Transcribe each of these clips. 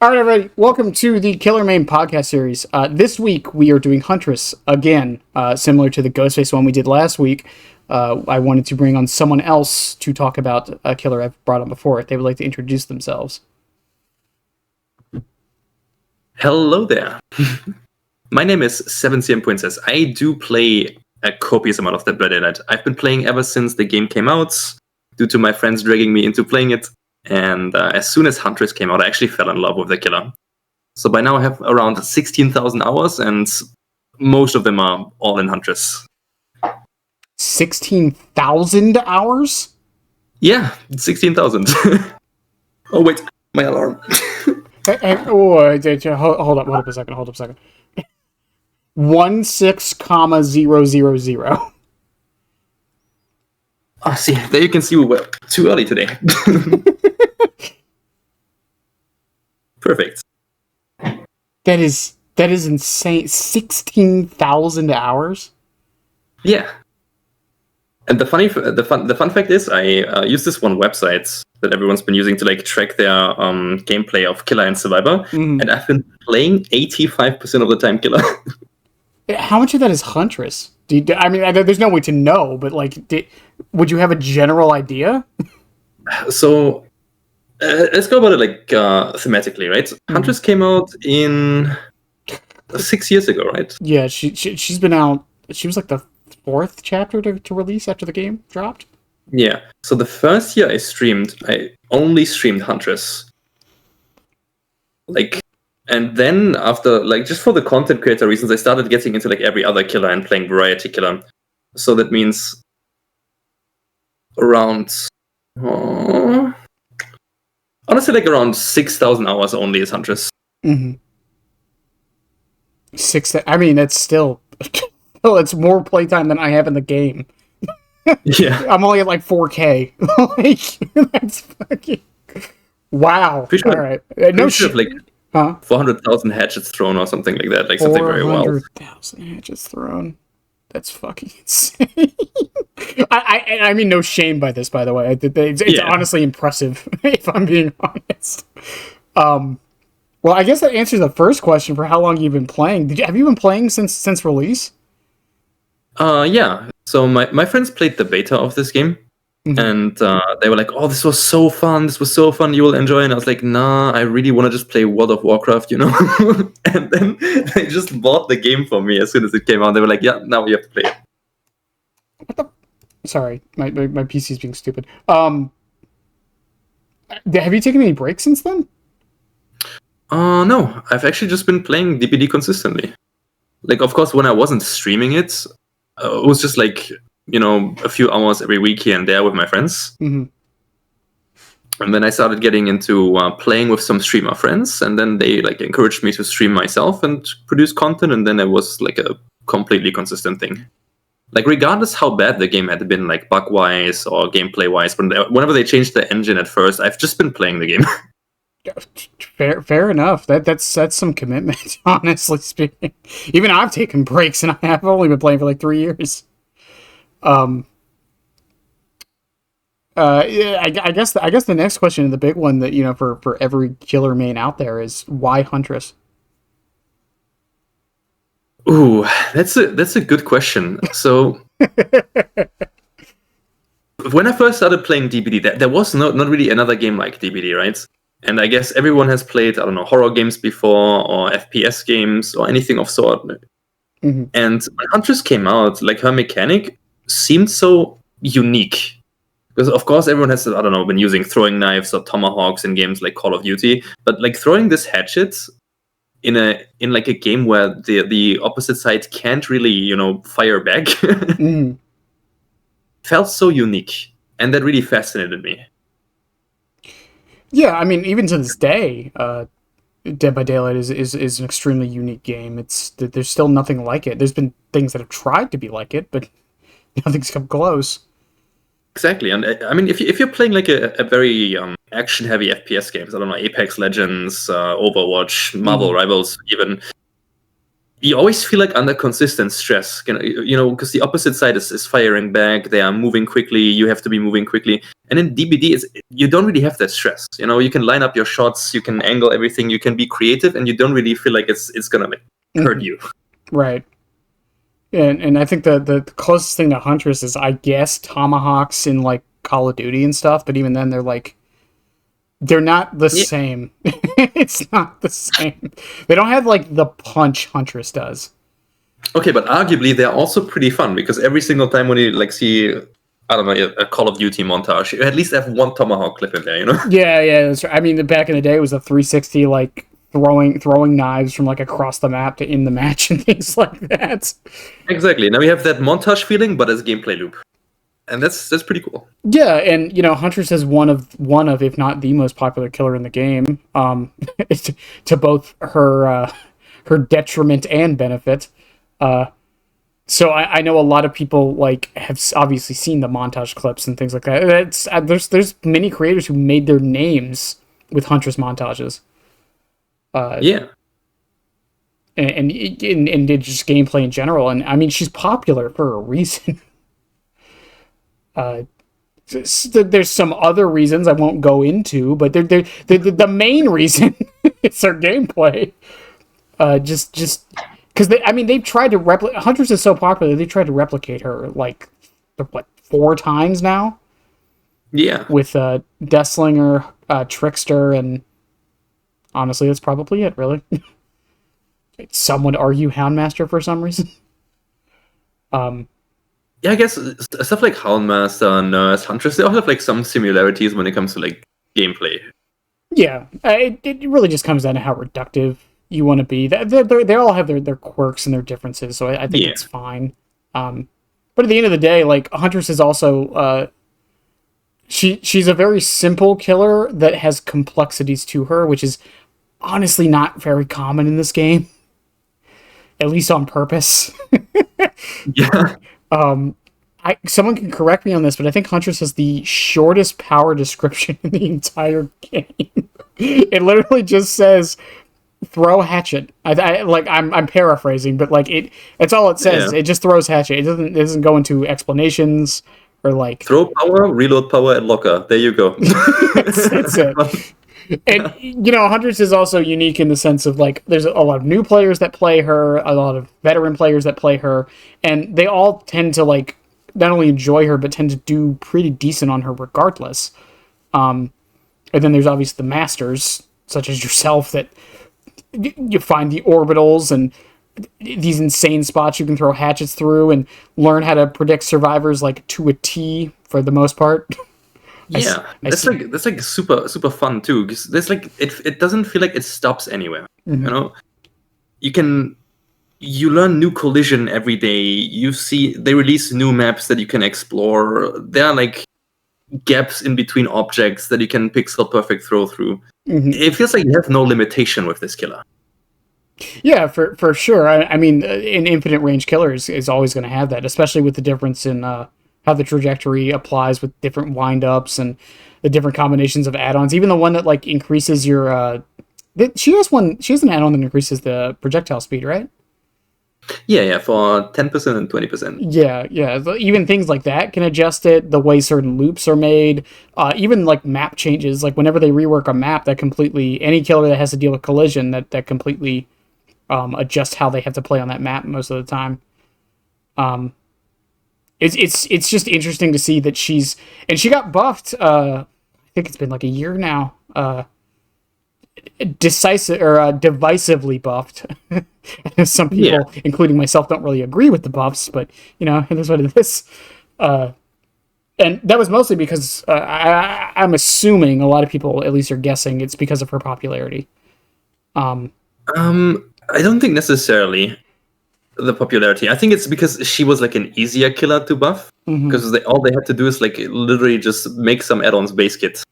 All right, everybody, welcome to the Killer Main podcast series. This week, we are doing Huntress again, similar to the Ghostface one we did last week. I wanted to bring on someone else to talk about a killer I've brought on before. If they would like to introduce themselves. Hello there. My name is 7CM Princess. I do play a copious amount of Dead by Daylight. I've been playing ever since the game came out, due to my friends dragging me into playing it. And as soon as Huntress came out, I actually fell in love with the killer. So by now I have around 16,000 hours, and most of them are all in Huntress. 16,000 hours? Yeah, 16,000. Oh, wait, my alarm. Hold up a second. 16,000. Oh, see, there you can see we were too early today. Perfect. That is insane. 16,000 hours? Yeah. And the fun fact is, I use this one website that everyone's been using to track their gameplay of Killer and Survivor, and I've been playing 85% of the time Killer. How much of that is Huntress? There's no way to know, but would you have a general idea? So let's go about it thematically, right? Huntress came out in 6 years ago, right? Yeah, she's been out. She was the fourth chapter to release after the game dropped. Yeah. So the first year I only streamed Huntress. And then after, just for the content creator reasons, I started getting into every other killer and playing variety killer. So that means around, honestly, around 6,000 hours only is Huntress. Mm-hmm. That's still, it's more playtime than I have in the game. Yeah. I'm only at 4K. That's fucking, wow. Sure, all right. No shit. 400,000 hatchets thrown or something like that. Something very wild. 400,000 hatchets thrown. That's fucking insane. I mean, no shame by this, by the way. It's honestly impressive, if I'm being honest. Well, I guess that answers the first question for how long you've been playing. Have you been playing since release? Yeah. So my friends played the beta of this game. And they were like, "Oh, this was so fun! You will enjoy." And I was like, "Nah, I really want to just play World of Warcraft, And then they just bought the game for me as soon as it came out. They were like, "Yeah, now you have to play it." What the? Sorry, my PC's being stupid. Have you taken any breaks since then? No, I've actually just been playing DBD consistently. Of course, when I wasn't streaming it, it was just a few hours every week here and there with my friends. Mm-hmm. And then I started getting into playing with some streamer friends, and then they encouraged me to stream myself and produce content, and then it was a completely consistent thing. Regardless how bad the game had been, bug-wise or gameplay-wise, but whenever they changed the engine at first, I've just been playing the game. Fair enough. That's some commitment, honestly speaking. Even I've taken breaks, and I have only been playing for 3 years. I guess the next question, and the big one that for every killer main out there, is why Huntress? Ooh, that's a good question. So when I first started playing DBD, there was not really another game like DBD, right? And I guess everyone has played, I don't know, horror games before, or FPS games, or anything of sort. Mm-hmm. And when Huntress came out, her mechanic seemed so unique. Because of course everyone has, I don't know, been using throwing knives or tomahawks in games like Call of Duty, but throwing this hatchet in a game where the opposite side can't really, fire back, felt so unique, and that really fascinated me. Yeah, even to this day, Dead by Daylight is an extremely unique game. There's still nothing like it. There's been things that have tried to be like it, but nothing's come close. Exactly, and if you're playing a very action-heavy FPS games, I don't know, Apex Legends, Overwatch, Marvel Rivals, even, you always feel like under consistent stress, because the opposite side is firing back. They are moving quickly. You have to be moving quickly. And in DBD, you don't really have that stress. You can line up your shots, you can angle everything, you can be creative, and you don't really feel like it's gonna hurt you. Right. And I think the closest thing to Huntress is, I guess, tomahawks in like Call of Duty and stuff. But even then, they're not the same. It's not the same. They don't have like the punch Huntress does. Okay, but arguably they're also pretty fun, because every single time when you see, I don't know, a Call of Duty montage, you at least have one tomahawk clip in there, Yeah, that's right. I mean, back in the day, it was a 360 like throwing knives from like across the map to in the match and things like that. Exactly. Now we have that montage feeling, but as a gameplay loop. And that's pretty cool. Yeah, and Huntress is one of, if not the most popular killer in the game. To both her detriment and benefit. So I know a lot of people like have obviously seen the montage clips and things like that. There's many creators who made their names with Huntress montages. And did just gameplay in general. And I mean, she's popular for a reason. There's some other reasons I won't go into, but the main reason is her gameplay. Just because they've tried to replicate. Huntress is so popular, they tried to replicate her like 4 times now. Yeah, with Deathslinger, Trickster, and honestly, that's probably it. Really, some would argue Houndmaster for some reason. Yeah, I guess stuff like Houndmaster, Nerfs, Huntress, they all have like some similarities when it comes to like gameplay. Yeah, it really just comes down to how reductive you want to be. They all have their quirks and their differences, so I think it's fine. But at the end of the day, like, Huntress is also she's a very simple killer that has complexities to her, which is honestly not very common in this game, at least on purpose. Yeah. Someone can correct me on this, but I think Huntress has the shortest power description in the entire game. It literally just says throw hatchet. I'm paraphrasing, but like it's all it says. Yeah. It just throws hatchet. It doesn't go into explanations or like throw power, reload power, and locker. There you go. That's it. And Huntress is also unique in the sense of like there's a lot of new players that play her, a lot of veteran players that play her, and they all tend to like not only enjoy her but tend to do pretty decent on her regardless. And then there's obviously the masters such as yourself that you find the orbitals and these insane spots you can throw hatchets through and learn how to predict survivors like to a T for the most part. Yeah, that's like super fun too, because there's like it doesn't feel like it stops anywhere. Mm-hmm. You learn new collision every day. They release new maps that you can explore. There are like gaps in between objects that you can pixel perfect throw through. Mm-hmm. It feels like you have no limitation with this killer. Yeah, for sure. I mean, an infinite range killer is always going to have that, especially with the difference in how the trajectory applies with different wind-ups and the different combinations of add-ons. Even the one that like increases your she has an add-on that increases the projectile speed, right? Yeah, for 10% and 20%. Yeah. Even things like that can adjust it, the way certain loops are made, even like map changes. Like whenever they rework a map, that completely, any killer that has to deal with collision, that completely adjusts how they have to play on that map most of the time. It's just interesting to see that she got buffed. I think it's been like a year now. Divisively buffed. Some people, including myself, don't really agree with the buffs, but it is what it is. And that was mostly because I'm assuming a lot of people, at least, are guessing it's because of her popularity. I don't think necessarily the popularity. I think it's because she was like an easier killer to buff, because all they had to do is like literally just make some add-ons base kit,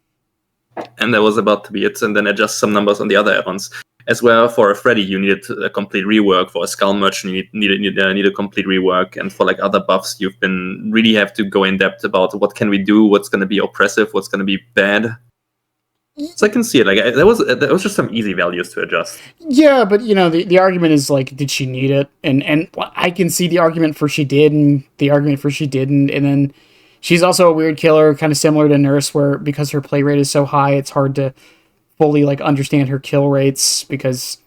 and that was about to be it, and then adjust some numbers on the other add-ons. As well, for a Freddy, you needed a complete rework. For a Skull Merchant, you need a complete rework. And for like other buffs, you've been really have to go in depth about what can we do, what's going to be oppressive, what's going to be bad. So I can see it. Like there was just some easy values to adjust. Yeah, but the argument is like, did she need it? And I can see the argument for she did, and the argument for she didn't. And then she's also a weird killer, kind of similar to Nurse, where because her play rate is so high, it's hard to fully like understand her kill rates because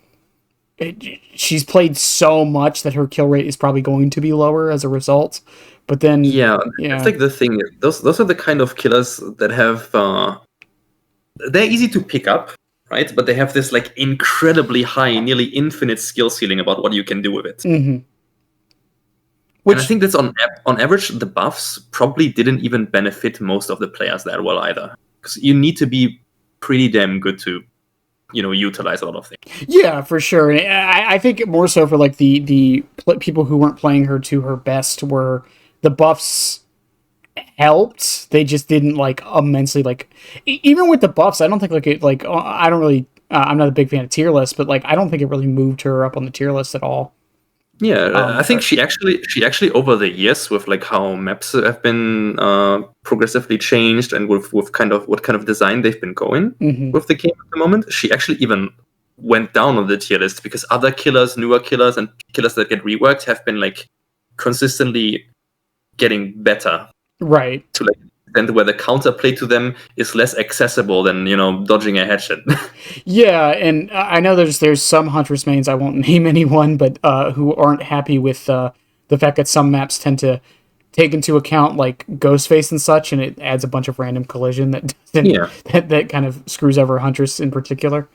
she's played so much that her kill rate is probably going to be lower as a result. But then that's like the thing. Those are the kind of killers that have. They're easy to pick up, right? But they have this like incredibly high, nearly infinite skill ceiling about what you can do with it. Mm-hmm. And I think that's on average, the buffs probably didn't even benefit most of the players that well either, because you need to be pretty damn good to, utilize a lot of things. Yeah, for sure. And I think more so for like the people who weren't playing her to her best, were the buffs helped. They just didn't like immensely like. Even with the buffs, I don't think I don't really. I'm not a big fan of tier lists, but like I don't think it really moved her up on the tier list at all. Yeah, I think she actually over the years, with like how maps have been progressively changed, and with what kind of design they've been going with the game at the moment, she actually even went down on the tier list because other killers, newer killers, and killers that get reworked have been like consistently getting better. Right. To like and where the counterplay to them is less accessible than dodging a hatchet. Yeah, and I know there's some Huntress mains, I won't name anyone, but who aren't happy with the fact that some maps tend to take into account like Ghostface and such, and it adds a bunch of random collision that kind of screws over Huntress in particular.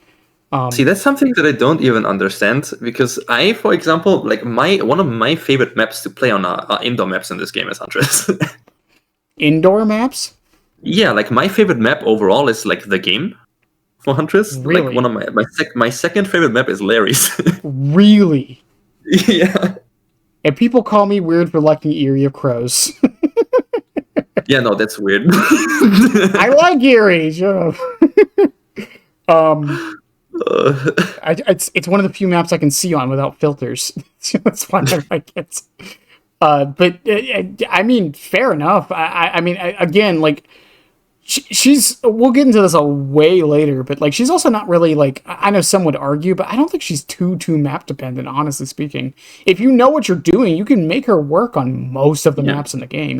See, that's something that I don't even understand, because I, for example, like one of my favorite maps to play on are indoor maps in this game is Huntress. Indoor maps? Yeah, like my favorite map overall is like the game for Huntress. Really? Like one of my second favorite map is Larry's. Really? Yeah. And people call me weird for liking Eerie of Crows. Yeah, no, that's weird. I like Eerie. Shut up. It's one of the few maps I can see on without filters. That's why I like it. But I mean, fair enough. I mean, again, like she's. We'll get into this a way later, but like she's also not really like. I know some would argue, but I don't think she's too map dependent. Honestly speaking, if you know what you're doing, you can make her work on most of the maps in the game.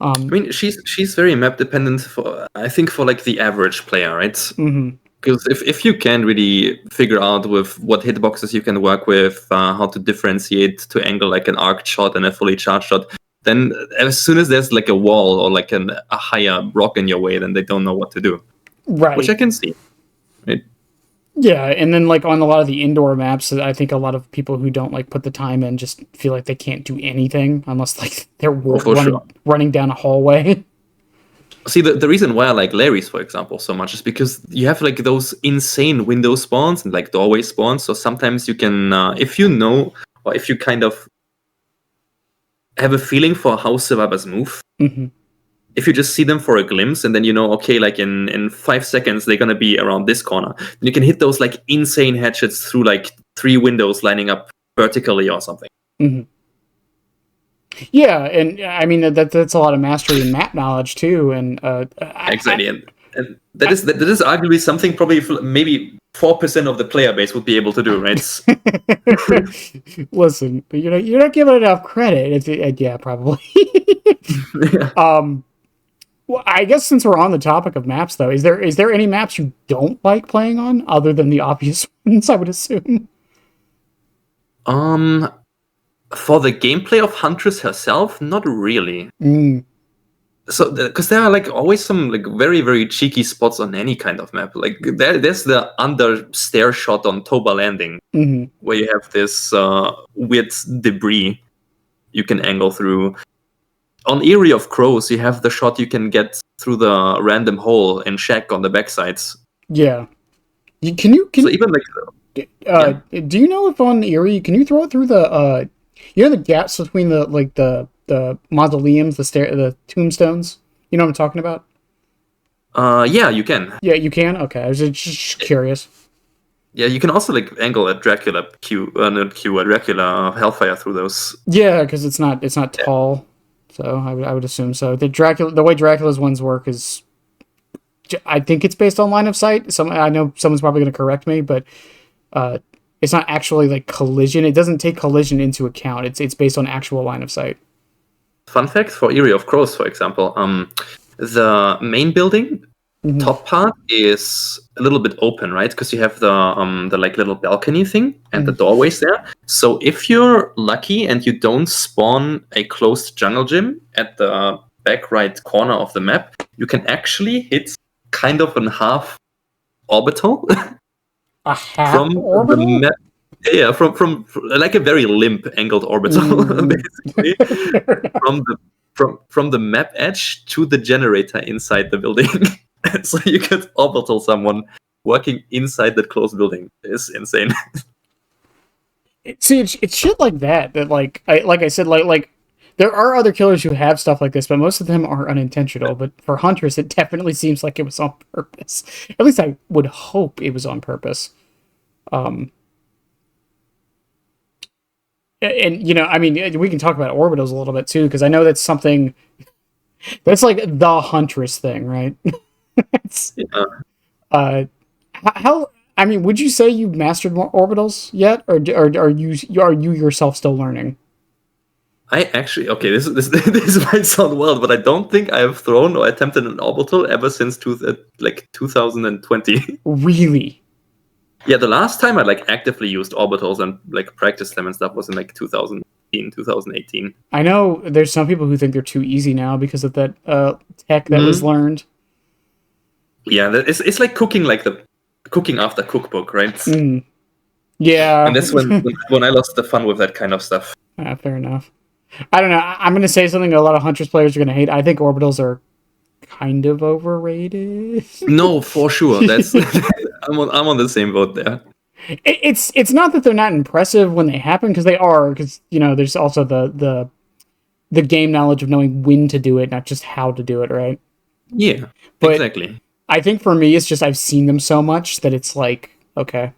I mean, she's very map dependent for like the average player, right? Mm-hmm. Because if you can really figure out with what hitboxes you can work with, how to differentiate to angle like an arc shot and a fully charged shot, then as soon as there's like a wall or like a higher rock in your way, then they don't know what to do. Right. Which I can see. Right? Yeah, and then like on a lot of the indoor maps, I think a lot of people who don't like put the time in just feel like they can't do anything unless like they're running down a hallway. See, the reason why I like Larry's, for example, so much is because you have like those insane window spawns and like doorway spawns. So sometimes you can, if you know, or if you kind of have a feeling for how survivors move, if you just see them for a glimpse and then okay, like in 5 seconds they're gonna be around this corner, then you can hit those like insane hatchets through like 3 windows lining up vertically or something. Yeah, and I mean that's a lot of mastery and map knowledge too, and exactly, and that is arguably something probably maybe 4% of the player base would be able to do, right? Listen, but you're not giving enough credit. Yeah, probably. Yeah. Well, I guess since we're on the topic of maps, though, is there any maps you don't like playing on other than the obvious ones? I would assume. For the gameplay of Huntress herself, not really. So, because there are like always some like very, very cheeky spots on any kind of map. Like there's the under stair shot on Toba Landing, where you have this weird debris you can angle through. On Eerie of Crows, you have the shot you can get through the random hole in Shack on the backsides. Yeah. Can so even like do you know if on Eerie can you throw it through the the gaps between the mausoleums, the tombstones? You know what I'm talking about? Yeah, you can. Yeah, you can? Okay, I was just curious. Yeah, you can also like angle a Dracula a Dracula Hellfire through those. Yeah, because it's not tall, so I would assume so. The way Dracula's ones work is I think it's based on line of sight. I know someone's probably going to correct me, but it's not actually like collision. It doesn't take collision into account. It's based on actual line of sight. Fun fact for Area of Crows, for example, the main building top part is a little bit open, right? Because you have the like little balcony thing and the doorways there. So if you're lucky and you don't spawn a closed jungle gym at the back right corner of the map, you can actually hit kind of a half orbital. A half from orbital? The map. Yeah, from like a very limp angled orbital, basically, from the map edge to the generator inside the building. So you could orbital someone working inside that closed building. It's insane. See, it's shit like that like I said, like there are other killers who have stuff like this, but most of them are unintentional. But for Huntress, it definitely seems like it was on purpose. At least I would hope it was on purpose. And you know, I mean, we can talk about orbitals a little bit too, because I know that's something that's like the Huntress thing, right? How? I mean, would you say you've mastered more orbitals yet, or are you yourself still learning? I actually this might sound wild, but I don't think I have thrown or attempted an orbital ever since 2020. Really? Yeah, the last time I like actively used orbitals and like practiced them and stuff was in like 2018. I know there's some people who think they're too easy now because of that tech that was learned. Yeah, it's like cooking after cookbook, right? Yeah, and that's when I lost the fun with that kind of stuff. Fair enough. I don't know. I'm going to say something a lot of Huntress players are going to hate. I think orbitals are kind of overrated. No, for sure. That's I'm on the same boat there. It's not that they're not impressive when they happen, because they are. Because you know, there's also the game knowledge of knowing when to do it, not just how to do it, right? Yeah, but exactly. I think for me, it's just I've seen them so much that it's like, okay.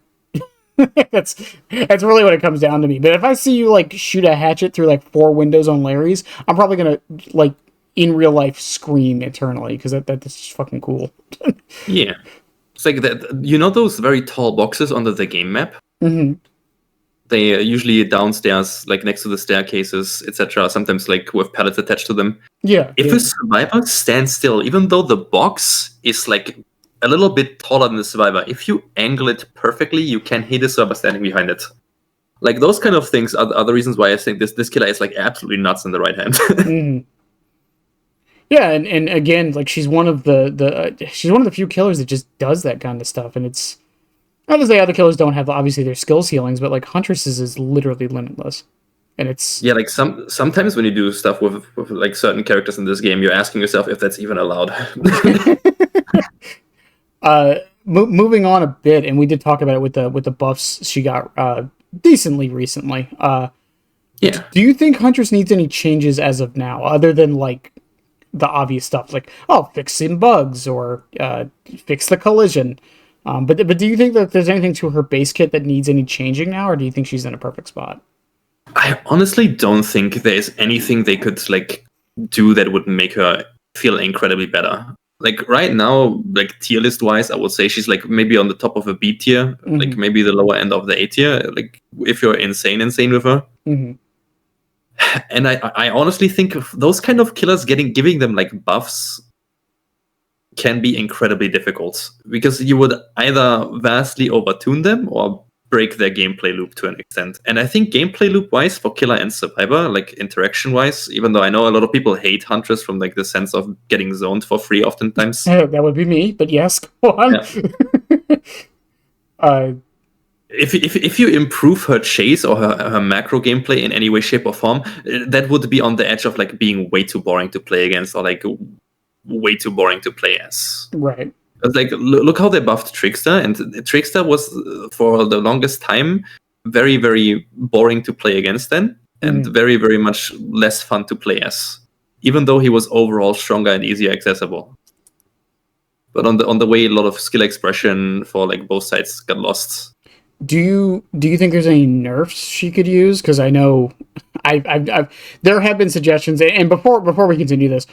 that's really what it comes down to me. But if I see you like shoot a hatchet through like 4 windows on Larry's, I'm probably gonna like in real life scream eternally, because that's just fucking cool. Yeah, it's like that. You know those very tall boxes under the game map? Mm-hmm. They are usually downstairs, like next to the staircases, etc. Sometimes like with pallets attached to them. Yeah. If a survivor stands still, even though the box is like a little bit taller than the survivor, if you angle it perfectly, you can hit a survivor standing behind it. Like those kind of things are the reasons why I think this killer is like absolutely nuts in the right hand. Mm-hmm. Yeah, and again, like she's one of the few killers that just does that kind of stuff, and it's not to say other killers don't have obviously their skill ceilings, but like Huntress's is literally limitless, and it's yeah, like sometimes when you do stuff with like certain characters in this game, you're asking yourself if that's even allowed. Moving on a bit, and we did talk about it with the buffs she got decently recently. Yeah. Do you think Huntress needs any changes as of now, other than like the obvious stuff, like fix some bugs or fix the collision? But do you think that there's anything to her base kit that needs any changing now, or do you think she's in a perfect spot? I honestly don't think there's anything they could like do that would make her feel incredibly better. Like right now, like tier list wise, I would say she's like maybe on the top of a B tier, like maybe the lower end of the A tier. Like if you're insane with her. Mm-hmm. And I honestly think those kind of killers giving them like buffs can be incredibly difficult, because you would either vastly overtune them or break their gameplay loop to an extent. And I think gameplay loop wise for killer and survivor, like interaction wise, even though I know a lot of people hate Huntress from like the sense of getting zoned for free oftentimes. That would be me, but yes, go on. Yeah. If you improve her chase or her macro gameplay in any way, shape, or form, that would be on the edge of like being way too boring to play against, or like way too boring to play as. Right. Like look how they buffed Trickster, and Trickster was for the longest time very, very boring to play against then, and very, very much less fun to play as, even though he was overall stronger and easier accessible. But on the way, a lot of skill expression for like both sides got lost. Do you think there's any nerfs she could use? Because I know there have been suggestions, and before we continue this,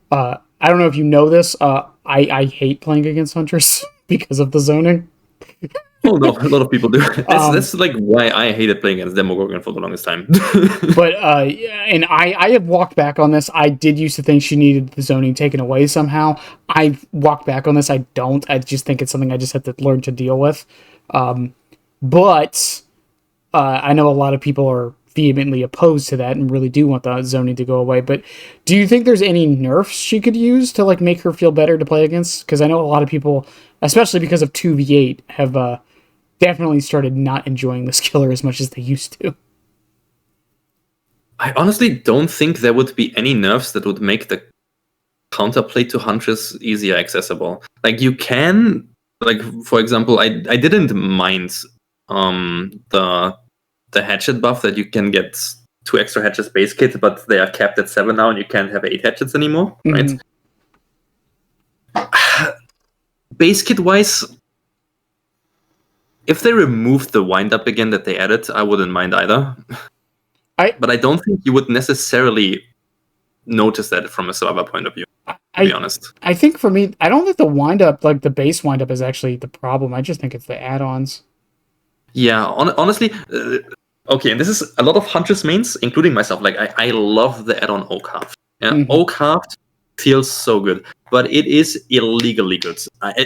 I don't know if you know this. I hate playing against Huntress because of the zoning. Oh no, a lot of people do. That's like why I hated playing against Demogorgon for the longest time. But and I have walked back on this. I did used to think she needed the zoning taken away somehow. I've walked back on this. I don't. I just think it's something I just have to learn to deal with. But I know a lot of people are vehemently opposed to that and really do want the zoning to go away. But do you think there's any nerfs she could use to like make her feel better to play against? Because I know a lot of people, especially because of 2v8, have definitely started not enjoying this killer as much as they used to. I honestly don't think there would be any nerfs that would make the counterplay to Huntress easier accessible. Like you can, like for example, I didn't mind the hatchet buff that you can get 2 extra hatchets base kit, but they are capped at 7 now, and you can't have 8 hatchets anymore, right? Base kit wise, if they removed the wind up again that they added, I wouldn't mind either. But I don't think you would necessarily notice that from a server point of view, to be honest. I think for me, I don't think the wind up, like the base wind up, is actually the problem. I just think it's the add-ons. Yeah, honestly, okay, and this is a lot of Huntress mains, including myself. Like, I love the add-on Oak Haft. Yeah, Oak Haft feels so good, but it is illegally good.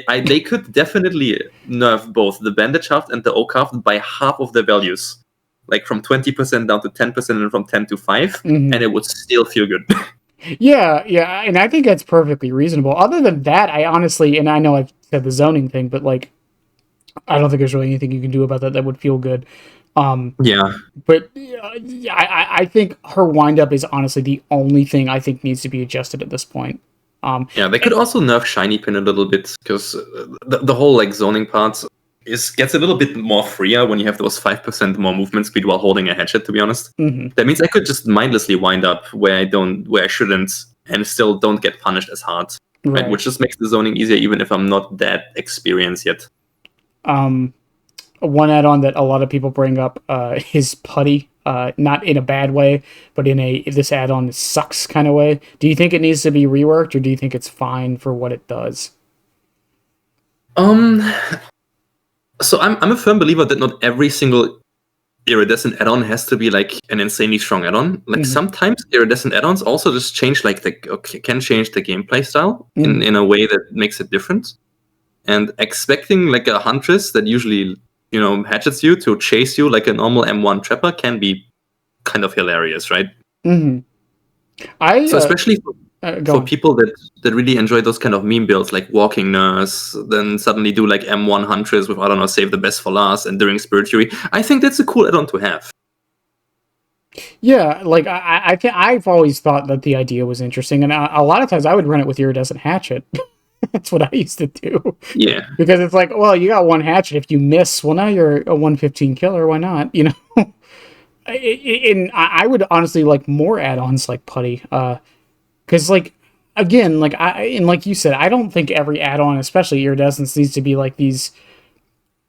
They could definitely nerf both the Bandage Haft and the Oak Haft by half of their values. Like from 20% down to 10% and from 10 to 5, and it would still feel good. Yeah, and I think that's perfectly reasonable. Other than that, I honestly, and I know I've said the zoning thing, but like, I don't think there's really anything you can do about that would feel good. Yeah. But I think her wind-up is honestly the only thing I think needs to be adjusted at this point. Yeah, they could also nerf Shiny Pin a little bit, because the whole like zoning part gets a little bit more freer when you have those 5% more movement speed while holding a hatchet, to be honest. That means I could just mindlessly wind up where I shouldn't, and still don't get punished as hard. Right? Which just makes the zoning easier, even if I'm not that experienced yet. One add-on that a lot of people bring up is putty, not in a bad way, but in this add-on sucks kind of way. Do you think it needs to be reworked, or do you think it's fine for what it does? So I'm a firm believer that not every single iridescent add-on has to be like an insanely strong add-on. Like sometimes iridescent add-ons also just change can change the gameplay style in a way that makes it different. And expecting like a Huntress that usually, hatchets you to chase you like a normal M1 trapper can be kind of hilarious, right? So especially for people that really enjoy those kind of meme builds, like walking nurse, then suddenly do like M1 Huntress with, I don't know, save the best for last and during Spirit Fury. I think that's a cool add-on to have. Yeah, like I think I've always thought that the idea was interesting, and a lot of times I would run it with iridescent hatchet. That's what I used to do. Yeah. Because it's like, well, you got one hatchet. If you miss, well, now you're a 115 killer. Why not? And I would honestly like more add-ons like putty. Because, like, again, like you said, I don't think every add-on, especially iridescence, needs to be like these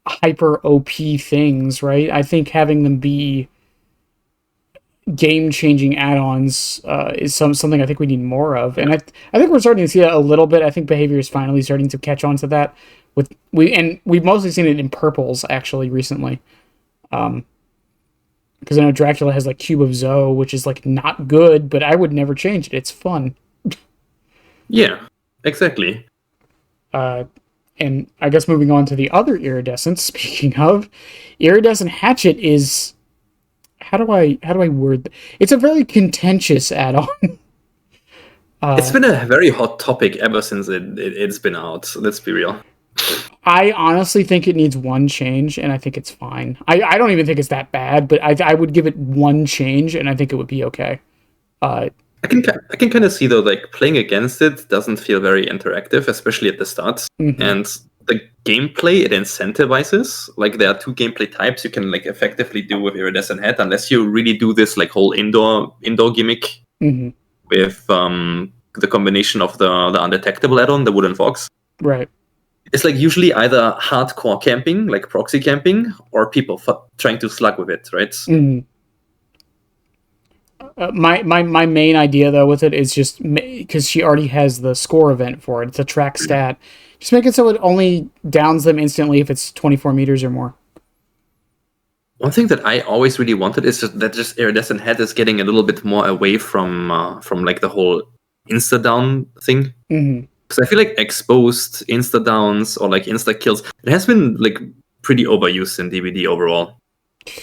hyper OP things, right? I think having them be game-changing add-ons is something I think we need more of, and I think we're starting to see that a little bit. I think behavior is finally starting to catch on to that. We've mostly seen it in purples actually recently, because I know Dracula has like Cube of Zoe, which is like not good, but I would never change it. It's fun. Yeah, exactly. And I guess moving on to the other iridescent. Speaking of, iridescent hatchet is. How do I word that? It's a very contentious add-on. It's been a very hot topic ever since it's been out. So let's be real. I honestly think it needs one change, and I think it's fine. I don't even think it's that bad, but I would give it one change, and I think it would be okay. I can kind of see though, like playing against it doesn't feel very interactive, especially at the start, and the gameplay it incentivizes. Like there are 2 gameplay types you can like effectively do with iridescent hat, unless you really do this like whole indoor gimmick with the combination of the undetectable add-on, the wooden fox. Right. It's like usually either hardcore camping, like proxy camping, or people trying to slug with it, right? My main idea though with it is just because she already has the score event for it. It's a track stat. Just make it so it only downs them instantly if it's 24 meters or more. One thing that I always really wanted is just iridescent head is getting a little bit more away from like the whole insta down thing. Because I feel like exposed insta downs or like insta kills, it has been like pretty overused in DBD overall.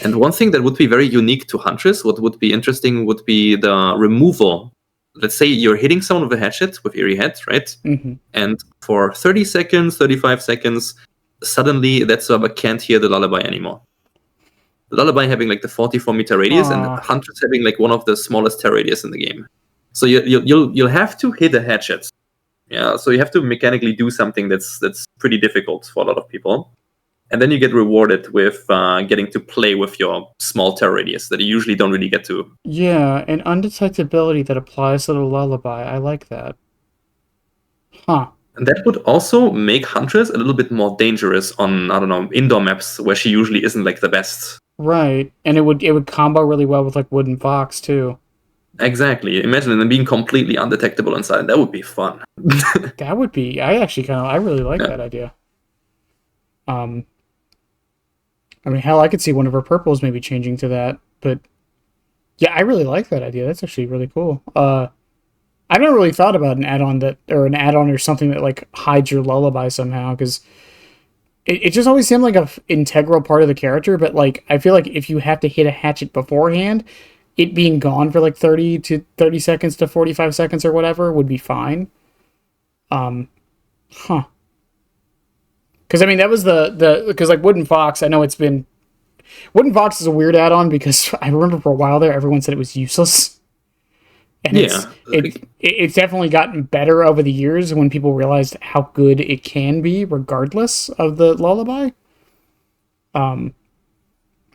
And one thing that would be very unique to Huntress, what would be interesting would be the removal. Let's say you're hitting someone with a hatchet with Eerie Head, right? And for 30 seconds, 35 seconds, suddenly that server can't hear the lullaby anymore. The lullaby having like the 44-meter radius, and Huntress having like one of the smallest terror radius in the game. So you'll have to hit a hatchet. Yeah, so you have to mechanically do something that's pretty difficult for a lot of people. And then you get rewarded with getting to play with your small terror radius that you usually don't really get to. Yeah, an undetectability that applies to the lullaby. I like that. Huh. And that would also make Huntress a little bit more dangerous on, I don't know, indoor maps where she usually isn't like the best. Right, and it would combo really well with like Wooden Fox too. Exactly. Imagine them being completely undetectable inside. That would be fun. That would be. I really like that idea. I mean, hell, I could see one of her purples maybe changing to that, but yeah, I really like that idea. That's actually really cool. I've never really thought about an add-on or something that like hides your lullaby somehow, because it just always seemed like a integral part of the character. But like, I feel like if you have to hit a hatchet beforehand, it being gone for like 30 seconds to 45 seconds or whatever would be fine. Because I mean, that was because like Wooden Fox, I know Wooden Fox is a weird add-on because I remember for a while there everyone said it was useless, and it's definitely gotten better over the years when people realized how good it can be regardless of the lullaby.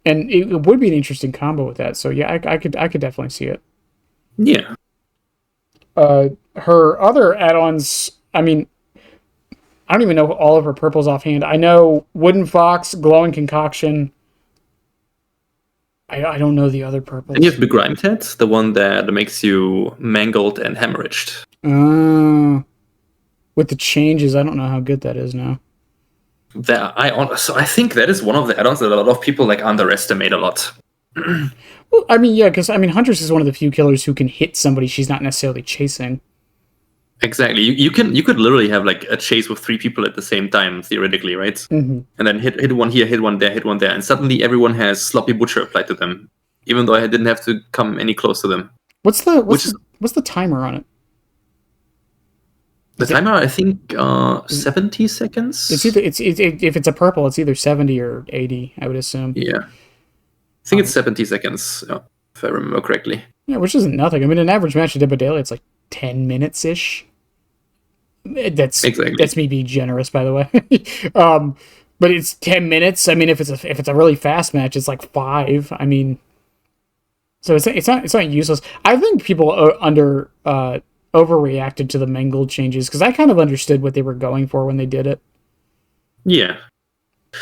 And it would be an interesting combo with that. So yeah, I could definitely see it. Yeah. Her other add-ons, I mean, I don't even know all of her purples offhand. I know Wooden Fox, Glowing Concoction. I don't know the other purples. And you have Begrimed Head, the one that makes you mangled and hemorrhaged. With the changes, I don't know how good that is now. So I think that is one of the add-ons that a lot of people like underestimate a lot. Well, I mean, yeah, because I mean, Huntress is one of the few killers who can hit somebody she's not necessarily chasing. Exactly. You could literally have like a chase with 3 people at the same time, theoretically, right? Mm-hmm. And then hit one here, hit one there, hit one there, and suddenly everyone has Sloppy Butcher applied to them, even though I didn't have to come any close to them. What's the timer on it? The timer, I think, 70 seconds. It's either if it's a purple, it's either 70 or 80. I would assume. Yeah, I think it's 70 seconds, if I remember correctly. Yeah, which isn't nothing. I mean, an average match at Debba Daily, it's like 10 minutes ish. That's me being generous, by the way. But it's 10 minutes. I mean, if it's a really fast match, it's like 5. I mean, so it's not useless. I think people overreacted to the mangled changes because I kind of understood what they were going for when they did it. Yeah, I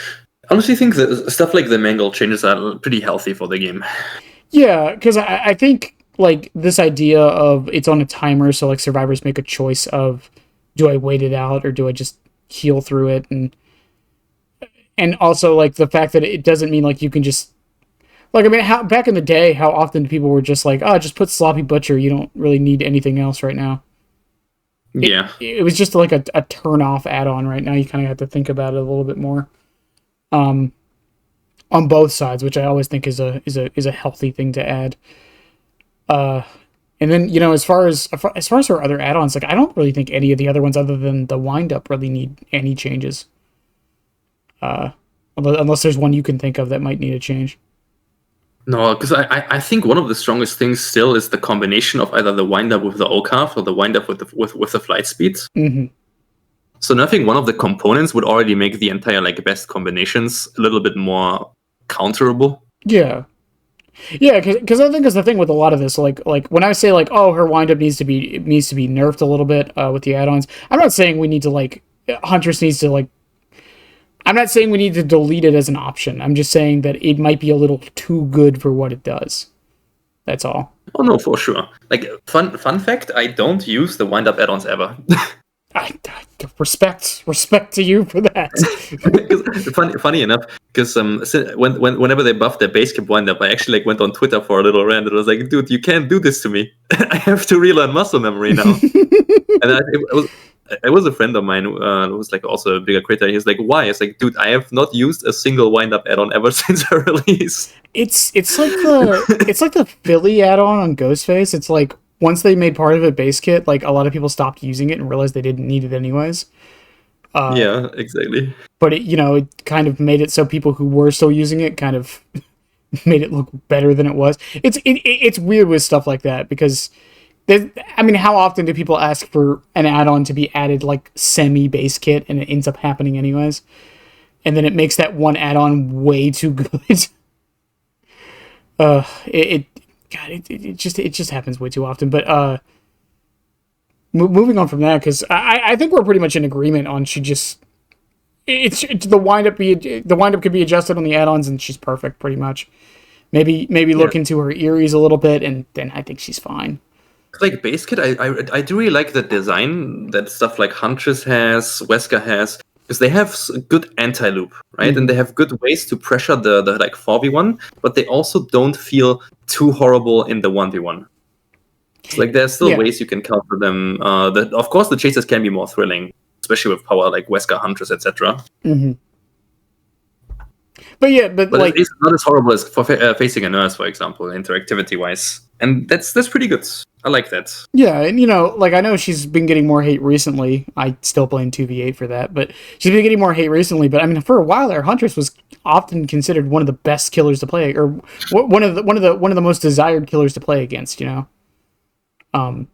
honestly think that stuff like the mangled changes are pretty healthy for the game. Yeah, because I think like this idea of it's on a timer, so like survivors make a choice of, do I wait it out or do I just heal through it? And also like the fact that it doesn't mean like you can just like, I mean, back in the day, how often people were just like, oh, just put Sloppy Butcher. You don't really need anything else right now. Yeah. It was just like a turn off add-on right now. You kind of have to think about it a little bit more. On both sides, which I always think is a healthy thing to add. And then, you know, as far as our other add-ons, like I don't really think any of the other ones other than the wind-up really need any changes. Unless there's one you can think of that might need a change. No, because I think one of the strongest things still is the combination of either the wind-up with the OCAF or the wind-up with the flight speed. Mm-hmm. So nothing one of the components would already make the entire like best combinations a little bit more counterable. Yeah. Yeah, because I think that's the thing with a lot of this. Like when I say like, oh, her wind up needs to be nerfed a little bit with the add-ons. I'm not saying we need to like Huntress needs to like. I'm not saying we need to delete it as an option. I'm just saying that it might be a little too good for what it does. That's all. Oh no, for sure. Like fun fact, I don't use the wind up add-ons ever. I respect to you for that. funny enough, because whenever they buffed their base cap wind up, I actually like went on Twitter for a little rant and I was like, dude, you can't do this to me. I have to relearn muscle memory now. And it was a friend of mine who was like also a bigger creator. He's like, why? It's like, dude, I have not used a single wind up add-on ever since her release. It's like the Philly add-on on Ghostface. It's like once they made part of it base kit, like a lot of people stopped using it and realized they didn't need it anyways. Yeah, exactly. But it kind of made it so people who were still using it kind of made it look better than it was. It's weird with stuff like that because how often do people ask for an add-on to be added like semi base kit and it ends up happening anyways, and then it makes that one add-on way too good. It just happens way too often. But moving on from that, because I think we're pretty much in agreement on the wind up could be adjusted on the add-ons and she's perfect pretty much. Maybe look into her Eries a little bit and then I think she's fine. Like base kit, I do really like the design that stuff like Huntress has, Wesker has. Because they have good anti-loop, right? And they have good ways to pressure the like 4v1, but they also don't feel too horrible in the 1v1. It's like there's still ways you can counter them. Of course, the chases can be more thrilling, especially with power like Wesker, Huntress, etc. Mm-hmm. But like, it's not as horrible as for facing a nurse, for example, interactivity-wise. And that's pretty good. I like that. Yeah, and like I know she's been getting more hate recently. I still blame 2v8 for that, but she's been getting more hate recently. But I mean, for a while there, Huntress was often considered one of the best killers to play, or one of the most desired killers to play against. And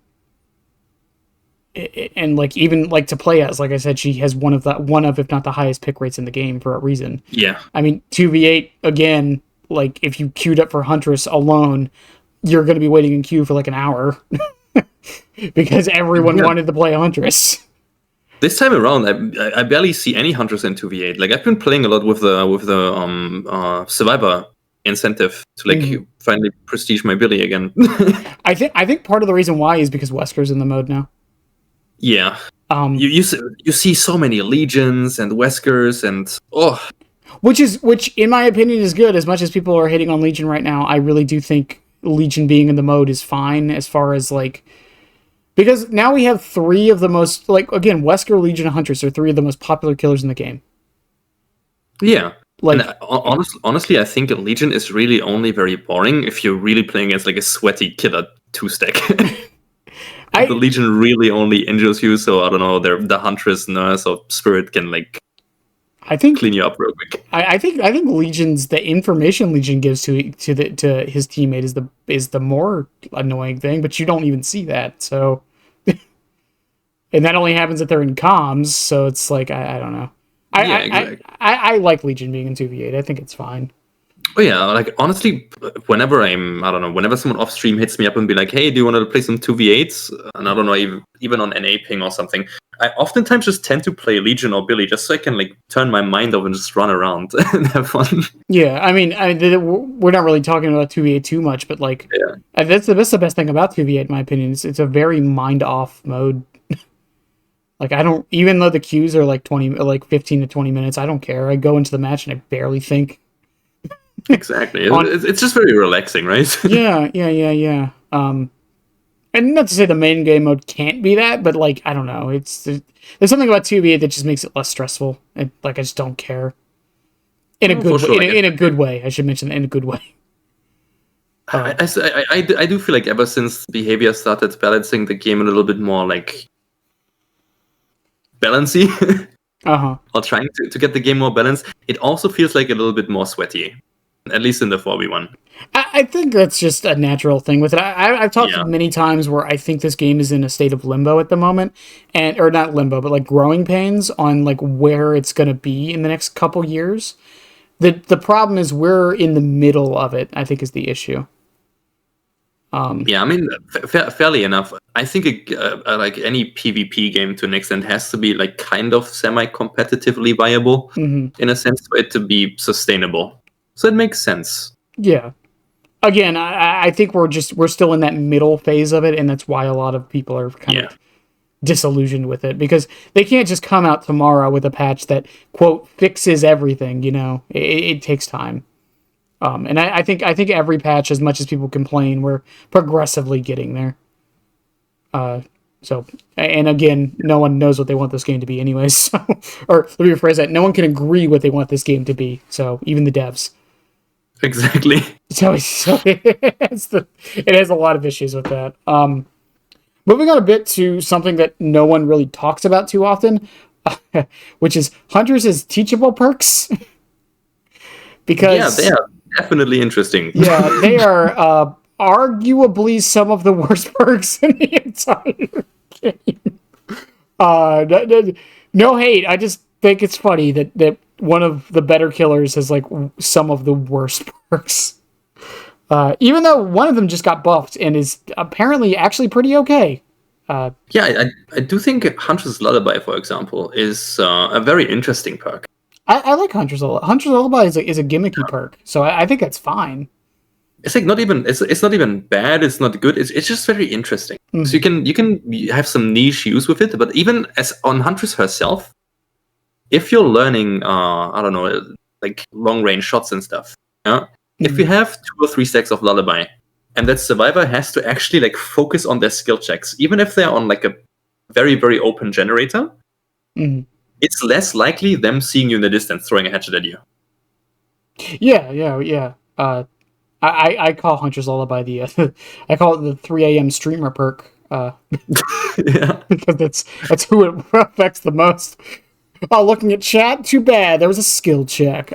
like even like to play as, like I said, she has one of if not the highest pick rates in the game for a reason. Yeah. I mean, 2v8 again. Like if you queued up for Huntress alone, you're going to be waiting in queue for like an hour because everyone wanted to play Huntress. This time around, I barely see any Huntress in 2v8. Like I've been playing a lot with the Survivor incentive to like finally prestige my Billy again. I think part of the reason why is because Wesker's in the mode now. Yeah. You see so many Legions and Weskers and which in my opinion is good. As much as people are hating on Legion right now, I really do think Legion being in the mode is fine as far as like, because now we have three of the most, like, again, Wesker, Legion, and Huntress are three of the most popular killers in the game. Yeah. Like, and honestly, I think Legion is really only very boring if you're really playing against like a sweaty killer 2-stack. The Legion really only injures you, so I don't know, the Huntress, Nurse, or Spirit can like clean you up real quick. I think Legion's, the information Legion gives to his teammate is the more annoying thing, but you don't even see that. So, and that only happens if they're in comms. So it's like I don't know. Exactly. I like Legion being in 2v8. I think it's fine. Oh yeah, like honestly, whenever someone off stream hits me up and be like, "Hey, do you want to play some 2v8s?" And I don't know, even on NA ping or something, I oftentimes just tend to play Legion or Billy just so I can like turn my mind off and just run around and have fun. Yeah, I mean, we're not really talking about 2v8 too much, but like, that's the best thing about 2v8 in my opinion. It's a very mind off mode. Like I don't, even though the queues are like 15 to 20 minutes, I don't care. I go into the match and I barely think. Exactly. It's just very relaxing, right? Yeah. And not to say the main game mode can't be that, but like I don't know. There's something about 2v8 that just makes it less stressful. And like I just don't care. In a good way. I should mention that, in a good way. I do feel like ever since behavior started balancing the game a little bit more like balancy, or trying to get the game more balanced, it also feels like a little bit more sweaty. At least in the 4v1. I think that's just a natural thing with it. I've talked many times where I think this game is in a state of limbo at the moment. Or not limbo, but like growing pains on like where it's going to be in the next couple years. The problem is we're in the middle of it, I think, is the issue. Yeah, I mean, fairly enough. I think like any PvP game to an extent has to be like kind of semi-competitively viable in a sense for it to be sustainable. So it makes sense. Yeah. again, I think we're still in that middle phase of it, and that's why a lot of people are kind of disillusioned with it, because they can't just come out tomorrow with a patch that, quote, fixes everything. It takes time. And I think every patch, as much as people complain, we're progressively getting there. So, and again, no one knows what they want this game to be anyways. So, or let me rephrase that: no one can agree what they want this game to be. So even the devs. Exactly. So it has a lot of issues with that. Moving on a bit to something that no one really talks about too often, which is Huntress' teachable perks. Because they are definitely interesting. Yeah, they are arguably some of the worst perks in the entire game. No hate. I just think it's funny that one of the better killers has like some of the worst perks. Even though one of them just got buffed and is apparently actually pretty okay. I do think Huntress Lullaby, for example, is a very interesting perk. I like Huntress Lullaby. Huntress Lullaby is a gimmicky perk, so I think that's fine. It's like not even it's not even bad. It's not good. It's just very interesting. Mm-hmm. So you can have some niche use with it. But even as on Huntress herself, if you're learning, I don't know, like long range shots and stuff, if you have 2 or 3 stacks of Lullaby, and that survivor has to actually like focus on their skill checks, even if they're on like a very, very open generator, it's less likely them seeing you in the distance throwing a hatchet at you. Yeah. I call Huntress Lullaby I call it the 3 a.m. streamer perk. Because that's who it affects the most. Oh, looking at chat, too bad. There was a skill check.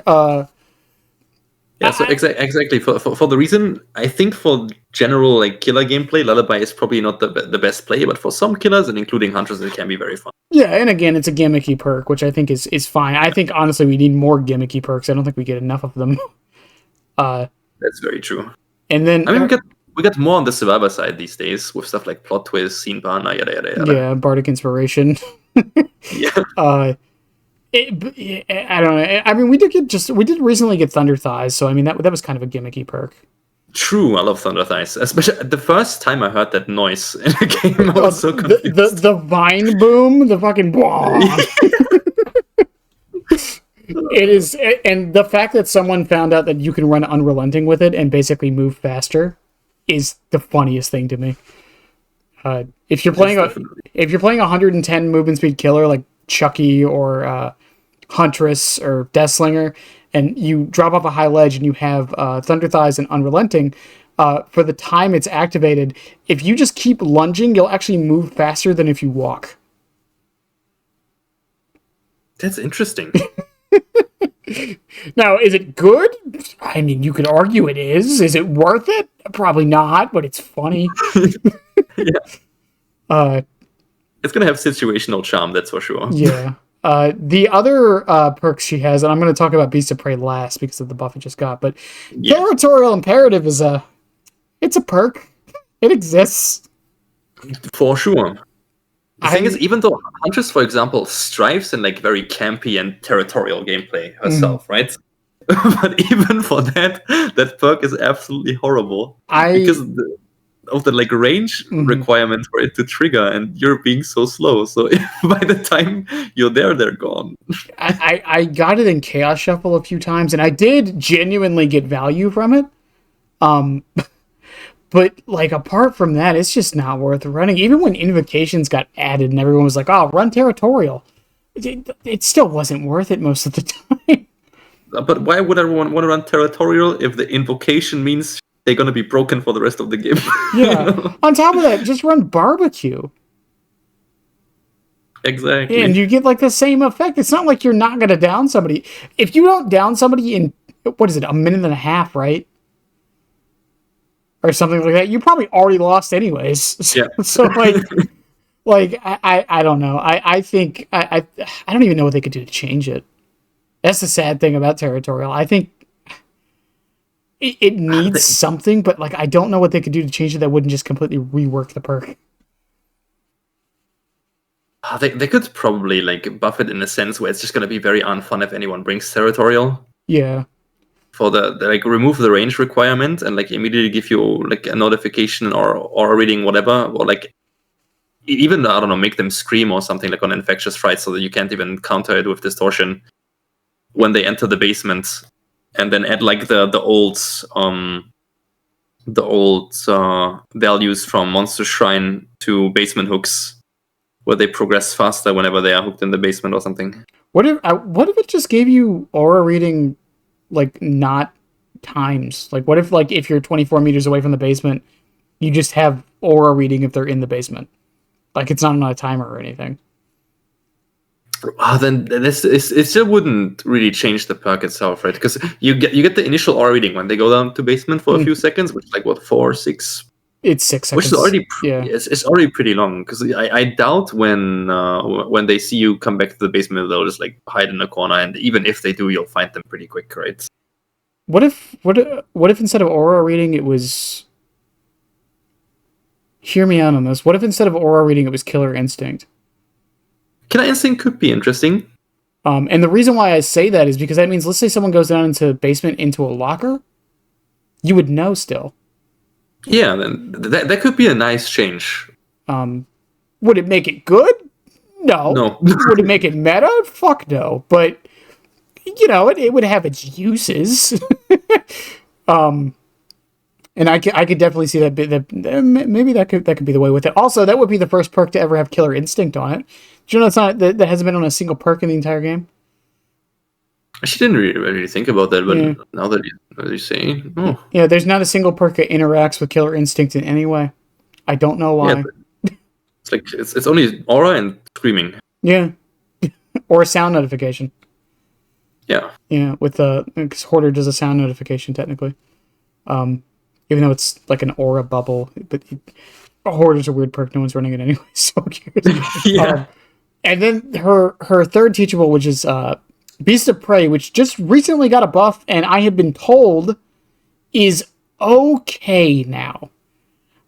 Exactly. For the reason, I think for general like killer gameplay, Lullaby is probably not the best play, but for some killers, and including Huntress, it can be very fun. Yeah, and again, it's a gimmicky perk, which I think is fine. I think, honestly, we need more gimmicky perks. I don't think we get enough of them. That's very true. And then... I mean, we got more on the survivor side these days, with stuff like plot twist, scene banner, yada, yada, yada. Yeah, Bardic Inspiration. Yeah. I don't know. I mean, we did recently get Thunder Thighs, so I mean that was kind of a gimmicky perk. True, I love Thunder Thighs. Especially the first time I heard that noise in a game, I was so confused. The vine boom, the fucking It is, and the fact that someone found out that you can run Unrelenting with it and basically move faster is the funniest thing to me. If you're playing a 110 movement speed killer like Chucky or Huntress or Deathslinger, and you drop off a high ledge and you have Thunder Thighs and Unrelenting, for the time it's activated, if you just keep lunging, you'll actually move faster than if you walk. That's interesting. Now, is it good? I mean, you could argue it is. Is it worth it? Probably not, but it's funny. Yeah. It's going to have situational charm, that's for sure. Yeah. The other perks she has, and I'm going to talk about Beast of Prey last because of the buff it just got, but Territorial Imperative is it's a perk. It exists. For sure. The thing is, even though Huntress, for example, strives in like very campy and territorial gameplay herself, right? But even for that perk is absolutely horrible. Because of the like range requirement for it to trigger, and you're being so slow. So if by the time you're there, they're gone. I got it in Chaos Shuffle a few times, and I did genuinely get value from it. But like apart from that, it's just not worth running. Even when Invocations got added and everyone was like, "Oh, run Territorial," it still wasn't worth it most of the time. But why would everyone want to run Territorial if the Invocation means they're going to be broken for the rest of the game? Yeah. On top of that, just run Barbecue. Exactly. And you get like the same effect. It's not like you're not going to down somebody. If you don't down somebody in, what is it, a minute and a half, right? Or something like that, you probably already lost anyways. Yeah. So like I don't know. I think I don't even know what they could do to change it. That's the sad thing about Territorial. I think it needs something, but like I don't know what they could do to change it that wouldn't just completely rework the perk. They could probably like buff it in a sense where it's just going to be very unfun if anyone brings Territorial. Yeah. for the like remove the range requirement and like immediately give you like a notification or reading whatever, or like even I don't know, make them scream or something like on infectious fright so that you can't even counter it with distortion when they enter the basement, and then add like the old values from Monster Shrine to basement hooks, where they progress faster whenever they are hooked in the basement or something. What if it just gave you aura reading, like not times? Like what if like if you're 24 meters away from the basement, you just have aura reading if they're in the basement? Like it's not on a timer or anything. Then it still wouldn't really change the perk itself, right? Because you get the initial aura reading when they go down to basement for a few seconds, which is like what 4, 6. It's 6 seconds. Which is already it's already pretty long. Because I doubt when they see you come back to the basement, they'll just like hide in a corner, and even if they do, you'll find them pretty quick, right? What if instead of aura reading it was? Hear me out on this. What if instead of aura reading it was killer instinct? Killer instinct could be interesting. And the reason why I say that is because that means, let's say someone goes down into basement into a locker, you would know still. Yeah, then that could be a nice change. Would it make it good? No. Would it make it meta? Fuck no. But you know, it would have its uses. And I could definitely see that maybe that could be the way with it. Also, that would be the first perk to ever have killer instinct on it. Do you know that hasn't been on a single perk in the entire game? She didn't really think about that, but now that you say, yeah, there's not a single perk that interacts with killer instinct in any way. I don't know why. Yeah, it's like it's only aura and screaming. Yeah, or a sound notification. Yeah, with because Hoarder does a sound notification technically. Even though it's like an aura bubble, but Hoarder's a weird perk. No one's running it anyway, so who cares? Yeah. And then her third teachable, which is Beast of Prey, which just recently got a buff, and I have been told is okay now.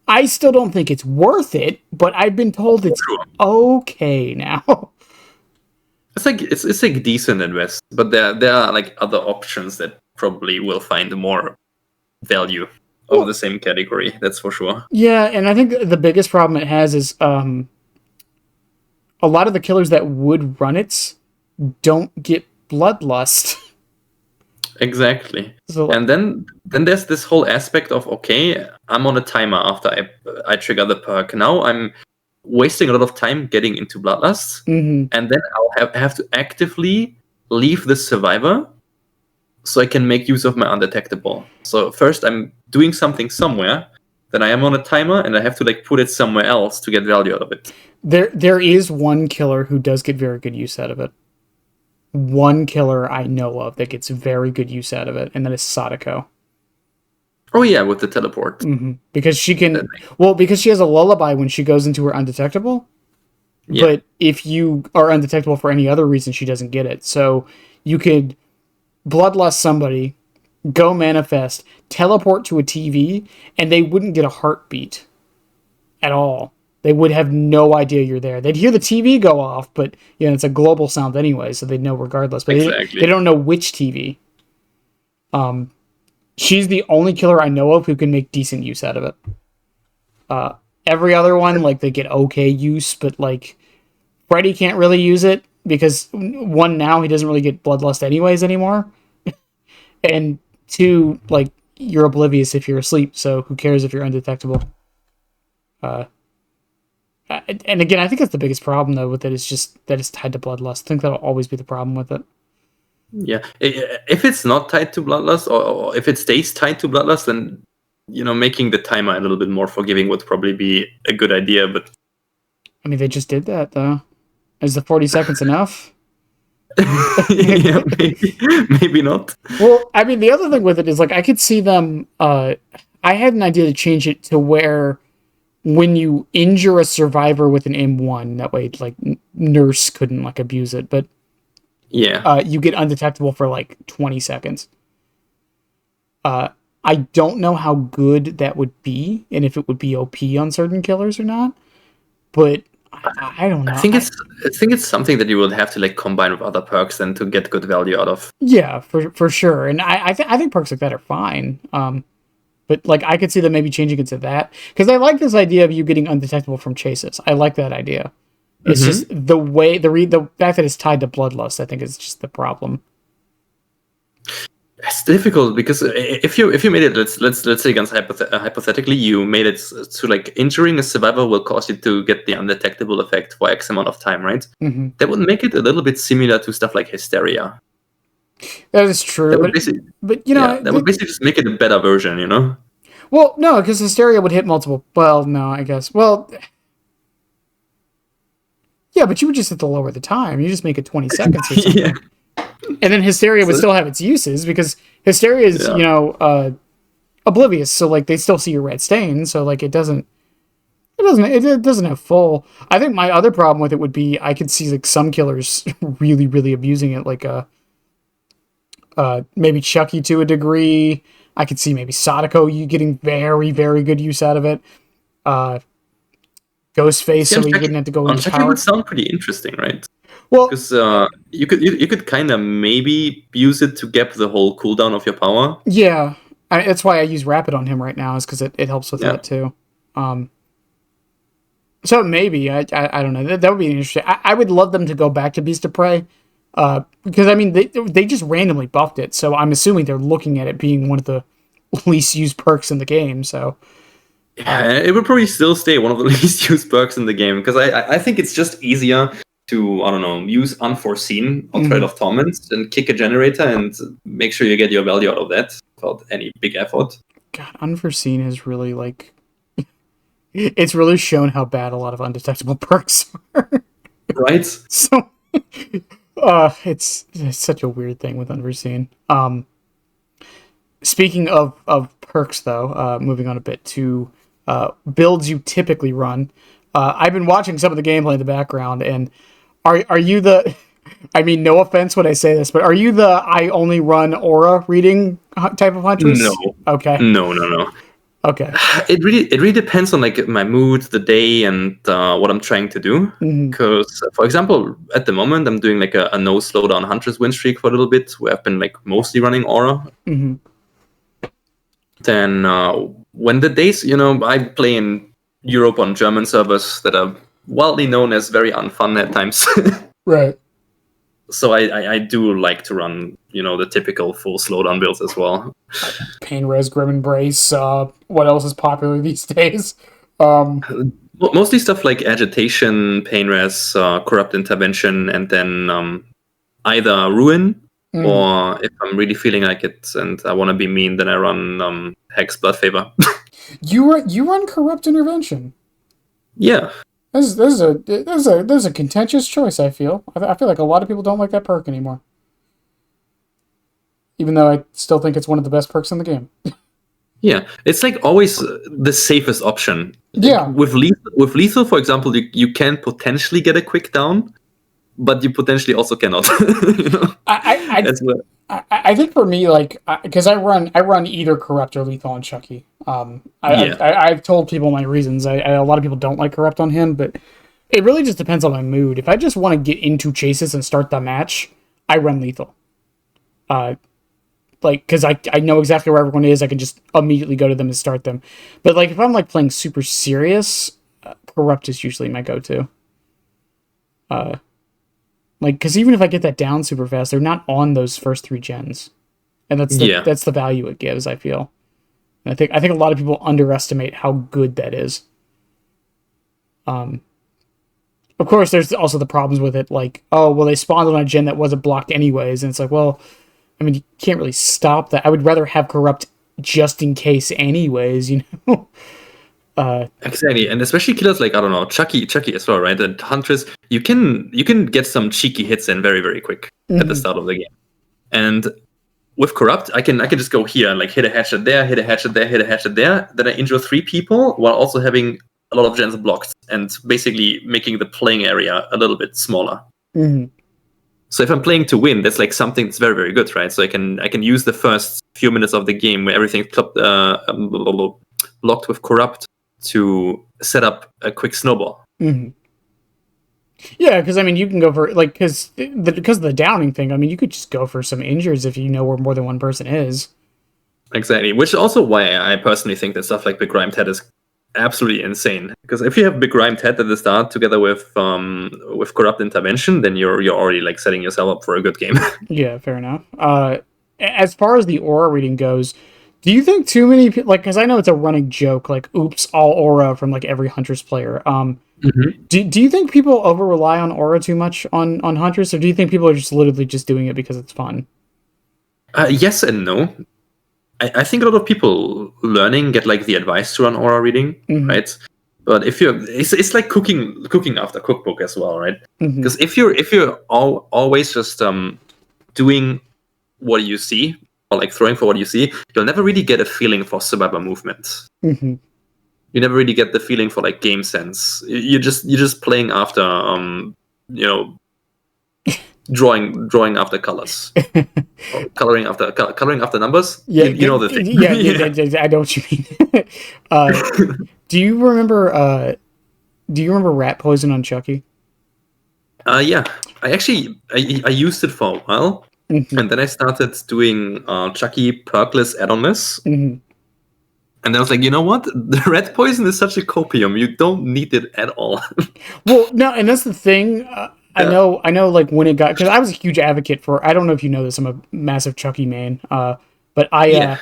I still don't think it's worth it, but I've been told it's okay now. It's like decent at best, but there are like other options that probably will find more value of the same category. That's for sure. Yeah, and I think the biggest problem it has is a lot of the killers that would run it don't get bloodlust. Exactly. So, and then there's this whole aspect of, okay, I'm on a timer after I trigger the perk. Now I'm wasting a lot of time getting into bloodlust, and then I'll have to actively leave the survivor so I can make use of my undetectable. So first I'm doing something somewhere, then I am on a timer, and I have to like put it somewhere else to get value out of it. There is one killer who does get very good use out of it. One killer I know of that gets very good use out of it, and that is Sadako. Oh yeah, with the teleport. Because she can... Well, because she has a lullaby when she goes into her undetectable. Yeah. But if you are undetectable for any other reason, she doesn't get it. So you could bloodlust somebody, go manifest, teleport to a TV, and they wouldn't get a heartbeat at all. They would have no idea you're there. They'd hear the TV go off, but you know, it's a global sound anyway, so they'd know regardless. But they don't know which TV. She's the only killer I know of who can make decent use out of it. Every other one, like, they get okay use, but like Freddy can't really use it because one, now he doesn't really get bloodlust anyways anymore. And two, like, you're oblivious if you're asleep, so who cares if you're undetectable? And again, I think that's the biggest problem, though, with it, is just that it's tied to bloodlust. I think that'll always be the problem with it. Yeah. If it's not tied to bloodlust, or if it stays tied to bloodlust, then, you know, making the timer a little bit more forgiving would probably be a good idea, but... I mean, they just did that, though. Is the 40 seconds enough? Yeah, maybe not. Well, I mean, the other thing with it is, like, I could see them... I had an idea to change it to where when you injure a survivor with an M1, that way, like, nurse couldn't, like, abuse it, but yeah, you get undetectable for, like, 20 seconds. I don't know how good that would be, and if it would be OP on certain killers or not, but I don't know. I think it's something that you would have to like combine with other perks then to get good value out of. Yeah, for sure. And I think perks like that are fine. But like I could see them maybe changing it to that because I like this idea of you getting undetectable from chases. I like that idea. It's just the way the fact that it's tied to bloodlust. I think is just the problem. It's difficult because if you made it, let's say against hypothetically you made it to like injuring a survivor will cause you to get the undetectable effect for X amount of time, right? Mm-hmm. That would make it a little bit similar to stuff like hysteria. That is true, That but you know that would basically just make it a better version, you know? Well, no, because hysteria would hit multiple. Well, no, I guess. Well, yeah, but you would just have to lower the time. You just make it 20 seconds or something. Yeah. And then hysteria would still have its uses because hysteria is, oblivious. So like they still see your red stain. So like it doesn't have full. I think my other problem with it would be I could see like some killers really, really abusing it. Like maybe Chucky to a degree. I could see maybe Sadako you getting very, very good use out of it. Ghostface, so you wouldn't have to go into Chucky power. Would sound pretty interesting, right? Well, because you could kind of maybe use it to gap the whole cooldown of your power. Yeah, that's why I use Rapid on him right now, is because it helps with that too. So maybe I don't know. That would be interesting. I would love them to go back to Beast of Prey, because I mean they just randomly buffed it, so I'm assuming they're looking at it being one of the least used perks in the game. So yeah, it would probably still stay one of the least used perks in the game because I think it's just easier to, I don't know, use Unforeseen on Thread of Torment and kick a generator and make sure you get your value out of that without any big effort. God, Unforeseen is really like... it's really shown how bad a lot of undetectable perks are. Right? So, it's such a weird thing with Unforeseen. Speaking of perks, though, moving on a bit to builds you typically run. I've been watching some of the gameplay in the background, and are you the... I mean, no offense when I say this, but are you the I only run aura reading type of Huntress? No. Okay. No. Okay. It really depends on like my mood, the day, and what I'm trying to do. Because, for example, at the moment I'm doing like a no slowdown Huntress win streak for a little bit, where I've been like mostly running aura. Then when the days, I play in Europe on German servers that are widely known as very unfun at times. Right. So I do like to run, the typical full slowdown builds as well. Pain Res, Grim Embrace, what else is popular these days? Mostly stuff like Agitation, Pain Res, Corrupt Intervention, and then either Ruin, or if I'm really feeling like it and I want to be mean, then I run Hex Blood Favor. You run Corrupt Intervention? Yeah. There's a contentious choice, I feel. I feel like a lot of people don't like that perk anymore. Even though I still think it's one of the best perks in the game. Yeah, it's like always the safest option. Yeah. With lethal, for example, you can potentially get a quick down, but you potentially also cannot. I think for me, like, because I run either Corrupt or Lethal on Chucky. I've told people my reasons. A lot of people don't like Corrupt on him, but it really just depends on my mood. If I just want to get into chases and start the match, I run Lethal. Because I know exactly where everyone is, I can just immediately go to them and start them. But like if I'm like playing super serious, Corrupt is usually my go-to. Because even if I get that down super fast, they're not on those first 3 gens, and that's the value it gives. I feel, and I think a lot of people underestimate how good that is. Of course, there's also the problems with it, like, oh well, they spawned on a gen that wasn't blocked anyways, and it's like, well, I mean, you can't really stop that. I would rather have Corrupt just in case anyways, Exactly, and especially killers like, I don't know, Chucky as well, right? And Huntress, you can get some cheeky hits in very, very quick at the start of the game. And with Corrupt, I can just go here and like hit a hatchet there, hit a hatchet there, hit a hatchet there. Then I injure 3 people while also having a lot of gens blocked and basically making the playing area a little bit smaller. So if I'm playing to win, that's like something that's very, very good, right? So I can use the first few minutes of the game where everything's blocked with Corrupt to set up a quick snowball. Yeah, because I mean, you can go for like because of the downing thing. I mean, you could just go for some injures if you know where more than one person is. Exactly, which is also why I personally think that stuff like Begrimed Head is absolutely insane. Because if you have Begrimed Head at the start together with Corrupt Intervention, then you're already like setting yourself up for a good game. Yeah, fair enough. As far as the aura reading goes, do you think too many people, like, because I know it's a running joke, like, oops, all aura from like every Huntress player. Do you think people over rely on aura too much on Huntress, or do you think people are just literally just doing it because it's fun? Yes and no. I think a lot of people learning get like the advice to run aura reading, right? But if it's like cooking after cookbook as well, right? Because if you're always just doing what you see or like throwing for what you see, you'll never really get a feeling for survivor movement. You never really get the feeling for like game sense. You're just playing after drawing after colors, or coloring after numbers. Yeah, you know the thing. Yeah, I know what you mean. Do you remember? Do you remember rat poison on Chucky? Yeah. I used it for a while, and then I started doing Chucky Perkless add-onless. And then I was like, you know what? The red poison is such a copium. You don't need it at all. Well, no, and that's the thing. I know. Like when it got, because I was a huge advocate for. I don't know if you know this. I'm a massive Chucky man. But I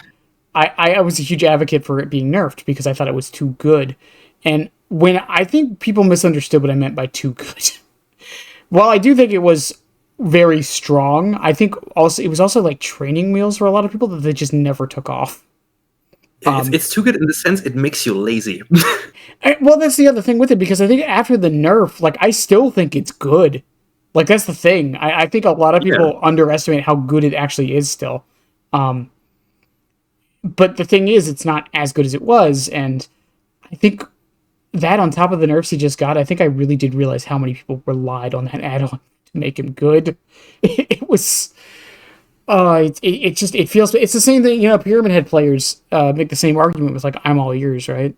was a huge advocate for it being nerfed because I thought it was too good. And when I think people misunderstood what I meant by too good. While I do think it was very strong, I think also it was also like training wheels for a lot of people that they just never took off. It's too good in the sense it makes you lazy. Well, that's the other thing with it, because I think after the nerf, like, I still think it's good. Like, that's the thing. I think a lot of people underestimate how good it actually is still. But the thing is, it's not as good as it was, and I think that on top of the nerfs he just got, I think I really did realize how many people relied on that add-on to make him good. It was... it feels, it's the same thing, Pyramid Head players make the same argument with like I'm all ears, right?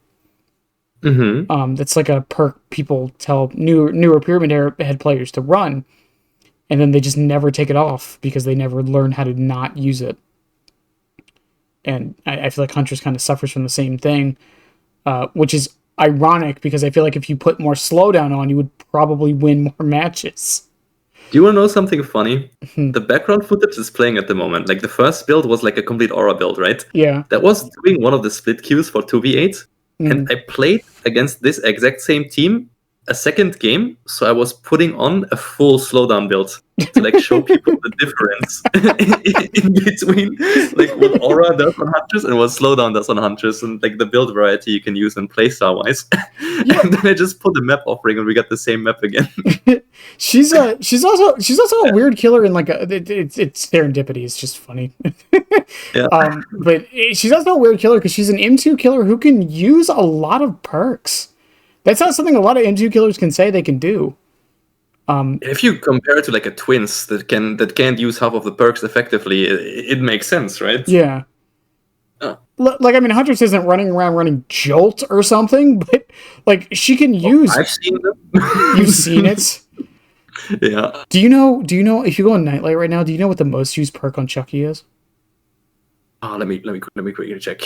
That's like a perk people tell newer Pyramid Head players to run, and then they just never take it off because they never learn how to not use it. And I feel like Huntress kind of suffers from the same thing, which is ironic because I feel like if you put more slowdown on, you would probably win more matches. Do you want to know something funny? The background footage is playing at the moment. Like the first build was like a complete aura build, right? Yeah. That was doing one of the split queues for 2v8. And I played against this exact same team a second game, so I was putting on a full slowdown build to like show people the difference in between like what aura does on Huntress and what slowdown does on Huntress, and like the build variety you can use in playstyle wise. And then I just put the map offering and we got the same map again. She's also a weird killer in like it's serendipity. It's just funny. But she's also a weird killer because she's an M2 killer who can use a lot of perks. That's not something a lot of M2 killers can say they can do. If you compare it to like a twins that can't use half of the perks effectively, it makes sense, right? Yeah. Like, I mean, Huntress isn't running around running Jolt or something, but like she can use. I've seen them. You've seen it. Yeah. Do you know if you go on Nightlight right now? Do you know what the most used perk on Chucky is? Oh, let me quickly check.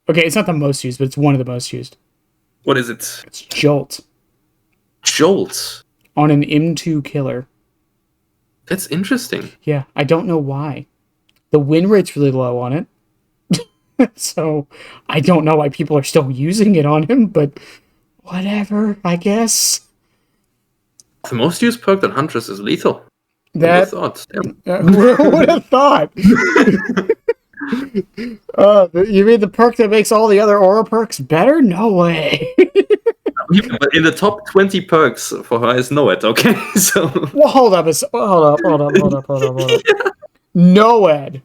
Okay, it's not the most used, but it's one of the most used. What is it? It's Jolt. Jolt? On an M2 killer. That's interesting. Yeah, I don't know why. The win rate's really low on it. So, I don't know why people are still using it on him, but whatever, I guess. The most used perk on Huntress is lethal. That... Who would have thought? You mean the perk that makes all the other aura perks better? No way. But in the top 20 perks for her is Noed, okay? So well, hold up. Yeah. Noed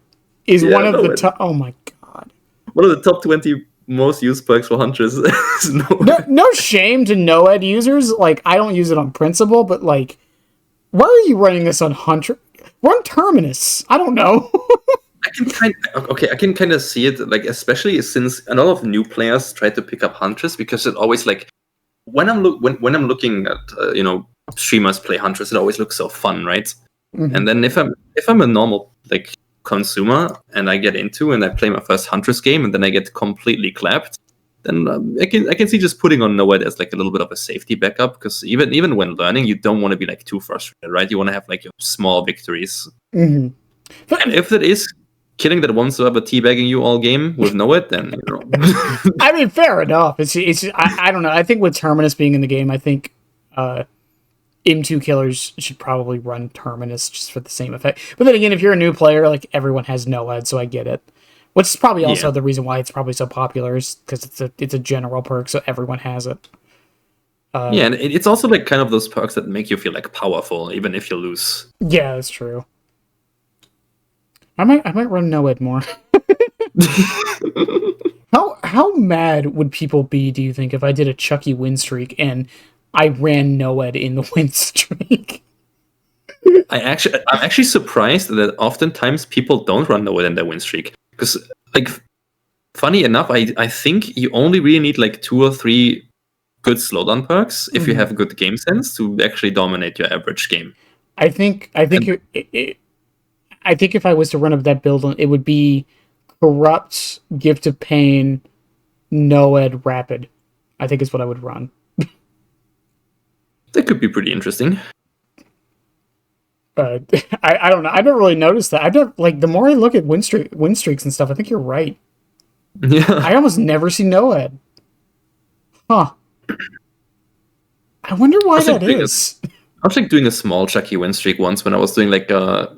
is one of the top. Oh my god. One of the top 20 most used perks for Huntress is Noed. No shame to Noed users. Like, I don't use it on principle, but like, why are you running this on Huntress? Run Terminus. I don't know. I can kind of see it, like, especially since a lot of new players try to pick up Huntress because it always like when I'm looking at streamers play Huntress, it always looks so fun, right? Mm-hmm. And then if I'm a normal like consumer and I get into and I play my first Huntress game and then I get completely clapped, then I can see just putting on Nowhere as like a little bit of a safety backup, because even when learning, you don't want to be like too frustrated, right? You want to have like your small victories. Mm-hmm. And if that is killing that one server teabagging you all game with Nowhere, then I mean, fair enough. It's I don't know. I think with Terminus being in the game, I think M2 killers should probably run Terminus just for the same effect. But then again, if you're a new player, like everyone has Noed, so I get it. Which is probably also the reason why it's probably so popular, is because it's a general perk, so everyone has it. Yeah, and it's also like kind of those perks that make you feel like powerful, even if you lose. Yeah, that's true. I might run Noed more. How mad would people be, do you think, if I did a Chucky win streak and I ran Noed in the win streak? I'm actually surprised that oftentimes people don't run Noed in their win streak. Because, like, funny enough, I think you only really need like 2 or 3 good slowdown perks if you have good game sense to actually dominate your average game. I think if I was to run up that build, it would be Corrupt, Gift of Pain, Noed, Rapid. I think is what I would run. That could be pretty interesting. I don't know. I never really noticed that. I've never, like, the more I look at win streaks and stuff, I think you're right. Yeah. I almost never see Noed. Huh. I wonder why that is. I was like doing a small Chucky win streak once when I was doing like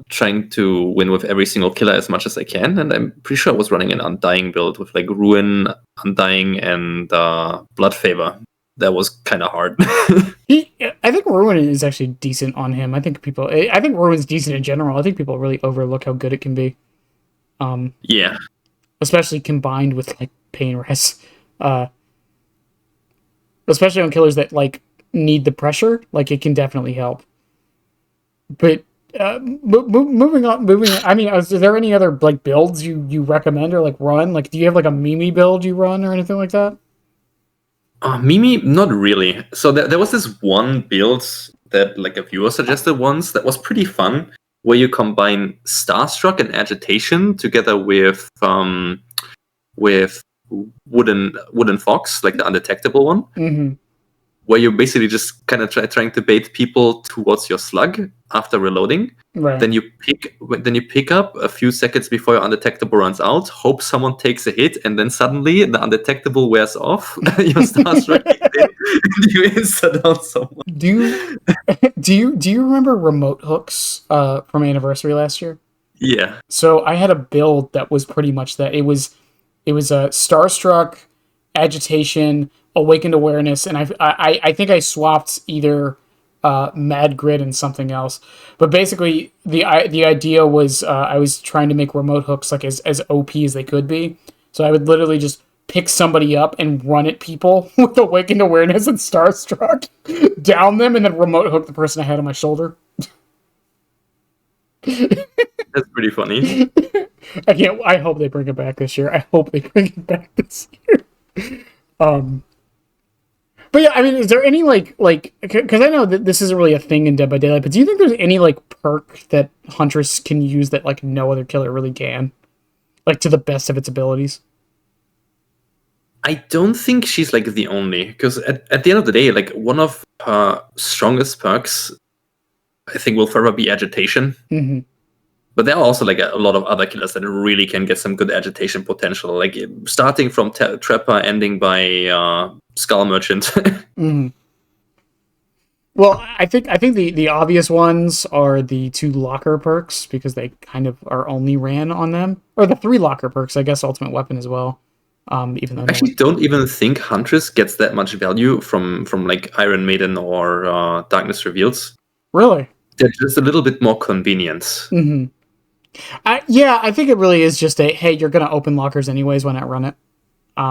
trying to win with every single killer as much as I can, and I'm pretty sure I was running an Undying build with like Ruin, Undying, and Blood Favor. That was kind of hard. I think Ruin is actually decent on him. I think Ruin's decent in general. I think people really overlook how good it can be. Yeah. Especially combined with like Pain Res. Especially on killers that like need the pressure, like it can definitely help. But moving on. I mean, is there any other like builds you recommend or like run? Like, do you have like a Mimi build you run or anything like that? Mimi, not really. So there was this one build that like a viewer suggested once that was pretty fun, where you combine Starstruck and Agitation together with Wooden Fox, like the undetectable one. Mm-hmm. Where you're basically just kind of trying to bait people towards your slug after reloading. Right. Then you pick up a few seconds before your undetectable runs out, hope someone takes a hit, and then suddenly the undetectable wears off. Your Starstruck kicks in, and you insta down someone. Do you remember remote hooks from Anniversary last year? Yeah. So I had a build that was pretty much that. It was a Starstruck, Agitation, Awakened Awareness, and I think I swapped either Mad Grid and something else. But basically, the idea was I was trying to make remote hooks like as OP as they could be. So I would literally just pick somebody up and run at people with Awakened Awareness and Starstruck, down them, and then remote hook the person I had on my shoulder. That's pretty funny. I hope they bring it back this year. I hope they bring it back this year. But yeah, I mean, is there any like because I know that this isn't really a thing in Dead by Daylight, but do you think there's any like perk that Huntress can use that like no other killer really can, like to the best of its abilities? I don't think she's like the only, because at the end of the day, like one of her strongest perks, I think, will forever be Agitation. Mm-hmm. But there are also like a lot of other killers that really can get some good agitation potential, like starting from Trapper, ending by Skull Merchant. Mm-hmm. Well, I think the obvious ones are the 2 locker perks, because they kind of are only ran on them, or the 3 locker perks, I guess, Ultimate Weapon as well. Even though I don't even think Huntress gets that much value from like Iron Maiden or Darkness Reveals. Really, they're just a little bit more convenient. Mm-hmm. I think it really is just hey, you're gonna open lockers anyways, why not run it?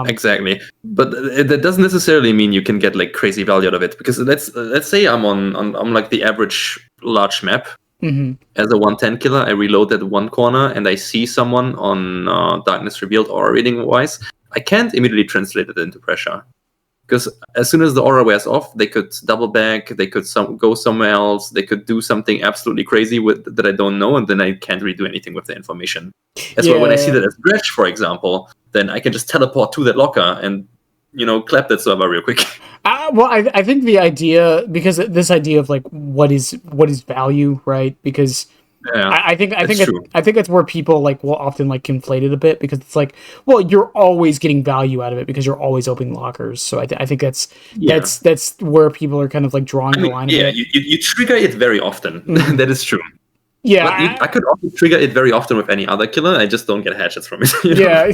Exactly, but that doesn't necessarily mean you can get like crazy value out of it, because let's say I'm on like the average large map. Mm-hmm. As a 110 killer, I reload at one corner and I see someone on Darkness Revealed or reading wise. I can't immediately translate it into pressure. Because as soon as the aura wears off, they could double back, they could go somewhere else, they could do something absolutely crazy that I don't know, and then I can't really do anything with the information. That's why when I see that as Dredge, for example, then I can just teleport to that locker and, clap that server real quick. Well, I think the idea, because this idea of like what is value, right? Because I think that's where people like will often like conflate it a bit, because it's like, well, you're always getting value out of it because you're always opening lockers. So I think that's where people are kind of like drawing the line. Yeah, you trigger it very often. Mm-hmm. That is true. Yeah, but I could also trigger it very often with any other killer. I just don't get hatchets from it. Yeah.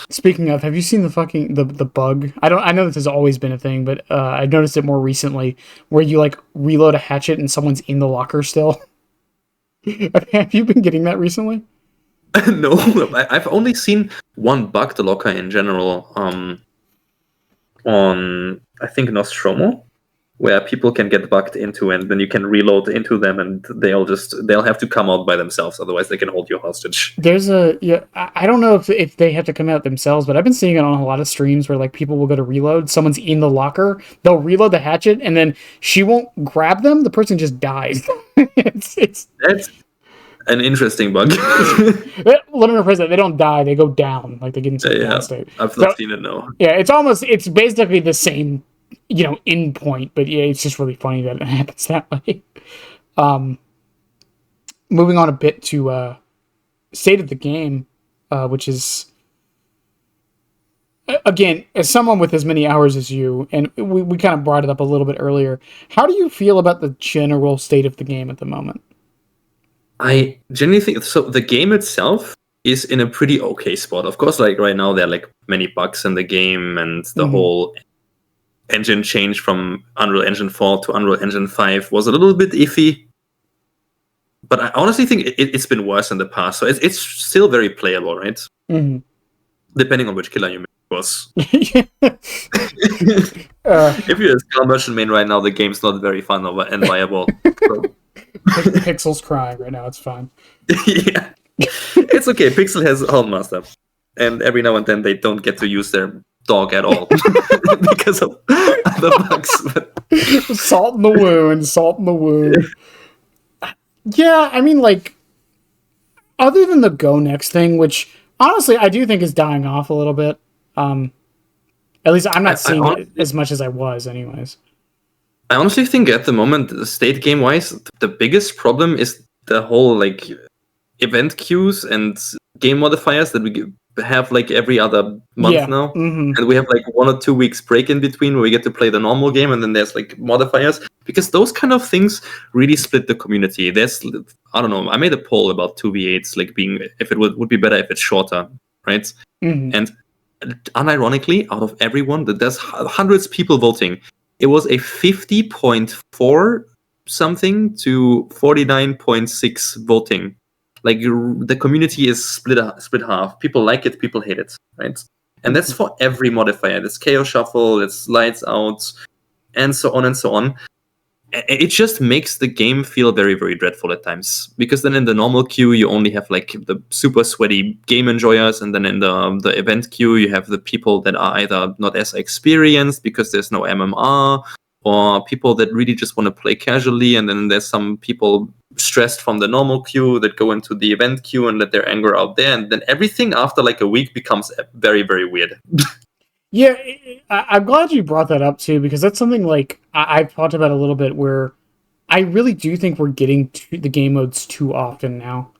Speaking of, have you seen the bug? I know this has always been a thing, but I noticed it more recently, where you like reload a hatchet and someone's in the locker still. Have you been getting that recently? No, I've only seen one bug the locker in general. On I think Nostromo, where people can get bugged into, and then you can reload into them, and they'll have to come out by themselves. Otherwise, they can hold you hostage. I don't know if they have to come out themselves, but I've been seeing it on a lot of streams where like people will go to reload, someone's in the locker, they'll reload the hatchet, and then she won't grab them. The person just dies. That's an interesting bug. Let me rephrase that. They don't die; they go down, like they get into the state. I've not seen it. No. Yeah, it's basically the same, end point, but yeah, it's just really funny that it happens that way. Moving on a bit to state of the game, which is, again, as someone with as many hours as you, and we kind of brought it up a little bit earlier, how do you feel about the general state of the game at the moment? I genuinely think so. The game itself is in a pretty okay spot. Of course, like right now there are like many bugs in the game, and the whole engine change from Unreal Engine 4 to Unreal Engine 5 was a little bit iffy. But I honestly think it's been worse in the past. So it's still very playable, right? Mm-hmm. Depending on which killer you make, of course. If you're a Skull Merchant main right now, the game's not very fun and viable. So. Pixel's crying right now. It's fine. Yeah. It's okay. Pixel has Helmmaster. And every now and then they don't get to use their dog at all because of other bugs. Salt in the wound. Yeah, I mean, like, other than the Go Next thing, which honestly I do think is dying off a little bit. At least I'm not seeing it as much as I was, anyways. I honestly think at the moment, state game wise, the biggest problem is the whole like event queues and game modifiers that we have like every other month now. Mm-hmm. And we have like 1 or 2 weeks break in between where we get to play the normal game, and then there's like modifiers, because those kind of things really split the community. I don't know, I made a poll about 2v8s like being, if it would be better if it's shorter, right? Mm-hmm. And unironically, out of everyone, there's hundreds of people voting. It was a 50.4 something to 49.6 voting. Like the community is split half. People like it, people hate it, right? And that's for every modifier. It's Chaos Shuffle, it's Lights Out, and so on and so on. It just makes the game feel very, very dreadful at times. Because then in the normal queue, you only have like the super sweaty game enjoyers, and then in the event queue, you have the people that are either not as experienced because there's no MMR, or people that really just want to play casually, and then there's some people stressed from the normal queue that go into the event queue and let their anger out there, and then everything after like a week becomes very, very weird. Yeah, I'm glad you brought that up too, because that's something like I've talked about a little bit, where I really do think we're getting to the game modes too often now.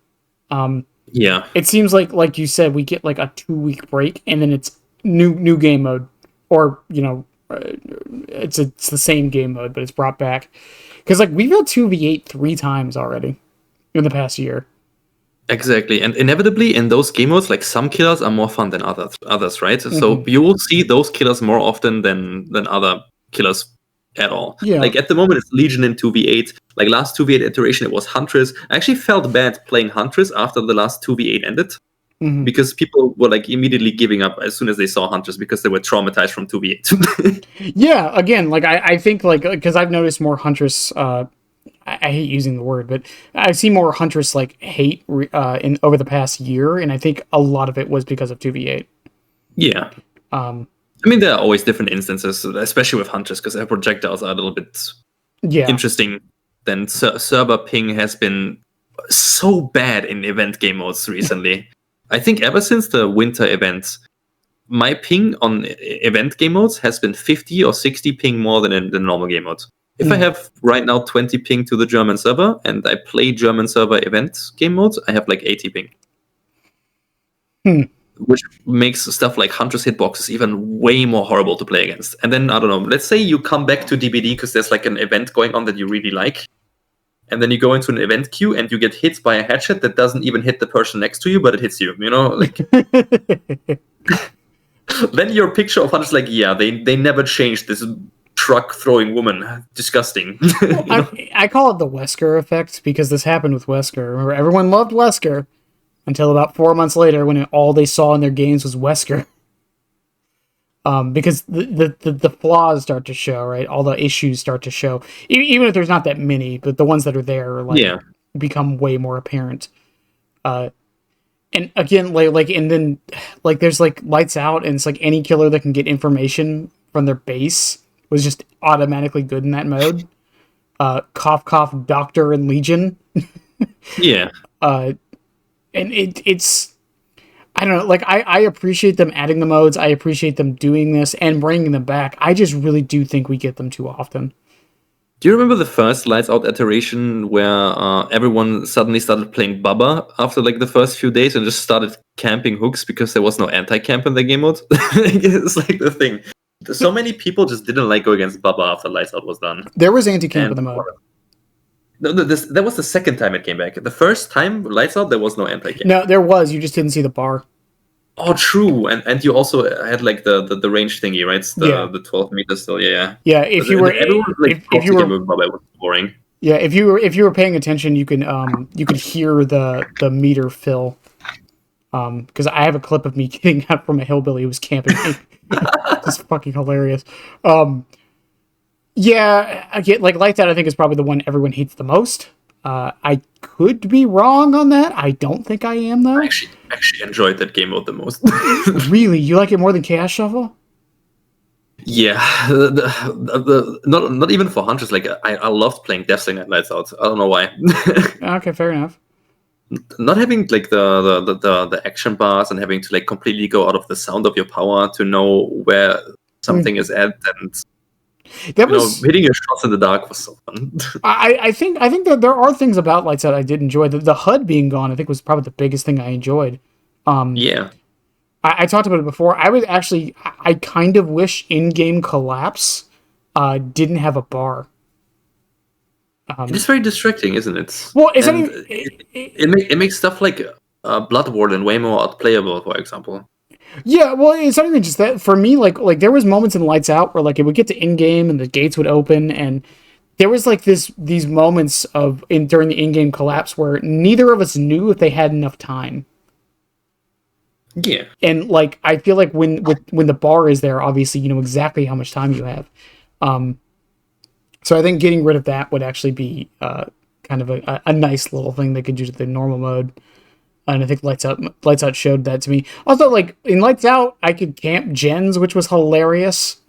Yeah, it seems like you said, we get like a 2-week break and then it's new game mode, or it's the same game mode but it's brought back, because like we've had 2v8 3 times already in the past year. Exactly, and inevitably in those game modes, like some killers are more fun than others, right? Mm-hmm. So you will see those killers more often than other killers at all. Yeah. Like at the moment, it's Legion in 2v8. Like last 2v8 iteration, it was Huntress. I actually felt bad playing Huntress after the last 2v8 ended, because people were like immediately giving up as soon as they saw Huntress because they were traumatized from 2v8. Yeah, again, like I think like, because I've noticed more Huntress. I hate using the word, but I've seen more Huntress like hate over the past year, and I think a lot of it was because of 2v8. Yeah. I mean, there are always different instances, especially with Huntress, because their projectiles are a little bit interesting. Then server ping has been so bad in event game modes recently. I think ever since the winter event, my ping on event game modes has been 50 or 60 ping more than in the normal game mode. If I have right now 20 ping to the German server and I play German server event game modes, I have like 80 ping. Which makes stuff like Huntress hitboxes even way more horrible to play against. And then, I don't know, let's say you come back to DBD because there's like an event going on that you really like. And then you go into an event queue and you get hit by a hatchet that doesn't even hit the person next to you, but it hits you, you know? Like, then your picture of Huntress, like, yeah, they never changed this truck throwing woman. Disgusting. I call it the Wesker effect because this happened with Wesker. Remember, everyone loved Wesker. Until about 4 months later, when all they saw in their games was Wesker. Because the flaws start to show, right? All the issues start to show. Even if there's not that many, but the ones that are there become way more apparent. And again, and then there's like Lights Out, and it's like any killer that can get information from their base was just automatically good in that mode. Cough, cough, Doctor, and Legion. Yeah. And it's, I don't know, like, I appreciate them adding the modes. I appreciate them doing this and bringing them back. I just really do think we get them too often. Do you remember the first Lights Out iteration where everyone suddenly started playing Bubba after like the first few days and just started camping hooks because there was no anti-camp in the game mode? It's like the thing. So many people just didn't like go against Bubba after Lights Out was done. There was anti-camp in the mode. No, that was the second time it came back. The first time, Lights Out, there was no anti-camp. No, there was. You just didn't see the bar. Oh, true. And you also had like the range thingy, right? The 12 meters still. Yeah. Yeah. If you were if you were Bubba, it was boring. Yeah. If you were paying attention, you could hear the meter fill. Because I have a clip of me getting out from a hillbilly who was camping. It's fucking hilarious. Yeah, again, like Lights Out, I think is probably the one everyone hates the most. I could be wrong on that. I don't think I am, though. I actually enjoyed that game mode the most. Really? You like it more than Chaos Shuffle? Yeah, not even for Huntress. Like I loved playing Deathsling at Lights Out. I don't know why. Okay, fair enough. Not having like the action bars and having to like completely go out of the sound of your power to know where something is at, and hitting your shots in the dark was so fun. I think that there are things about Lights Out I did enjoy. The HUD being gone, I think, was probably the biggest thing I enjoyed. Yeah. I talked about it before. I kind of wish in-game collapse didn't have a bar. It's very distracting, isn't it? Well, it makes stuff like Blood Warden way more outplayable, for example. Yeah, well, it's not even just that. For me, like there was moments in Lights Out where like it would get to in-game and the gates would open, and there was like these moments during the in-game collapse where neither of us knew if they had enough time. Yeah. And like I feel like when the bar is there, obviously you know exactly how much time you have. So I think getting rid of that would actually be kind of a nice little thing they could do to the normal mode. And I think Lights Out showed that to me. Also, like in Lights Out, I could camp gens, which was hilarious.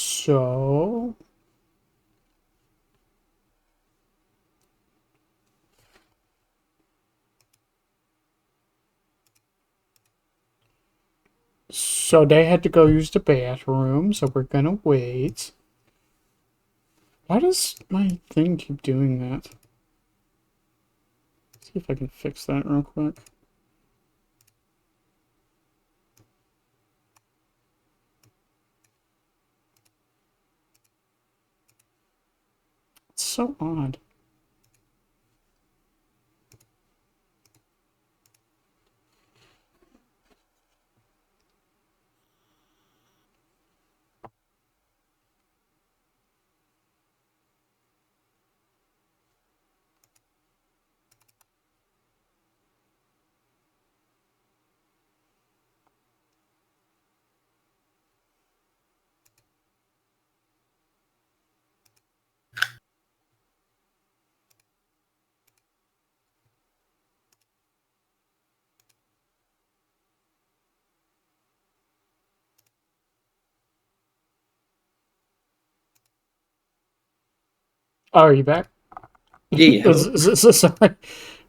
So they had to go use the bathroom, so we're gonna wait. Why does my thing keep doing that? Let's see if I can fix that real quick. It's so odd. Oh, are you back? Yeah, hello. Sorry.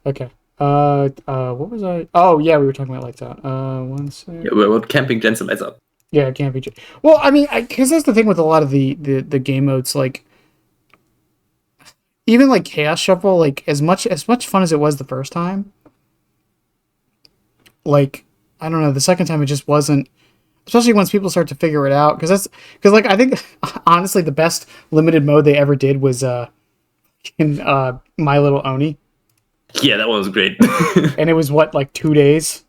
Okay. What was I? Oh, yeah, we were talking about lights out. One Yeah, sec. we're camping Jensen lights up. Yeah, it can't be. Well, I mean, because that's the thing with a lot of the game modes, like even like Chaos Shuffle, like as much fun as it was the first time, like I don't know, the second time it just wasn't. Especially once people start to figure it out, because like I think honestly the best limited mode they ever did was in My Little Oni, Yeah, that one was great. and it was what, like 2 days.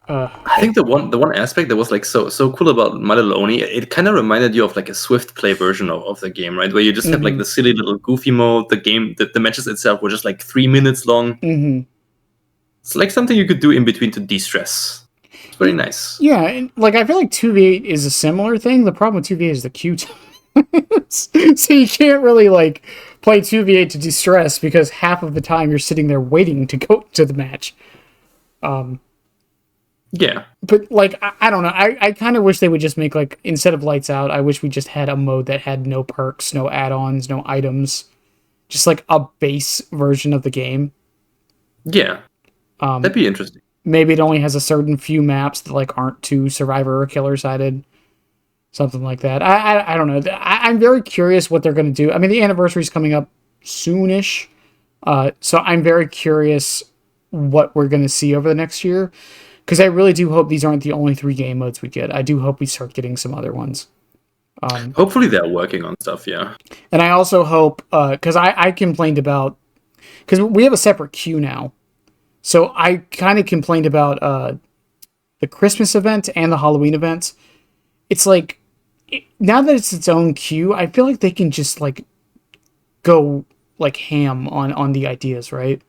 I think the one aspect that was like so cool about My Little Oni, it kind of reminded you of like a Swift play version of the game, right? Where you just have like the silly little goofy mode. The game, the matches itself were just like 3 minutes long. Mm-hmm. It's like something you could do in between to de-stress. It's very nice. Yeah, and like I feel like 2v8 is a similar thing. The problem with 2v8 is the queue time. So you can't really like play 2v8 to de-stress because half of the time you're sitting there waiting to go to the match. Yeah. But like I don't know. I kind of wish they would just make, like, instead of lights out, I wish we just had a mode that had no perks, no add-ons, no items. Just like a base version of the game. Yeah. That'd be interesting. Maybe it only has a certain few maps that like aren't too survivor or killer sided. Something like that. I don't know. I'm very curious what they're going to do. I mean, the anniversary's coming up soonish. So I'm very curious what we're going to see over the next year. Because I really do hope these aren't the only 3 game modes we get. I do hope we start getting some other ones. Hopefully they're working on stuff, yeah. And I also hope, because I complained about, because we have a separate queue now. So I kind of complained about the Christmas event and the Halloween event. It's like, now that it's its own queue, I feel like they can just like go like ham on the ideas, right?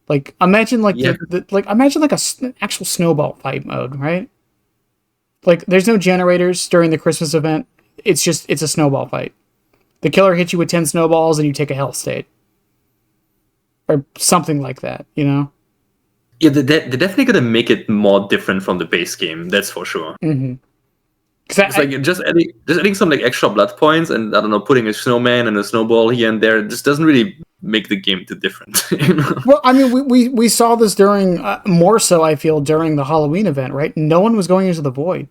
Like imagine like imagine like actual snowball fight mode, right? Like there's no generators during the Christmas event. It's a snowball fight. The killer hits you with 10 snowballs and you take a health state. Or something like that, you know? Yeah, they're definitely gonna make it more different from the base game. That's for sure. Mm-hmm. It's like just adding some like extra blood points, and I don't know, putting a snowman and a snowball here and there. It just doesn't really make the game too different. You know? Well, I mean, we saw this during more so. I feel during the Halloween event, right? No one was going into the void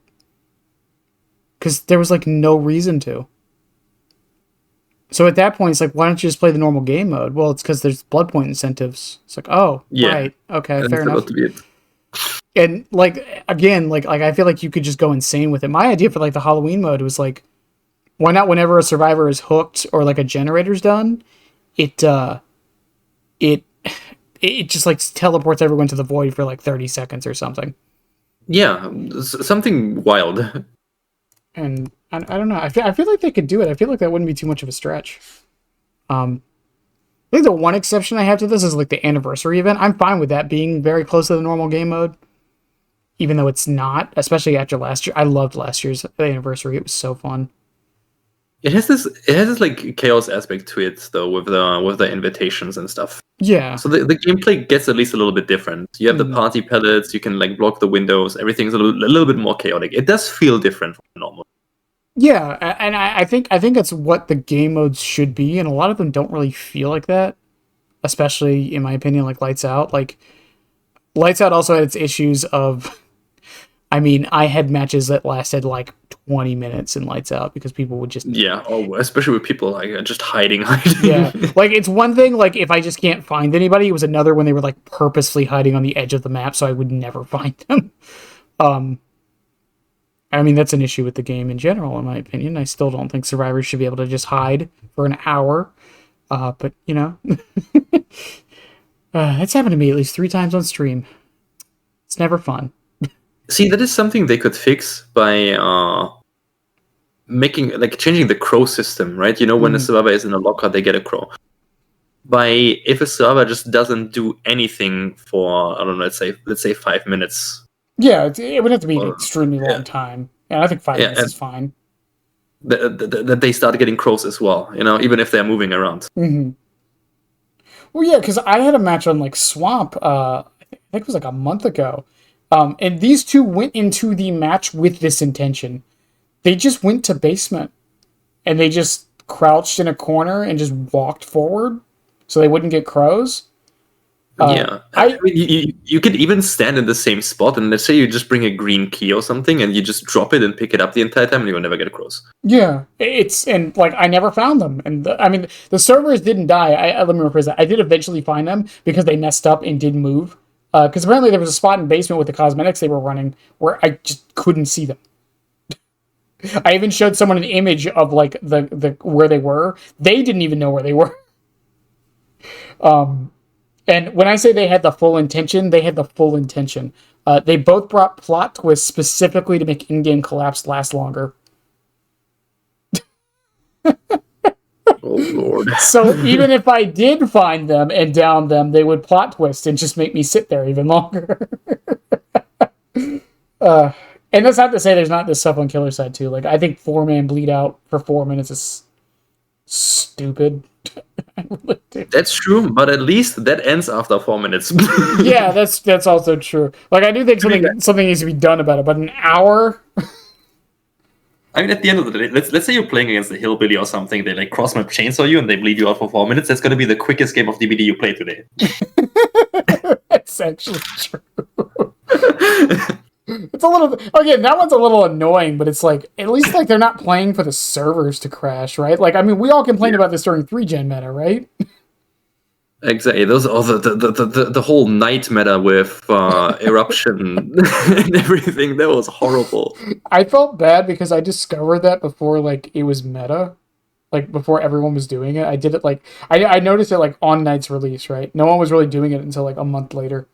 because there was like no reason to. So at that point, it's like, why don't you just play the normal game mode? Well, it's because there's blood point incentives. It's like, oh, yeah, right, okay, fair enough. And like again, like I feel like you could just go insane with it. My idea for like the Halloween mode was like, why not whenever a survivor is hooked or like a generator's done, it just like teleports everyone to the void for like 30 seconds or something. Yeah, something wild. And I don't know. I feel like they could do it. I feel like that wouldn't be too much of a stretch. I think the one exception I have to this is like the anniversary event. I'm fine with that being very close to the normal game mode, even though it's not. Especially after last year, I loved last year's anniversary. It was so fun. It has this like chaos aspect to it though, with the invitations and stuff. Yeah. So the gameplay gets at least a little bit different. You have the party pellets. You can like block the windows. Everything's a little bit more chaotic. It does feel different from normal. Yeah, and I think that's what the game modes should be, and a lot of them don't really feel like that. Especially in my opinion, like Lights Out. Like Lights Out also had its issues of. I mean, I had matches that lasted like 20 minutes in Lights Out because people would just... Yeah, especially with people like just hiding. Yeah, like it's one thing, like if I just can't find anybody, it was another when they were like purposely hiding on the edge of the map so I would never find them. I mean, that's an issue with the game in general, in my opinion. I still don't think survivors should be able to just hide for an hour. But, you know, it's happened to me at least 3 times on stream. It's never fun. See, that is something they could fix by changing the crow system, right? You know, when a survivor is in a locker, they get a crow. If a survivor just doesn't do anything for, I don't know, let's say 5 minutes. Yeah, it would have to be an extremely long time. And I think 5 minutes is fine. That they start getting crows as well, you know, even if they're moving around. Mm-hmm. Well, yeah, because I had a match on like Swamp, I think it was like a month ago. And these two went into the match with this intention. They just went to basement. And they just crouched in a corner and just walked forward so they wouldn't get crows. Yeah, I mean, you could even stand in the same spot, and let's say you just bring a green key or something, and you just drop it and pick it up the entire time, and you will never get crows. Yeah, and like I never found them, and I mean the servers didn't die. Let me rephrase that. I did eventually find them because they messed up and did move. Because apparently there was a spot in the basement with the cosmetics they were running where I just couldn't see them. I even showed someone an image of like the where they were. They didn't even know where they were. And when I say they had the full intention, they had the full intention. They both brought plot twists specifically to make in-game collapse last longer. Oh, Lord. So even if I did find them and down them, they would plot twist and just make me sit there even longer. And that's not to say there's not this stuff on Killer Side too. Like, I think 4-man bleed out for 4 minutes is stupid. That's true, but at least that ends after 4 minutes. Yeah, that's also true. Like, I do think something needs to be done about it, but an hour. I mean, at the end of the day, let's say you're playing against a hillbilly or something. They like cross map chainsaw you and they bleed you out for 4 minutes. That's going to be the quickest game of DBD you play today. That's actually true. It's a little, again, that one's a little annoying, but it's like, at least like they're not playing for the servers to crash, right? Like, I mean, we all complained about this during 3-gen meta, right? Exactly. Those are the whole night meta with eruption and everything. That was horrible. I felt bad because I discovered that before like it was meta. Like before everyone was doing it. I did it like I noticed it like on night's release, right? No one was really doing it until like a month later.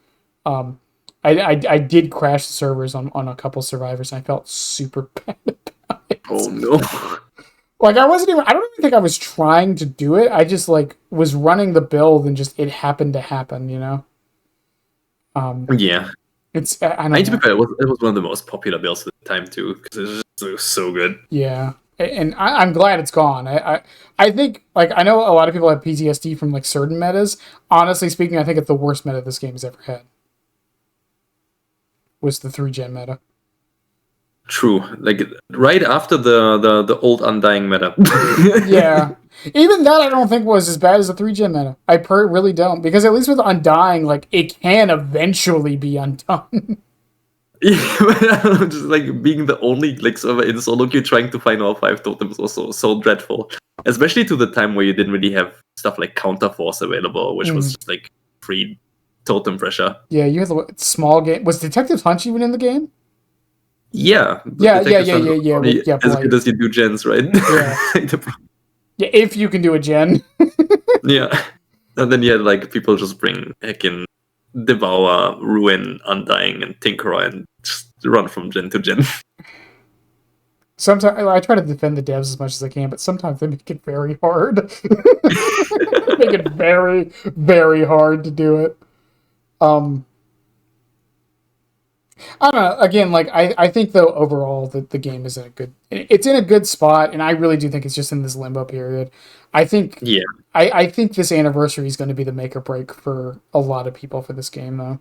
I did crash the servers on a couple survivors and I felt super bad about it. Oh no. Like I don't even think I was trying to do it. I just like was running the build and just it happened to happen, you know? Yeah. It's To be fair, it was one of the most popular builds at the time too, because it was so good. Yeah. And I'm glad it's gone. I think, like, I know a lot of people have PTSD from like certain metas. Honestly speaking, I think it's the worst meta this game has ever had. Was the 3-gen meta. True. Like right after the old Undying meta. Yeah. Even that I don't think was as bad as the 3-gen meta. I really don't. Because at least with Undying, like, it can eventually be undone. Yeah, but just like being the only like server in solo queue trying to find all 5 totems was so dreadful. Especially to the time where you didn't really have stuff like Counterforce available, which was just like free totem pressure. Yeah, you had the small game. Was Detective Hunch even in the game? Yeah. Yeah. As good as you do gens, right? Yeah. Yeah, if you can do a gen. Yeah. And then you had like people just bring heckin' Devour, Ruin, Undying, and Tinkerer and just run from gen to gen. Sometimes I try to defend the devs as much as I can, but sometimes they make it very hard. Make it very, very hard to do it. I don't know. Again, like I think though overall that the game is it's in a good spot, and I really do think it's just in this limbo period. I think I think this anniversary is going to be the make or break for a lot of people for this game, though.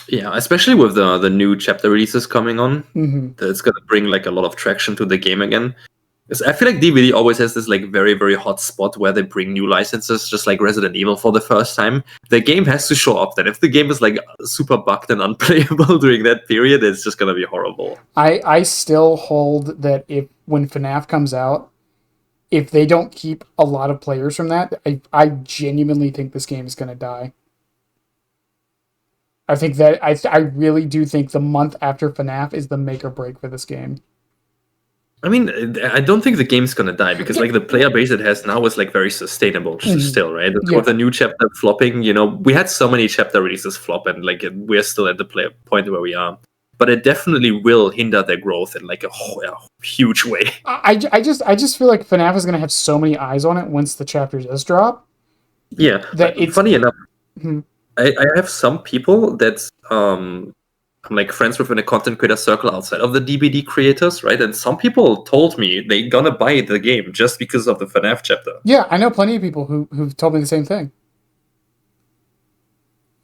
Yeah, especially with the new chapter releases coming on, Mm-hmm. it's going to bring like a lot of traction to the game again. Because I feel like DVD always has this like very, very hot spot where they bring new licenses, just like Resident Evil for the first time. The game has to show up that if the game is like super bugged and unplayable during that period, it's just gonna be horrible. I still hold that when FNAF comes out, if they don't keep a lot of players from that, I genuinely think this game is gonna die. I think that I really do think the month after FNAF is the make or break for this game. I mean, I don't think the game's gonna die because like the player base it has now is like very sustainable still, right? Yeah. With the new chapter flopping, you know, we had so many chapter releases flop and like we're still at the point where we are. But it definitely will hinder their growth in like a huge way. I just feel like FNAF is gonna have so many eyes on it once the chapter does drop. Yeah. That it's funny enough. I have some people that I'm like friends within a content creator circle outside of the DBD creators, right? And some people told me they're gonna buy the game just because of the FNAF chapter. Yeah, I know plenty of people who've told me the same thing.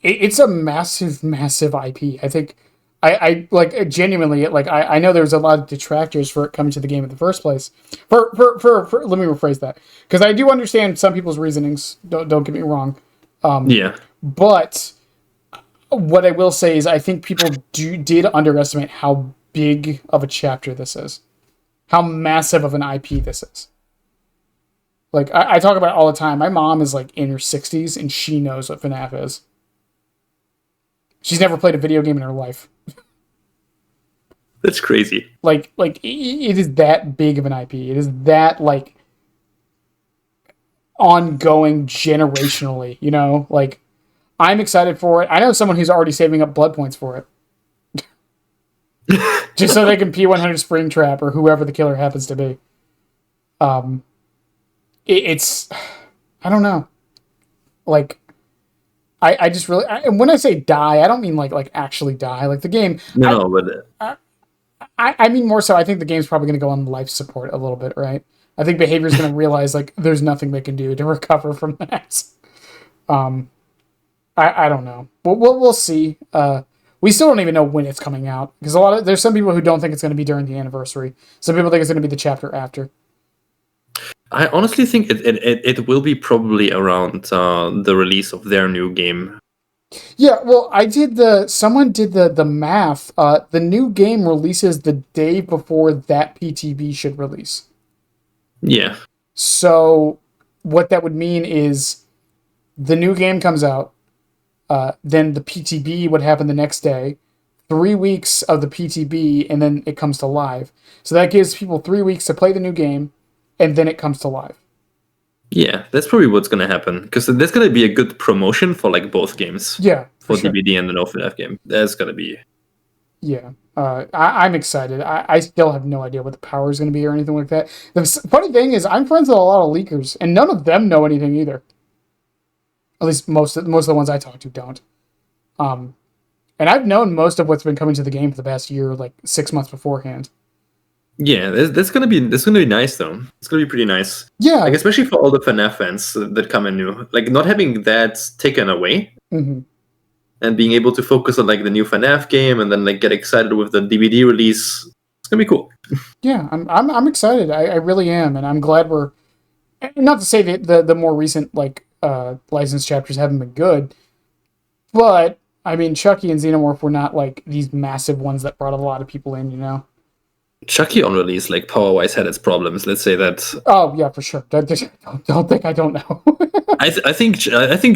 It's a massive, massive IP. I think I like genuinely like I know there was a lot of detractors for it coming to the game in the first place. For let me rephrase that, because I do understand some people's reasonings. Don't get me wrong. Yeah. But what I will say is I think people did underestimate how big of a chapter this is, how massive of an IP this is. Like I talk about it all the time. My mom is like in her 60s and she knows what FNAF is. She's never played a video game in her life. That's crazy. Like it is that big of an IP. It is that like ongoing generationally, you know? Like I'm excited for it. I know someone who's already saving up blood points for it. Just so they can P100 Springtrap or whoever the killer happens to be. It's I don't know. Like I just really and when I say die, I don't mean like actually die. Like the game No, but I mean more so I think the game's probably going to go on life support a little bit, right? I think behavior's going to realize like there's nothing they can do to recover from that. I don't know. We'll see. We still don't even know when it's coming out because there's some people who don't think it's going to be during the anniversary. Some people think it's going to be the chapter after. I honestly think it will be probably around the release of their new game. Yeah, well, someone did the math. The new game releases the day before that PTB should release. Yeah. So what that would mean is the new game comes out, then the PTB would happen the next day, 3 weeks of the PTB, and then it comes to live. So that gives people 3 weeks to play the new game, and then it comes to live. Yeah, that's probably what's going to happen because there's going to be a good promotion for like both games. Yeah, for sure. DBD and the NoFNAF game. That's going to be. Yeah, I'm excited. I still have no idea what the power is going to be or anything like that. The funny thing is, I'm friends with a lot of leakers, and none of them know anything either. At least most of the ones I talk to don't. And I've known most of what's been coming to the game for the past year, like 6 months beforehand. Yeah, that's gonna be nice though. It's gonna be pretty nice. Yeah, like especially for all the FNAF fans that come in new, like not having that taken away, mm-hmm. and being able to focus on like the new FNAF game and then like get excited with the DVD release. It's gonna be cool. Yeah, I'm excited. I really am, and I'm glad we're. Not to say that the more recent like licensed chapters haven't been good, but I mean Chucky and Xenomorph were not like these massive ones that brought a lot of people in, you know. Chucky on release, like power-wise, had its problems. Let's say that. Oh yeah, for sure. Don't think I don't know. I think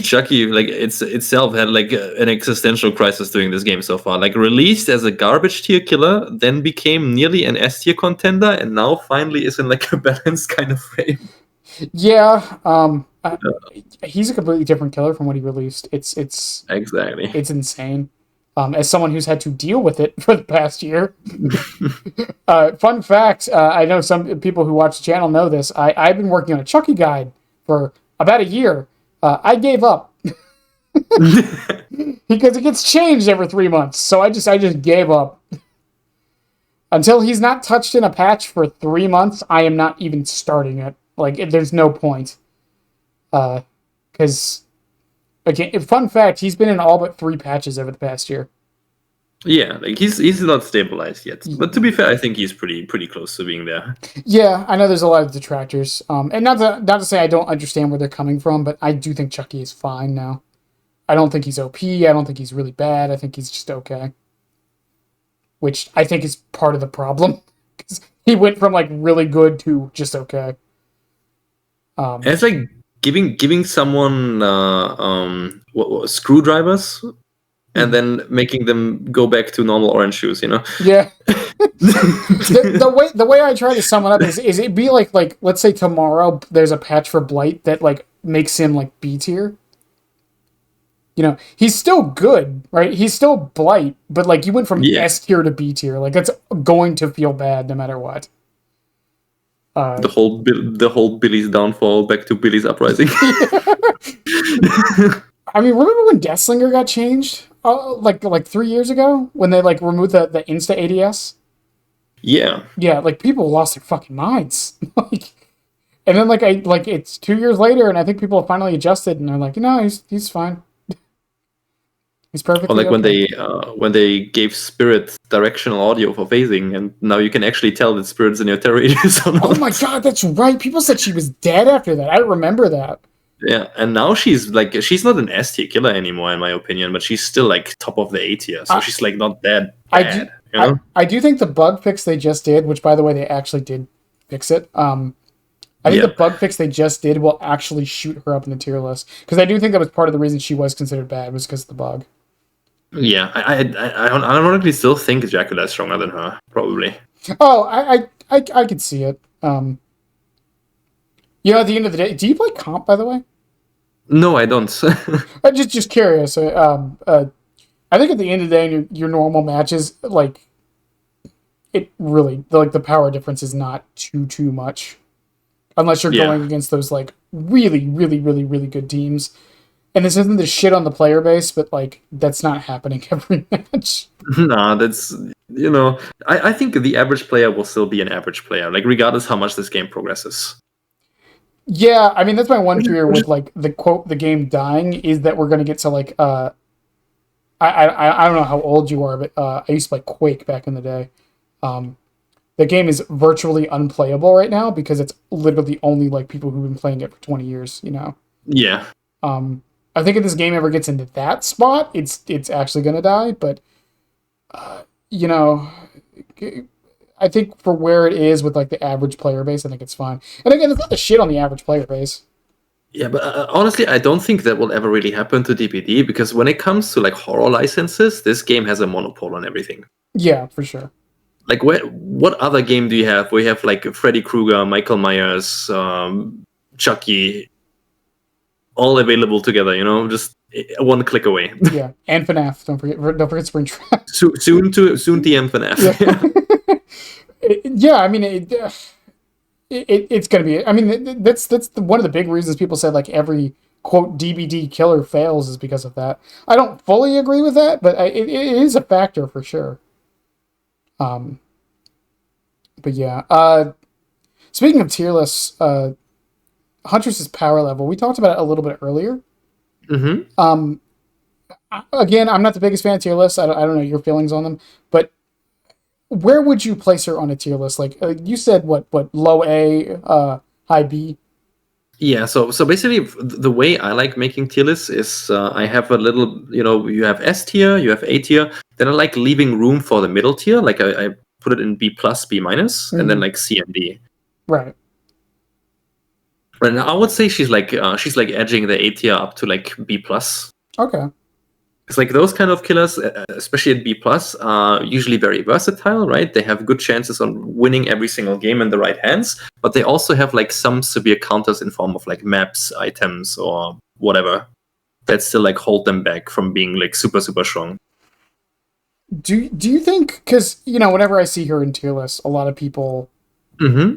Chucky like itself had like an existential crisis during this game so far. Like released as a garbage tier killer, then became nearly an S tier contender, and now finally is in like a balanced kind of frame. Yeah, he's a completely different killer from what he released. It's exactly. It's insane. As someone who's had to deal with it for the past year. Fun fact, I know some people who watch the channel know this. I've been working on a Chucky guide for about a year. I gave up. Because it gets changed every 3 months. So I just gave up. Until he's not touched in a patch for 3 months, I am not even starting it. Like, there's no point. Because... Again, fun fact, he's been in all but 3 patches over the past year. Yeah, like he's not stabilized yet. But to be fair, I think he's pretty close to being there. Yeah, I know there's a lot of detractors. And not to say I don't understand where they're coming from, but I do think Chucky is fine now. I don't think he's OP. I don't think he's really bad. I think he's just okay. Which I think is part of the problem. Because he went from like really good to just okay. It's like giving someone screwdrivers and then making them go back to normal orange shoes, you know? Yeah. the way I try to sum it up is it'd be like let's say tomorrow there's a patch for Blight that like makes him like B tier. You know, he's still good, right? He's still Blight, but like you went from S tier to B tier. Like that's going to feel bad no matter what. The whole Billy's downfall back to Billy's uprising. I mean, remember when Deathslinger got changed? Like 3 years ago when they like removed the Insta ADS. Yeah. Yeah, like people lost their fucking minds. And then like it's 2 years later, and I think people have finally adjusted, and they're like, he's fine. He's Or perfectly like okay. when they gave Spirit directional audio for phasing, and now you can actually tell that Spirit's in your terror radius or Oh my not. god, that's right. People said she was dead after that. I remember that. Yeah, and now she's not an S tier killer anymore in my opinion, but she's still like top of the A tier, so I she's like not that I do bad, you know? I do think the bug fix they just did, which by the way they actually did fix it. I think the Yeah. bug fix they just did will actually shoot her up in the tier list because I do think that was part of the reason she was considered bad was because of the bug. Yeah, I ironically still think Dracula is stronger than her, probably. Oh, I could see it. At the end of the day, do you play comp by the way? No, I don't. I'm just curious. I think at the end of the day, in your normal matches, like it really like the power difference is not too much unless you're Yeah. going against those like really good teams. And this isn't the shit on the player base, but like that's not happening every match. Nah, that's I think the average player will still be an average player, like regardless how much this game progresses. Yeah, I mean that's my one Which is, fear which with is like the game dying is that we're gonna get to like I don't know how old you are, but I used to play Quake back in the day. Um, the game is virtually unplayable right now because it's literally only like people who've been playing it for 20 years. yeah. Um, I think if this game ever gets into that spot, it's actually gonna die. But you know, I think for where it is with like the average player base, I think it's fine. And again, it's not the shit on the average player base. Yeah, but honestly, I don't think that will ever really happen to DPD because when it comes to like horror licenses, this game has a monopole on everything. Yeah, for sure. Like, what other game do you have? We have like Freddy Krueger, Michael Myers, Chucky, all available together. Just one click away. Yeah, and FNAF. Don't forget Springtrap. Soon TM Yeah, FNAF. yeah. I mean, it's gonna be. I mean, that's one of the big reasons people said like every quote DBD killer fails is because of that. I don't fully agree with that, but it is a factor for sure. Um, but yeah. Speaking of tier lists, Huntress's power level. We talked about it a little bit earlier. Mm-hmm. Um, Again, I'm not the biggest fan of tier lists. I don't know your feelings on them, but where would you place her on a tier list? Like you said, what low A, high B. Yeah, so basically, the way I like making tier lists is I have a little, you have S tier, you have A tier. Then I like leaving room for the middle tier. Like I put it in B plus, B minus, and then like C and D. Right. And I would say she's like edging the A tier up to like B plus. Okay. It's like those kind of killers, especially at B plus, are usually very versatile, right? They have good chances on winning every single game in the right hands, but they also have like some severe counters in form of like maps, items, or whatever that still like hold them back from being like super strong. Do you think? Because whenever I see her in tier lists, a lot of people. Mm-hmm.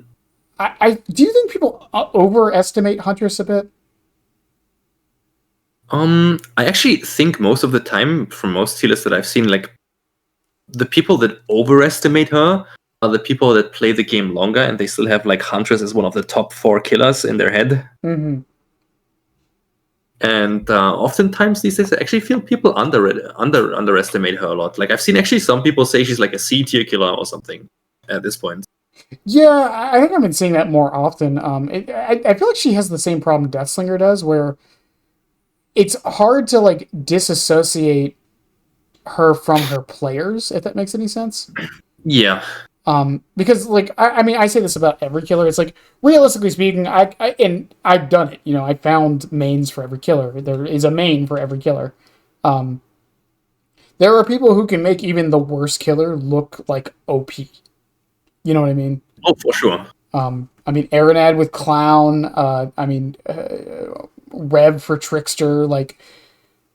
I do you think people overestimate Huntress a bit? I actually think most of the time, from most tier lists that I've seen, like the people that overestimate her are the people that play the game longer and they still have like Huntress as one of the top 4 killers in their head. Mm-hmm. And oftentimes these days, I actually feel people underestimate her a lot. Like I've seen actually some people say she's like a C tier killer or something at this point. Yeah, I think I've been seeing that more often. I feel like she has the same problem Deathslinger does, where it's hard to like disassociate her from her players, if that makes any sense. Yeah. Because like I mean I say this about every killer. It's like realistically speaking, and I've done it. I found mains for every killer. There is a main for every killer. Um, there are people who can make even the worst killer look like OP. You know what I mean? Oh, for sure. I mean Aranad with Clown. Rev for Trickster. Like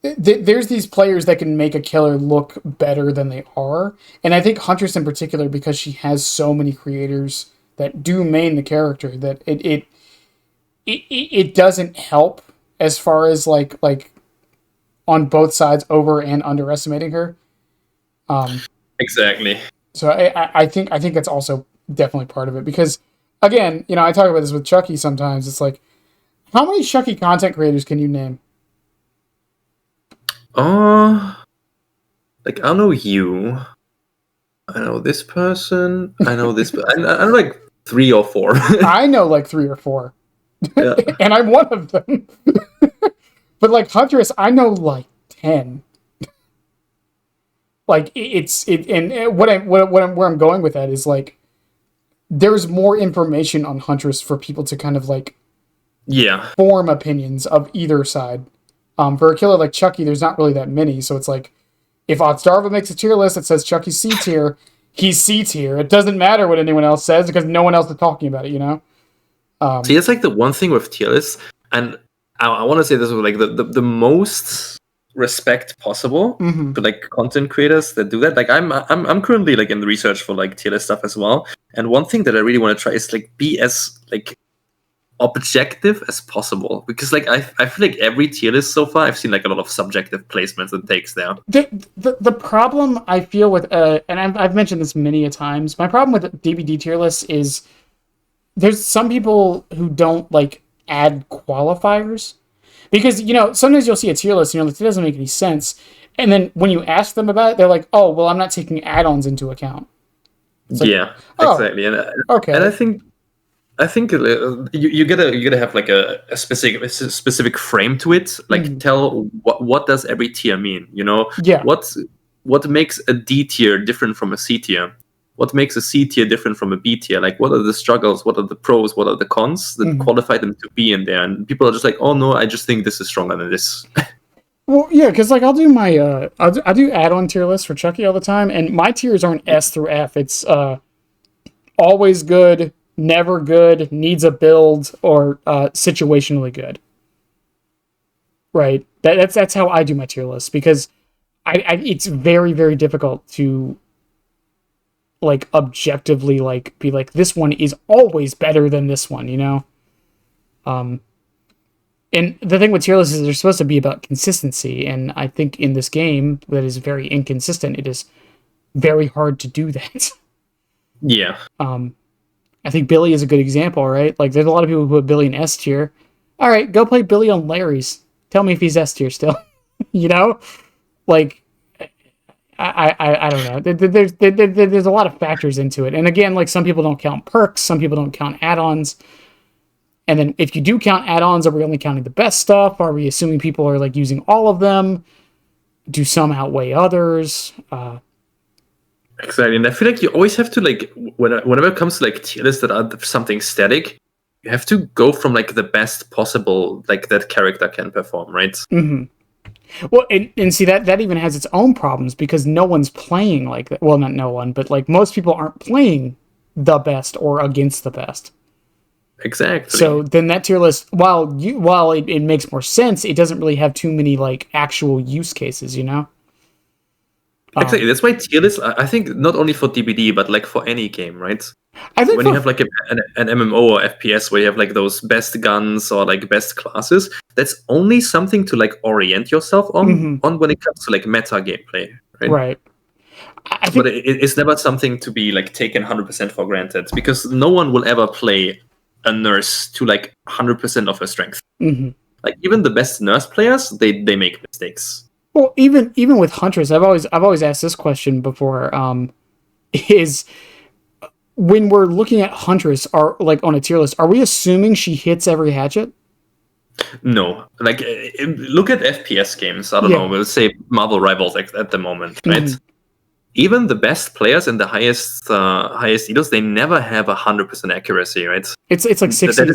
there's these players that can make a killer look better than they are, and I think Huntress in particular, because she has so many creators that do main the character, that it doesn't help as far as like on both sides over and underestimating her. Exactly. So I think that's also definitely part of it, because again, I talk about this with Chucky sometimes. It's like, how many Chucky content creators can you name? Like, I know you. I know this person. I know this. I know like 3 or 4. I know like 3 or 4. Yeah. And I'm one of them. But like Huntress, I know like 10. Like where I'm going with that is like there's more information on Huntress for people to kind of like form opinions of either side. For a killer like Chucky, there's not really that many, so it's like if Odstarva makes a tier list that says Chucky's C tier, he's C tier. It doesn't matter what anyone else says because no one else is talking about it, you know? See, that's like the one thing with tier lists, and I want to say this with like the most respect possible to like content creators that do that. Like I'm currently like in the research for like tier list stuff as well, and one thing that I really want to try is like be as like objective as possible, because like I feel like every tier list so far I've seen like a lot of subjective placements and takes there. The problem I feel with and I've mentioned this many a times, my problem with DVD tier lists is there's some people who don't like add qualifiers, because you know sometimes you'll see a tier list, you know, that doesn't make any sense, and then when you ask them about it, they're like, oh well, I'm not taking add-ons into account. Like, yeah, exactly. And okay, and I think you gotta have like a specific frame to it. Like tell what does every tier mean? You know, what makes a D tier different from a C tier? What makes a C tier different from a B tier? Like, what are the struggles? What are the pros? What are the cons that qualify them to be in there? And people are just like, oh no, I just think this is stronger than this. Well, yeah, because like I'll do my I do add-on tier lists for Chucky all the time, and my tiers aren't S through F. It's always good, never good, needs a build, or situationally good. Right. That's how I do my tier list, because I it's very, very difficult to like objectively like be like this one is always better than this one, you know? And the thing with tier lists is they're supposed to be about consistency, and I think in this game that is very inconsistent, it is very hard to do that. Yeah. I think Billy is a good example, right? Like there's a lot of people who put Billy in S tier. All right, go play Billy on Larry's. Tell me if he's S tier still. You know? Like I don't know. There's a lot of factors into it. And again, like some people don't count perks, some people don't count add-ons. And then if you do count add-ons, are we only counting the best stuff? Are we assuming people are like using all of them? Do some outweigh others? Exactly. And I feel like you always have to like whenever it comes to like tier lists that are something static, you have to go from like the best possible like that character can perform, right? Mm-hmm. Well, and see that even has its own problems, because no one's playing like that. Well, not no one, but like most people aren't playing the best or against the best. Exactly. So then that tier list, while it makes more sense, it doesn't really have too many like actual use cases, you know? Exactly. That's why tier lists, I think, not only for DBD but like for any game, right? I think when you have like an MMO or FPS where you have like those best guns or like best classes, that's only something to like orient yourself on when it comes to like meta gameplay, right? Right. But it's never something to be like taken 100% for granted, because no one will ever play a nurse to like 100% of her strength. Like even the best nurse players, they make mistakes. Well, even with Huntress, I've always asked this question before. Is when we're looking at Huntress, are like on a tier list, are we assuming she hits every hatchet? No, like look at FPS games. I don't know. We'll say Marvel Rivals at the moment, right? Even the best players and the highest healers, they never have 100% accuracy, right? It's like 60 to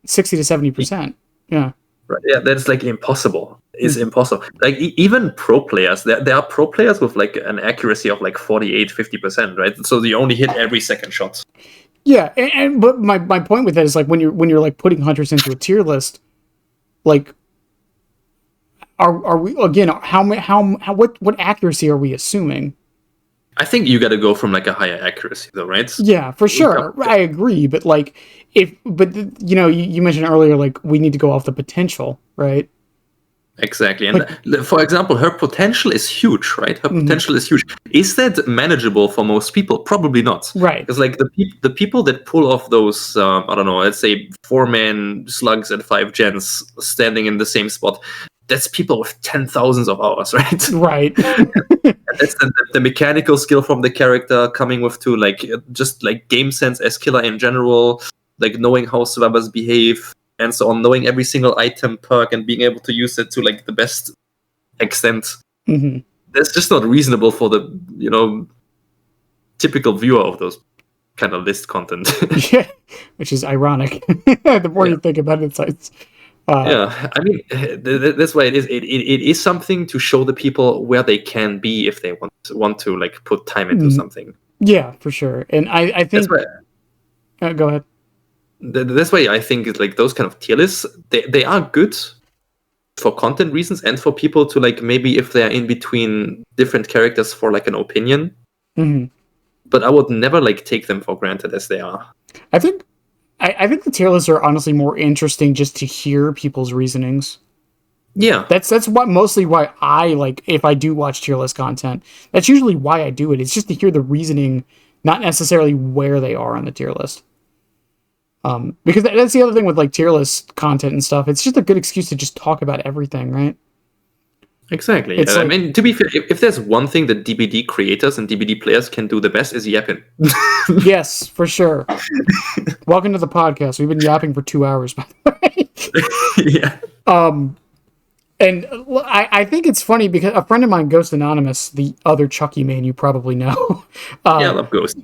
70%. Yeah. Right. Yeah, that's like impossible. It's impossible. Like even pro players, there are pro players with like an accuracy of like 48-50%, right? So they only hit every second shot. Yeah, but my point with that is like when you're like putting Huntress into a tier list, like are we again what accuracy are we assuming? I think you got to go from like a higher accuracy, though, right? Yeah, for sure. I agree, but like you know, you mentioned earlier, like we need to go off the potential, right? Exactly. And for example, her potential is huge, right? Her potential is huge. Is that manageable for most people? Probably not. Right. Because like the people that pull off those, I don't know, let's say 4-man slugs and 5 gens standing in the same spot, that's people with 10,000s of hours, right? Right. That's the mechanical skill from the character coming with to like just like game sense as killer in general, like knowing how survivors behave and so on, knowing every single item perk and being able to use it to like the best extent. Mm-hmm. That's just not reasonable for the typical viewer of those kind of list content. Yeah, which is ironic. The more you think about it, it's yeah, I mean, that's why it is. It is something to show the people where they can be if they want to like put time into something. Yeah, for sure. And I think. That's why, go ahead. That's why I think like those kind of tier lists, they are good for content reasons and for people to like maybe if they are in between different characters for like an opinion. Mm-hmm. But I would never like take them for granted as they are. I think the tier lists are honestly more interesting just to hear people's reasonings. Yeah, that's mostly why I like if I do watch tier list content. That's usually why I do it. It's just to hear the reasoning, not necessarily where they are on the tier list. Because that's the other thing with like tier list content and stuff. It's just a good excuse to just talk about everything, right? Exactly. It's I mean, to be fair, if there's one thing that DBD creators and DBD players can do the best is yapping. Yes, for sure. Welcome to the podcast. We've been yapping for 2 hours, by the way. Yeah. And I think it's funny because a friend of mine, Ghost Anonymous, the other Chucky main you probably know. Yeah, I love Ghost.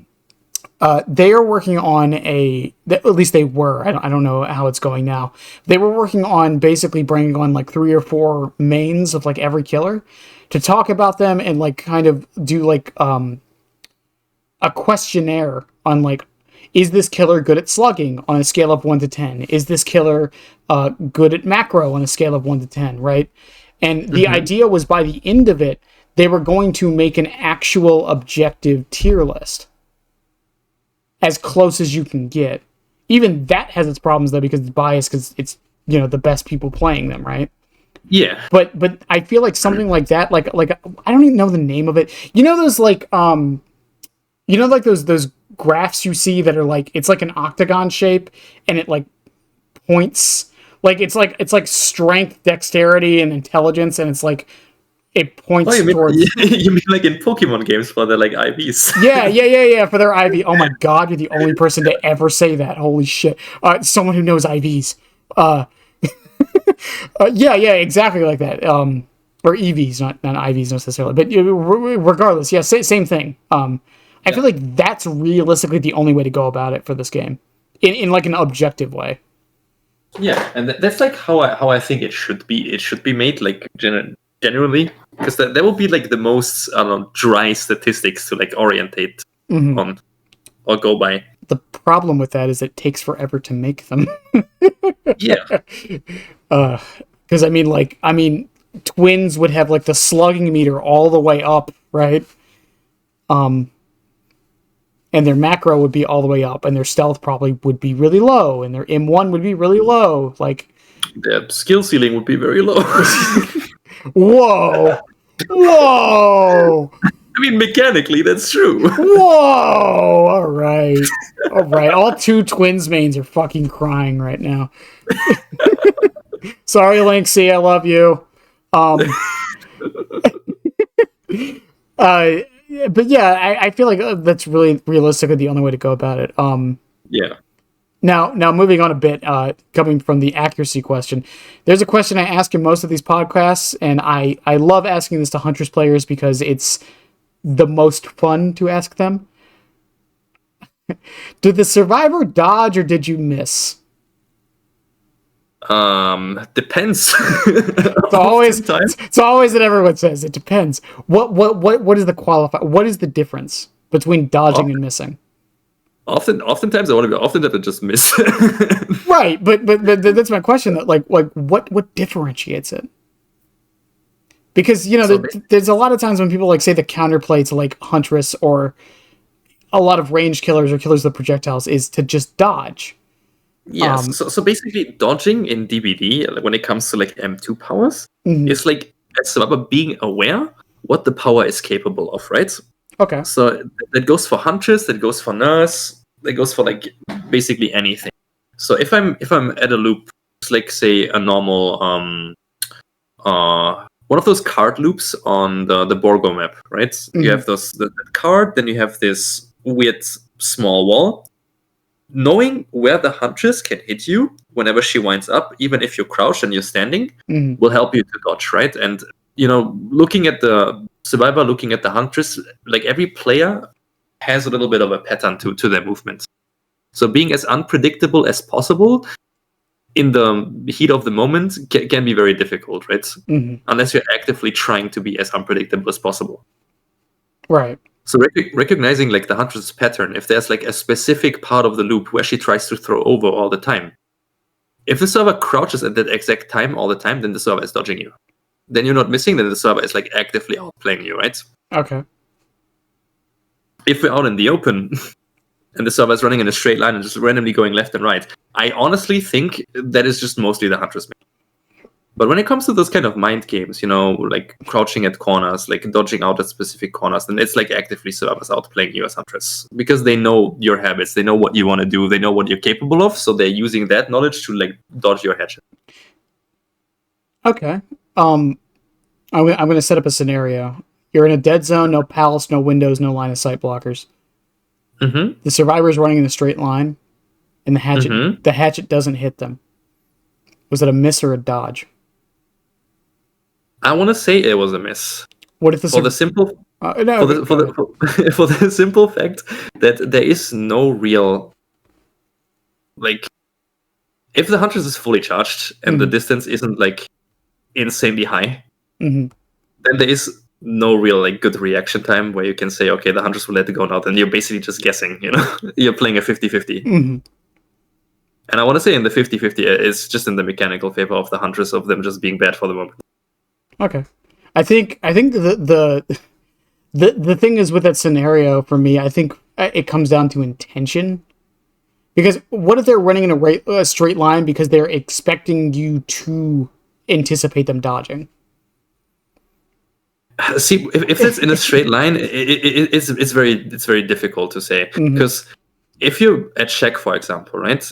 They are working on at least they were. I don't know how it's going now. They were working on basically bringing on like 3 or 4 mains of like every killer to talk about them and like kind of do like a questionnaire on like, is this killer good at slugging on a scale of 1 to 10? Is this killer good at macro on a scale of 1 to 10? Right. And the idea was by the end of it, they were going to make an actual objective tier list. As close as you can get. Even that has its problems though because it's biased because it's the best people playing them, right? Yeah. But I feel like something like that, like I don't even know the name of it. Those like like those graphs you see that are like it's like an octagon shape and it like points like it's like strength, dexterity, and intelligence, and it's like it points towards. You mean like in Pokemon games for the like IVs? Yeah. For their IV. Oh my god, you're the only person to ever say that. Holy shit. Someone who knows IVs. Yeah, exactly like that. Or EVs, not IVs necessarily, but regardless, yeah, same thing. I feel like that's realistically the only way to go about it for this game, in like an objective way. Yeah, and that's like how I think it should be. It should be made like generally, because that will be like the most dry statistics to like orientate on or go by. The problem with that is it takes forever to make them. Yeah. Because I mean, twins would have like the slugging meter all the way up, right? And their macro would be all the way up, and their stealth probably would be really low, and their M1 would be really low. Like their skill ceiling would be very low. Whoa! I mean, mechanically, that's true. Whoa! All right. All 2 twins mains are fucking crying right now. Sorry, Linksy, I love you. But yeah, I feel like that's really realistically the only way to go about it. Yeah. Now moving on a bit, coming from the accuracy question, there's a question I ask in most of these podcasts, and I love asking this to Huntress players because it's the most fun to ask them. Did the survivor dodge or did you miss? Depends. It's always that everyone says it depends. What is the qualifier? What is the difference between dodging and missing? Oftentimes I just miss. Right, but that's my question. That like what differentiates it? Because there's a lot of times when people like say the counterplay to like Huntress or a lot of ranged killers or killers with projectiles is to just dodge. Yes. So basically, dodging in DBD when it comes to like M2 powers is like a survivor being aware what the power is capable of, right? Okay. So that goes for Huntress, that goes for Nurse, that goes for like basically anything. So if I'm at a loop, like say a normal one of those card loops on the Borgo map, right? Mm-hmm. You have that card, then you have this weird small wall. Knowing where the Huntress can hit you whenever she winds up, even if you're crouched and you're standing, will help you to dodge, right? And, looking at the Survivor, looking at the Huntress, like every player has a little bit of a pattern to their movement. So being as unpredictable as possible in the heat of the moment can be very difficult, right? Unless you're actively trying to be as unpredictable as possible. Right. So recognizing like the Huntress pattern, if there's like a specific part of the loop where she tries to throw over all the time, if the server crouches at that exact time all the time, then the server is dodging you. Then you're not missing, then the server is like actively outplaying you, right? Okay. If we're out in the open and the server is running in a straight line and just randomly going left and right, I honestly think that is just mostly the Huntress. But when it comes to those kind of mind games, like crouching at corners, like dodging out at specific corners, then it's like actively servers outplaying you as Huntress. Because they know your habits, they know what you want to do, they know what you're capable of, so they're using that knowledge to like dodge your hatchet. Okay. I'm going to set up a scenario. You're in a dead zone, no palace, no windows, no line of sight blockers. Mm-hmm. The survivor is running in a straight line, and the hatchet doesn't hit them. Was it a miss or a dodge? I want to say it was a miss. What if for the simple for the simple fact that there is no real, like, if the Huntress is fully charged and the distance isn't like insanely high, then there is no real like good reaction time where you can say, okay, the Huntress will let it go now, then you're basically just guessing, you're playing a 50-50. And I want to say in the 50-50 it's just in the mechanical favor of the Huntress, of them just being bad for the moment. Okay. I think the thing is with that scenario for me, I think it comes down to intention. Because what if they're running in a straight line because they're expecting you to anticipate them dodging? See, if it's in a straight line, it's very difficult to say. Because if you're at check, for example, right?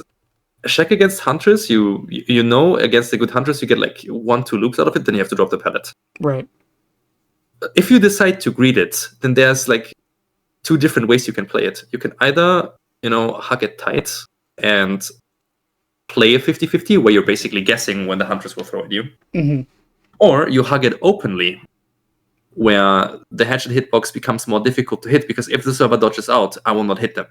A check against Huntress, you know against a good Huntress, you get like 1-2 loops out of it, then you have to drop the pallet. Right. If you decide to greed it, then there's like 2 different ways you can play it. You can either, hug it tight and play a 50-50 where you're basically guessing when the Huntress will throw at you. Or you hug it openly, where the hatchet hitbox becomes more difficult to hit, because if the server dodges out, I will not hit them.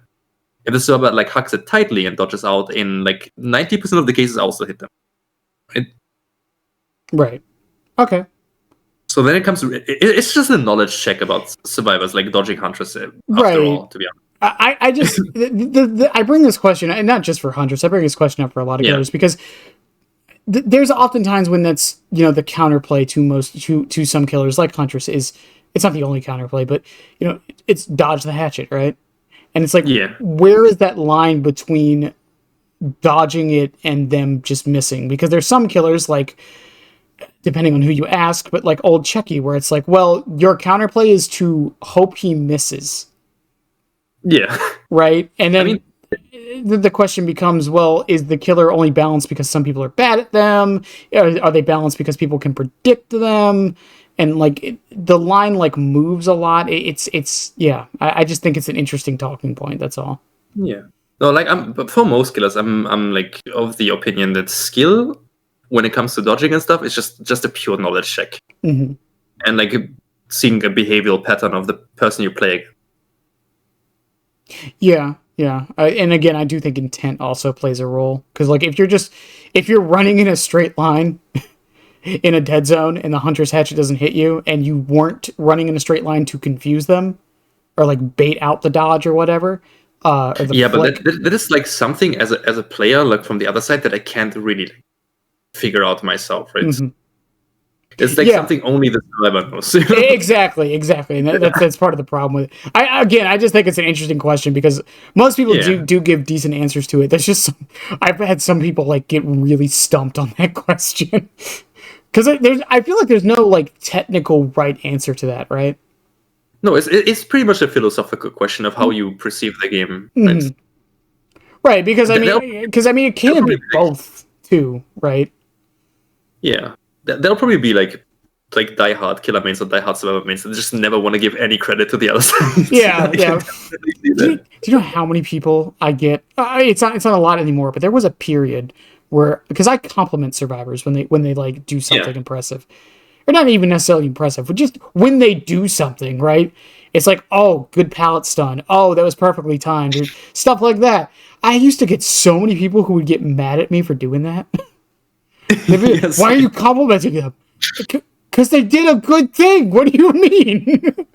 If the server like hugs it tightly and dodges out, in like 90% of the cases, I also hit them. Right. Okay. So then it comes to it's just a knowledge check about survivors like dodging Huntress after all, to be honest. I just I bring this question, and not just for Huntress, I bring this question up for a lot of killers, because there's oftentimes when that's the counterplay to some killers like Huntress is, it's not the only counterplay, but it's dodge the hatchet, right? And it's like, where is that line between dodging it and them just missing? Because there's some killers, like, depending on who you ask, but like old Chucky, where it's like, well, your counterplay is to hope he misses. Yeah. Right? And then the question becomes, well, is the killer only balanced because some people are bad at them? Are they balanced because people can predict them? And like the line like moves a lot. I just think it's an interesting talking point. That's all. Yeah. No, like but for most killers, I'm like of the opinion that skill, when it comes to dodging and stuff, it's just a pure knowledge check. And like seeing a behavioral pattern of the person you're playing. Yeah. And again, I do think intent also plays a role, because like if you're running in a straight line in a dead zone and the Huntress hatchet doesn't hit you, and you weren't running in a straight line to confuse them or like bait out the dodge or whatever. But that is like something as a player, like from the other side, that I can't really figure out myself, right? It's like something only the survivor knows. Exactly, and that's part of the problem with it. I just think it's an interesting question, because most people do give decent answers to it. There's just I've had some people like get really stumped on that question, because I feel like there's no like technical right answer to that, right? No, it's pretty much a philosophical question of how you perceive the game. Right, because I mean it can be both too, right? Yeah. there'll probably be like diehard killer mains or diehard survivor mains that just never want to give any credit to the other side. Yeah. Do you know how many people I get? It's not a lot anymore, but there was a period where, because I compliment survivors when they like do something impressive, or not even necessarily impressive, but just when they do something right. It's like, oh, good pallet stun. Oh, that was perfectly timed. Or stuff like that. I used to get so many people who would get mad at me for doing that. Yes. Why are you complimenting them? Because they did a good thing. What do you mean?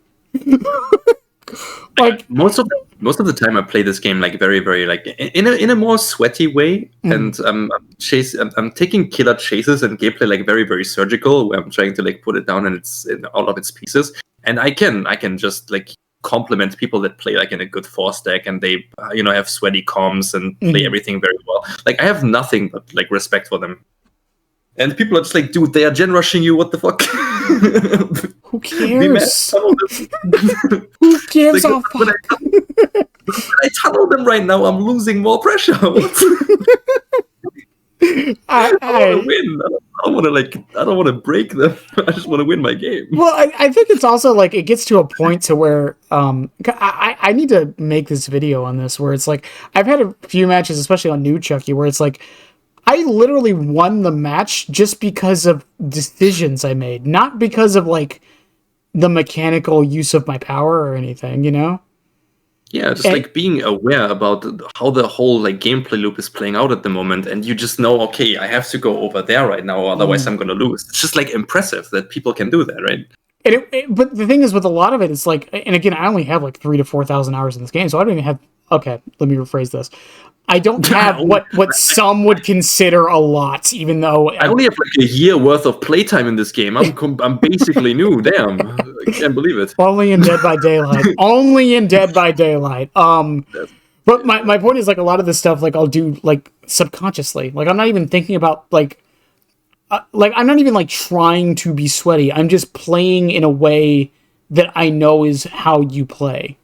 Like most of the time, I play this game like very, very like in a more sweaty way, and I'm taking killer chases and gameplay like very, very surgical, where I'm trying to like put it down and it's in all of its pieces, and I can just like compliment people that play like in a good 4-stack and they have sweaty comms and play everything very well. Like I have nothing but like respect for them. And people are just like, dude, they are gen rushing you. What the fuck? Who cares? Who cares? Like, when I tunnel them right now, I'm losing more pressure. I want to win. I don't want to break them. I just want to win my game. Well, I think it's also like it gets to a point to where I need to make this video on this where it's like I've had a few matches, especially on New Chucky, where it's like I literally won the match just because of decisions I made, not because of like the mechanical use of my power or anything, Yeah, just like being aware about how the whole like gameplay loop is playing out at the moment, and you just know, okay, I have to go over there right now, otherwise I'm gonna lose. It's just like impressive that people can do that, right? And but the thing is, with a lot of it, it's like, and again, I only have like 3,000 to 4,000 hours in this game, so I don't even have. Okay, let me rephrase this. I don't have what some would consider a lot, even though I only have like a year worth of playtime in this game. I'm basically new. Damn, I can't believe it. Only in Dead by Daylight. Only in Dead by Daylight. But my point is like a lot of this stuff like I'll do like subconsciously. Like I'm not even thinking about like I'm not even like trying to be sweaty. I'm just playing in a way that I know is how you play.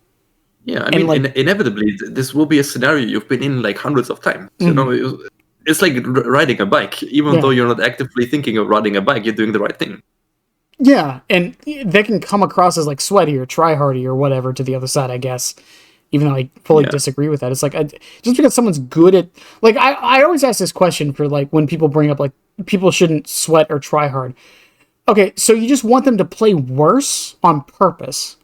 Yeah, I mean, like, inevitably, this will be a scenario you've been in like hundreds of times. It's like riding a bike. Even though you're not actively thinking of riding a bike, you're doing the right thing. Yeah, and they can come across as like sweaty or try-hardy or whatever to the other side, I guess. Even though I fully disagree with that. It's like, just because someone's good at... Like, I always ask this question for like when people bring up like, people shouldn't sweat or try hard. Okay, so you just want them to play worse on purpose.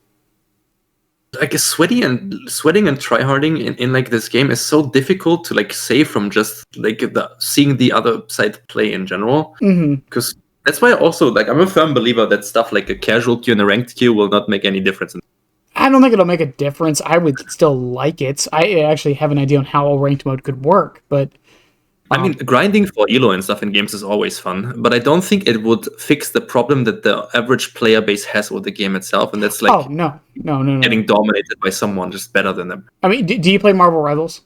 Like sweating and tryharding in like this game is so difficult to like say from just like seeing the other side play in general. Because that's why also like I'm a firm believer that stuff like a casual queue and a ranked queue will not make any difference. I don't think it'll make a difference. I would still like it. I actually have an idea on how a ranked mode could work, but I mean, grinding for elo and stuff in games is always fun, but I don't think it would fix the problem that the average player base has with the game itself, and that's like no. getting dominated by someone just better than them. I mean, do you play Marvel Rivals?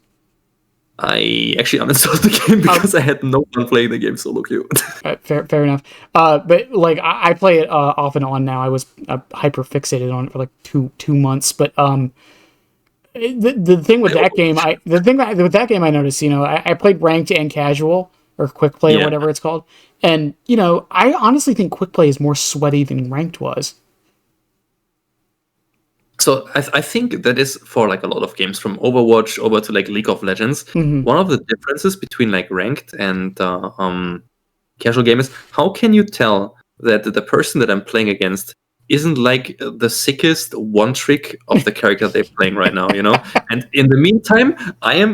I actually uninstalled the game because I had no one playing the game solo queue. Fair enough. But like I play it off and on now. I was hyper fixated on it for like two months, but The thing with that game, I noticed, I played ranked and casual or quick play or whatever it's called, and I honestly think quick play is more sweaty than ranked was. So I think that is for like a lot of games, from Overwatch over to like League of Legends. One of the differences between like ranked and casual game is how can you tell that the person that I'm playing against isn't like the sickest one trick of the character they're playing right now, And in the meantime,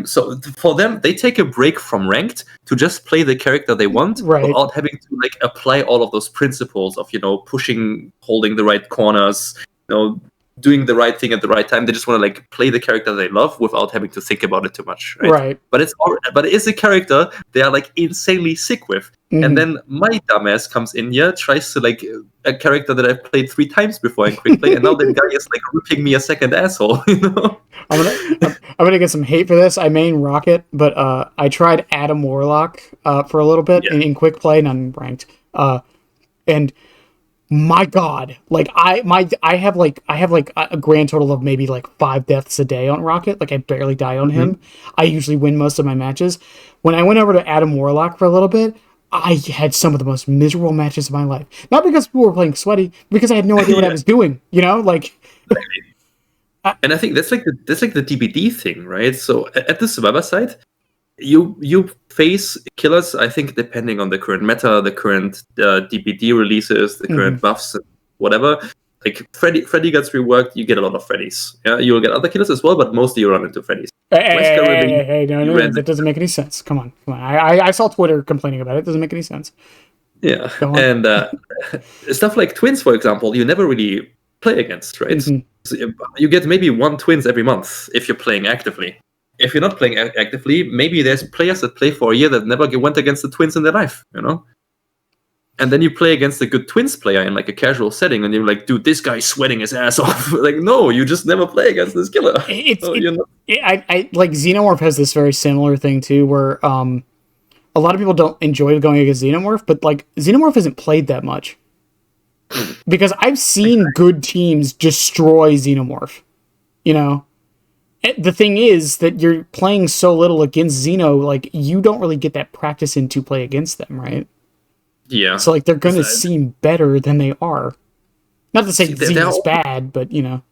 so for them, they take a break from ranked to just play the character they want without having to like apply all of those principles of, pushing, holding the right corners, doing the right thing at the right time. They just want to like play the character they love without having to think about it too much. Right. But it is a character they are like insanely sick with. And then my dumbass comes in here, tries to like a character that I've played 3 times before in quick play, and now the guy is like ripping me a second asshole. I'm gonna get some hate for this. I main Rocket, but I tried Adam Warlock for a little bit in quick play, not in ranked. And my God, like I have a grand total of maybe like 5 deaths a day on Rocket. Like I barely die on him. I usually win most of my matches. When I went over to Adam Warlock for a little bit, I had some of the most miserable matches of my life. Not because people were playing sweaty, because I had no idea what I was doing. You know, like. And I think that's like the DBD thing, right? So at the survivor side, you face killers. I think depending on the current meta, the current DBD releases, the current buffs, and whatever. Like Freddy gets reworked, you get a lot of Freddys. Yeah, you'll get other killers as well, but mostly you run into Freddys. Hey, no, that doesn't make any sense. Come on. I saw Twitter complaining about it. It doesn't make any sense. Yeah, and stuff like twins, for example, you never really play against, right? So you get maybe one twins every month if you're playing actively. If you're not playing actively, maybe there's players that play for a year that never went against the twins in their life, you know? And then you play against a good twins player in like a casual setting, and you're like, dude, this guy's sweating his ass off. Like, no, you just never play against this killer. I like Xenomorph has this very similar thing too, where a lot of people don't enjoy going against Xenomorph, but like Xenomorph isn't played that much. Because I've seen good teams destroy Xenomorph. You know? The thing is that you're playing so little against Xeno, like, you don't really get that practice in to play against them, right? Yeah. So, like, they're going to seem better than they are. Not to say Xeno's bad, but, you know.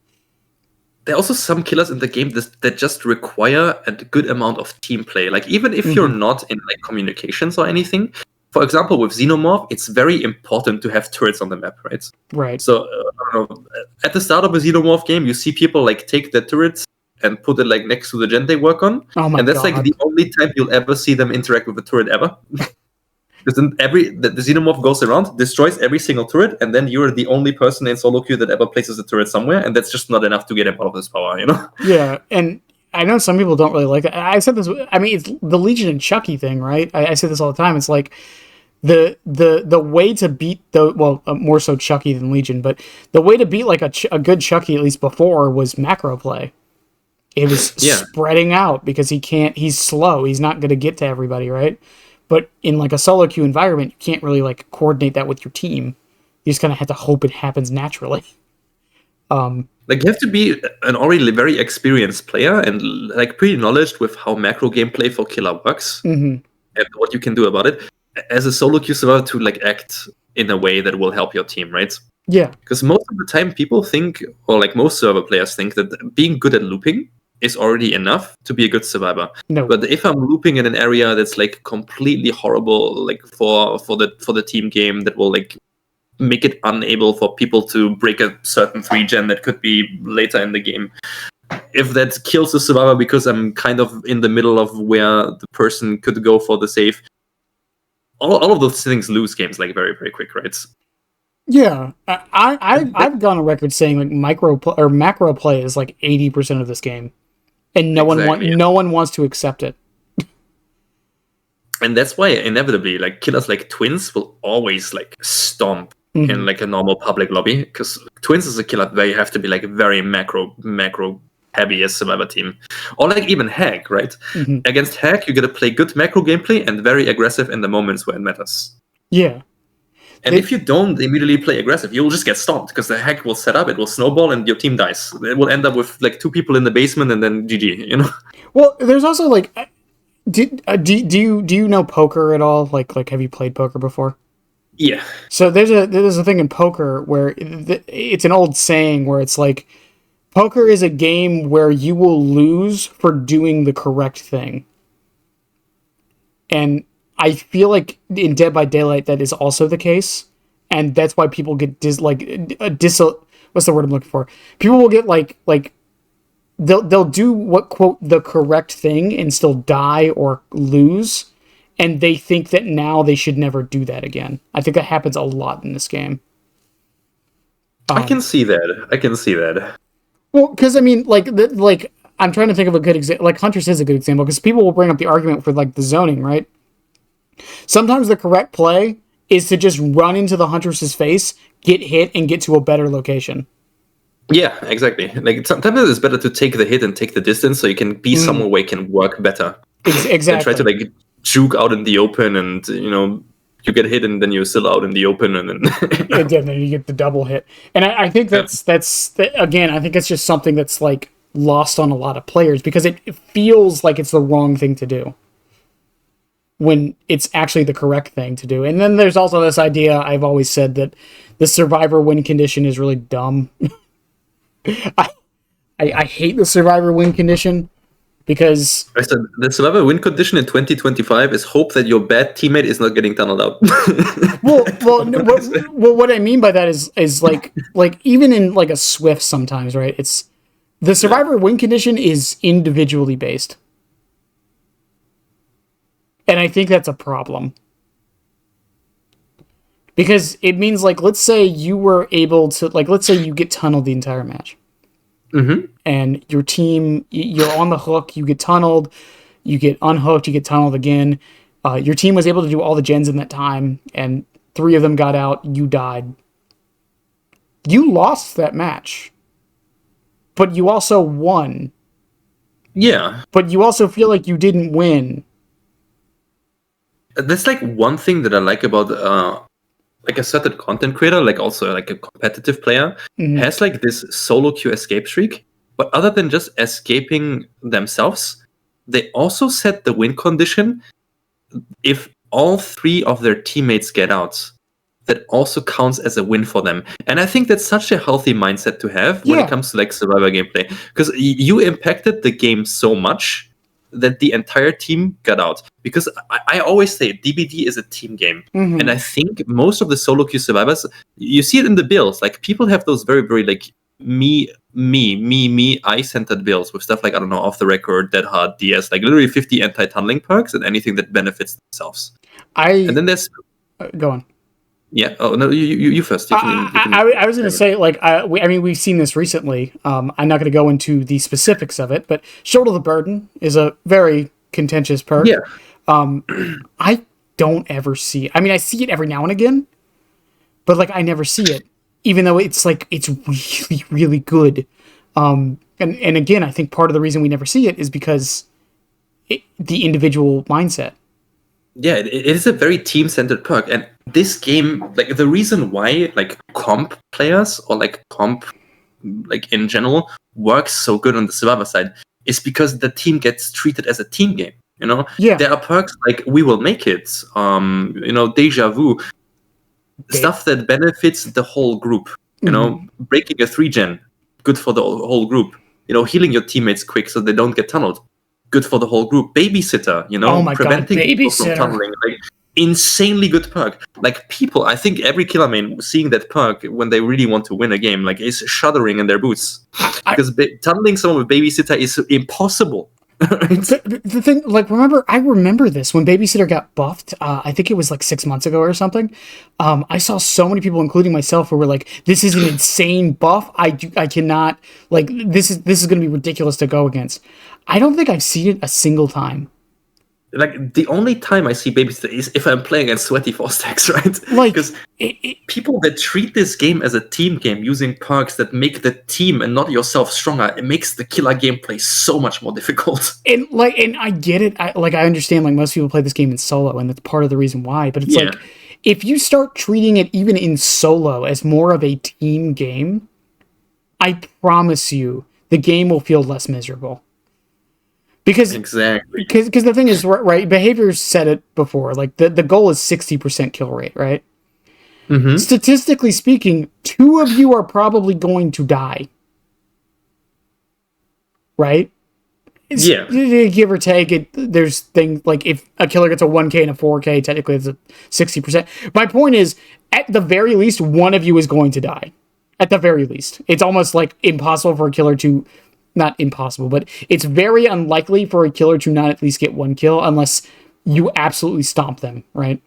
There are also some killers in the game that just require a good amount of team play. Like, even if you're not in, like, communications or anything, for example, with Xenomorph, it's very important to have turrets on the map, right? Right. So, I don't know, at the start of a Xenomorph game, you see people, like, take the turrets and put it, like, next to the gen they work on. Oh my and that's, God. like, the only time you'll ever see them interact with a turret ever. Because then the Xenomorph goes around, destroys every single turret, and then you're the only person in solo queue that ever places a turret somewhere, and that's just not enough to get him out of his power, you know? Yeah, and I know some people don't really like it. I said this, I mean, it's the Legion and Chucky thing, right? I say this all the time. It's like, the way to beat more so Chucky than Legion, but the way to beat like a good Chucky, at least before, was macro play. It was spreading out because he's slow. He's not going to get to everybody, right? But in like a solo queue environment, you can't really like coordinate that with your team. You just kind of have to hope it happens naturally. Like, you have to be an already very experienced player and like pretty knowledgeable with how macro gameplay for killer works and what you can do about it as a solo queue survivor to like act in a way that will help your team, right? Yeah. Because most of the time people think, or like most server players think, that being good at looping is already enough to be a good survivor. No. But if I'm looping in an area that's like completely horrible, like for the team game, that will like make it unable for people to break a certain 3-gen that could be later in the game. If that kills the survivor because I'm kind of in the middle of where the person could go for the save, all of those things lose games like very, very quick, right? Yeah, I've gone on record saying like macro play is like 80% of this game, and no one wants to accept it. And that's why inevitably, like killers like Twins will always like stomp in like a normal public lobby, because Twins is a killer where you have to be like very macro heavy as survivor team, or like even Hack, right? Against Hack, you gotta play good macro gameplay and very aggressive in the moments where it matters. Yeah. And if you don't immediately play aggressive, you'll just get stomped because the Hack will set up, it will snowball, and your team dies. It will end up with like 2 people in the basement and then GG, you know? Well, there's also like, do you know poker at all? Like have you played poker before? Yeah. So there's a thing in poker where it's an old saying where it's like, poker is a game where you will lose for doing the correct thing. And I feel like in Dead by Daylight that is also the case, and that's why people get what's the word I'm looking for? People will get like they'll do what, quote, the correct thing and still die or lose, and they think that now they should never do that again. I think that happens a lot in this game. I can see that. Well, because I mean, like I'm trying to think of a good example. Like Huntress is a good example because people will bring up the argument for like the zoning, right? Sometimes the correct play is to just run into the Huntress's face, get hit, and get to a better location. Yeah, exactly. Like sometimes it's better to take the hit and take the distance so you can be somewhere where it can work better. Exactly. And try to like juke out in the open, and you get hit and then you're still out in the open, and then and then you get the double hit. And I think that's again, I think it's just something that's like lost on a lot of players because it feels like it's the wrong thing to do. when it's actually the correct thing to do. And then there's also this idea I've always said that the survivor win condition is really dumb. I hate the survivor win condition because the survivor win condition in 2025 is hope that your bad teammate is not getting tunneled out. What I mean by that is like even in like a Swift sometimes, right? It's the survivor win condition is individually based. And I think that's a problem. Because it means, like, let's say you were able to, like, let's say you get tunneled the entire match. Mm-hmm. And your team, you're on the hook, you get tunneled, you get unhooked, you get tunneled again. Your team was able to do all the gens in that time, and 3 of them got out, you died. You lost that match. But you also won. Yeah. But you also feel like you didn't win. That's like one thing that I like about like a certain content creator, like also like a competitive player, has like this solo queue escape streak. But other than just escaping themselves, they also set the win condition if all 3 of their teammates get out. That also counts as a win for them. And I think that's such a healthy mindset to have when it comes to like survivor gameplay. Because you impacted the game so much that the entire team got out. Because I always say DBD is a team game. And I think most of the solo queue survivors, you see it in the builds. Like people have those very, very like me, I-centered builds with stuff like, I don't know, off the record, dead hard, DS, like literally 50 anti-tunneling perks and anything that benefits themselves. And then there's... Go on. Yeah. Oh no, you first. I was going to say, like, I mean, we've seen this recently. I'm not going to go into the specifics of it, but Shoulder the Burden is a very contentious perk. Yeah. I don't ever see it. I mean, I see it every now and again, but like, I never see it, even though it's like it's really, really good. And again, I think part of the reason we never see it is because the individual mindset. Yeah, it is a very team-centered perk, and this game, like the reason why, like comp players or like comp, like in general, works so good on the survivor side is because the team gets treated as a team game. You know, there are perks like We Will Make It, Deja Vu, stuff that benefits the whole group. You know, breaking a 3-gen, good for the whole group. You know, healing your teammates quick so they don't get tunneled. Good for the whole group. Babysitter, preventing people from tunneling. Like, insanely good perk. Like, people, I think every killer main seeing that perk when they really want to win a game, like, is shuddering in their boots. Because tunneling someone with Babysitter is impossible. The thing, like, I remember this when Babysitter got buffed. I think it was like 6 months ago or something. I saw so many people, including myself, who were like, "This is an insane buff. I cannot, like, this is going to be ridiculous to go against." I don't think I've seen it a single time. Like, the only time I see Babysitter is if I'm playing against Sweaty 4-stacks, right? Like, because people that treat this game as a team game using perks that make the team and not yourself stronger, it makes the killer gameplay so much more difficult. And I get it. I understand, like, most people play this game in solo, and that's part of the reason why. But it's like, if you start treating it even in solo as more of a team game, I promise you the game will feel less miserable. Because the thing is, right, behaviors said it before, like the goal is 60% kill rate, right? Statistically speaking, 2 of you are probably going to die, right? Give or take it. There's things like if a killer gets a 1k and a 4k, technically it's a 60%. My point is, at the very least, one of you is going to die. At the very least, it's almost like impossible for a killer to. Not impossible, but it's very unlikely for a killer to not at least get 1 kill unless you absolutely stomp them, right?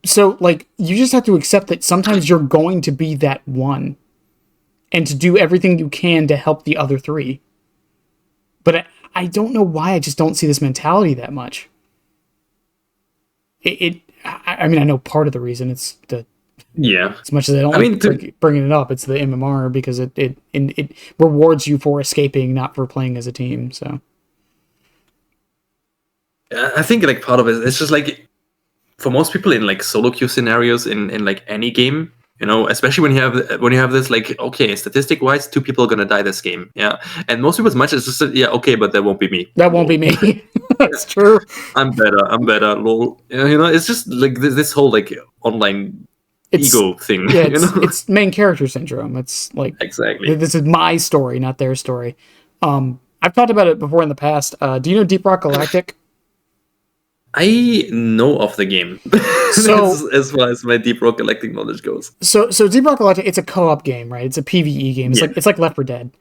So, like, you just have to accept that sometimes you're going to be that one and to do everything you can to help the other 3. But I don't know why I just don't see this mentality that much. I mean, I know part of the reason it's the... Yeah. As much as I don't like bringing it up, it's the MMR because it rewards you for escaping, not for playing as a team. So, I think like part of it, it's just like for most people in like solo queue scenarios in like any game, Especially when you have this like, okay, statistic wise, 2 people are gonna die this game, yeah, and most people's much is just yeah, okay, but that won't be me. That won't be me. That's true. I'm better, lol. It's just like this whole like online ego thing. Yeah, it's main character syndrome. It's like exactly. This is my story, not their story. I've talked about it before in the past. Do you know Deep Rock Galactic? I know of the game. So as far as my Deep Rock Galactic knowledge goes. So Deep Rock Galactic, it's a co-op game, right? It's a PvE game. It's like Left 4 Dead.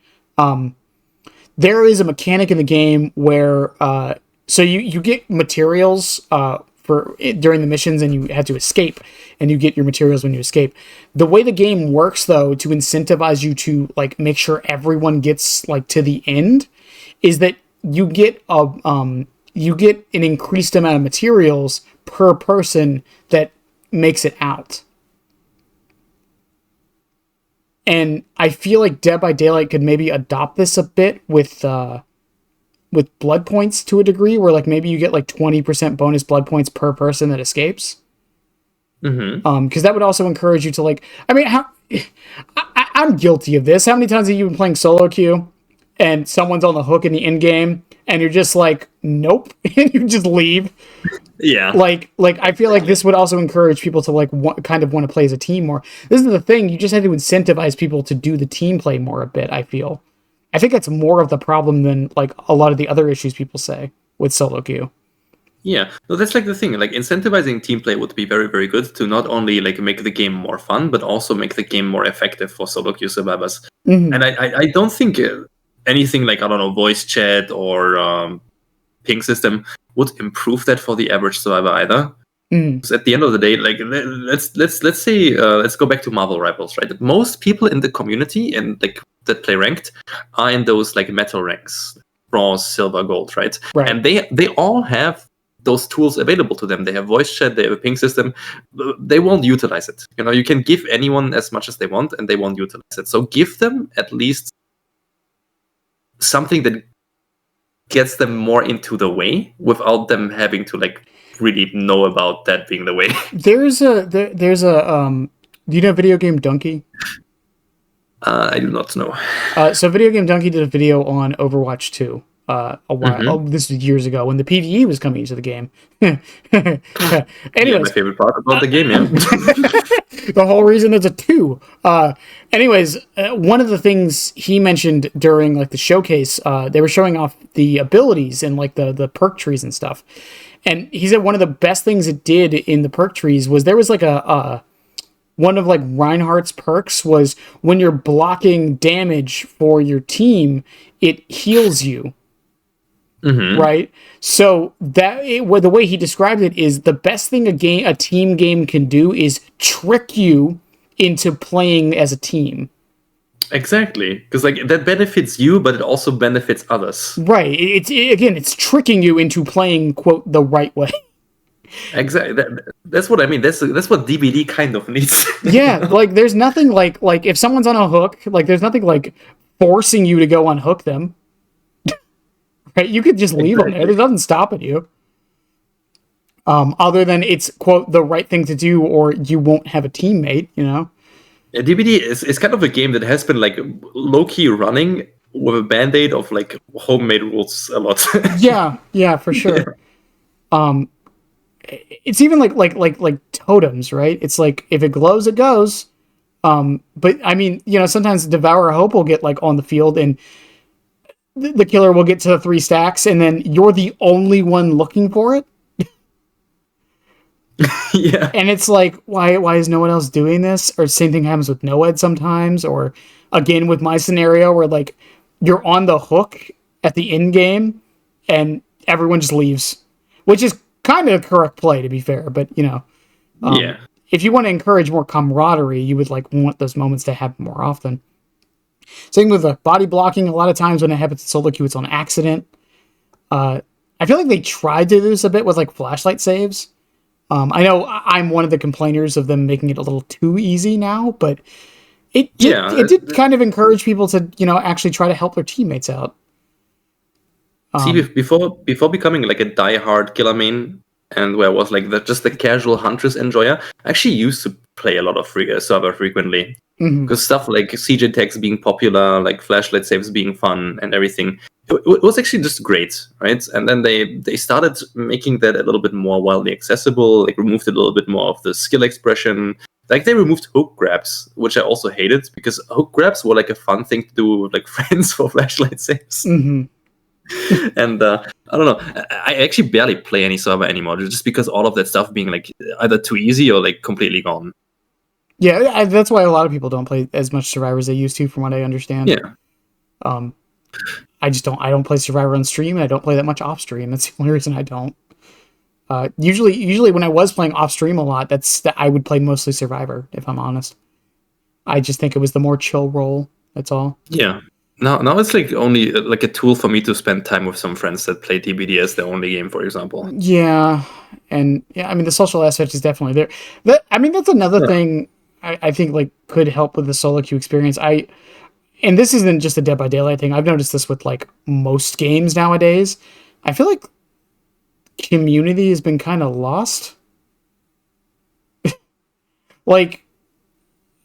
There is a mechanic in the game where so you get materials during the missions, and you have to escape, and you get your materials when you escape. The way the game works, though, to incentivize you to like make sure everyone gets like to the end, is that you get an increased amount of materials per person that makes it out. And I feel like Dead by Daylight could maybe adopt this a bit with blood points to a degree, where like maybe you get like 20% bonus blood points per person that escapes. Mm-hmm. Because that would also encourage you to like. I mean, I'm guilty of this. How many times have you been playing solo queue, and someone's on the hook in the end game, and you're just like, nope, and you just leave? Yeah. Like I feel like this would also encourage people to like kind of want to play as a team more. This is the thing. You just had to incentivize people to do the team play more a bit, I feel. I think that's more of the problem than like a lot of the other issues people say with solo queue. Yeah, no, that's like the thing. Like incentivizing team play would be very, very good to not only like make the game more fun, but also make the game more effective for solo queue survivors. Mm-hmm. And I don't think anything like, I don't know, voice chat or ping system would improve that for the average survivor either. Because at the end of the day, like let's say let's go back to Marvel Rivals, right? Most people in the community and like that play ranked are in those like metal ranks, bronze, silver, gold, right? And they all have those tools available to them. They have voice chat, they have a ping system. They won't utilize it. You can give anyone as much as they want, and they won't utilize it. So give them at least something that gets them more into the way without them having to like really know about that being the way. There's a do you know Video Game Donkey? I do not know. So Video Game Donkey did a video on Overwatch 2 a while. Mm-hmm. Oh, this was years ago when the PvE was coming into the game. Anyways, yeah, my favorite part about the game, yeah. The whole reason there's a 2. Anyways, one of the things he mentioned during like the showcase, they were showing off the abilities and like the perk trees and stuff. And he said one of the best things it did in the perk trees was there was like one of like Reinhardt's perks was when you're blocking damage for your team, it heals you. Mm-hmm. Right? So the way he described it is the best thing a team game can do is trick you into playing as a team. Exactly, because like that benefits you, but it also benefits others. Right. It's tricking you into playing, quote, the right way. Exactly. That's what I mean. That's what DBD kind of needs. Yeah, like there's nothing like if someone's on a hook, like there's nothing like forcing you to go unhook them. Right? You could just leave them there. There's nothing stopping you. Other than it's, quote, the right thing to do, or you won't have a teammate, Yeah, DBD is kind of a game that has been like low-key running with a band-aid of like homemade rules a lot. yeah, for sure. It's even like totems, right? It's like if it glows, it goes. But I mean, sometimes Devour Hope will get like on the field, and the killer will get to the 3 stacks, and then you're the only one looking for it. Yeah. And it's like, why is no one else doing this? Or same thing happens with Noed sometimes, or again with my scenario where like you're on the hook at the end game and everyone just leaves, which is kind of a correct play, to be fair. But yeah, if you want to encourage more camaraderie, you would like want those moments to happen more often. Same with the body blocking. A lot of times when it happens in solo queue, it's on accident. I feel like they tried to do this a bit with like flashlight saves. I know I'm one of the complainers of them making it a little too easy now, but it did kind of encourage people to actually try to help their teammates out. See, before becoming like a die-hard killer main, and where I was like just the casual Huntress enjoyer, I actually used to play a lot of server frequently. Mhm. Because stuff like CJ tags being popular, like flashlight saves being fun and everything, it was actually just great, right? And then they started making that a little bit more widely accessible, like removed a little bit more of the skill expression. Like they removed hook grabs, which I also hated, because hook grabs were like a fun thing to do with like friends for flashlight saves. Mhm. And I don't know, I actually barely play any server anymore, just because all of that stuff being like either too easy or like completely gone. Yeah, that's why a lot of people don't play as much Survivor as they used to, from what I understand. Yeah. I don't play Survivor on stream, and I don't play that much off stream. That's the only reason I don't. Usually when I was playing off stream a lot, I would play mostly Survivor, if I'm honest. I just think it was the more chill role. That's all. Yeah. Now it's like only like a tool for me to spend time with some friends that play TBD as their only game, for example. Yeah, and yeah, I mean the social aspect is definitely there. That's another thing I think like could help with the solo queue experience. And this isn't just a Dead by Daylight thing. I've noticed this with like most games nowadays. I feel like community has been kind of lost. Like,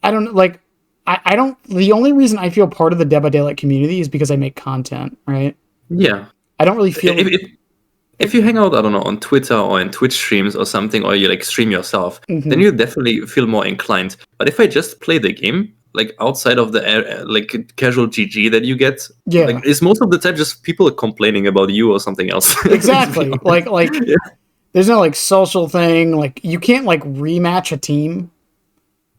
I don't like. I don't. The only reason I feel part of the Dead by Daylight community is because I make content, right? Yeah. I don't really feel. If you hang out, I don't know, on Twitter or in Twitch streams or something, or you like stream yourself, then you definitely feel more inclined. But if I just play the game, like outside of the like casual GG that you get, like it's most of the time just people complaining about you or something else. Exactly. like yeah. There's no like social thing. Like you can't like rematch a team.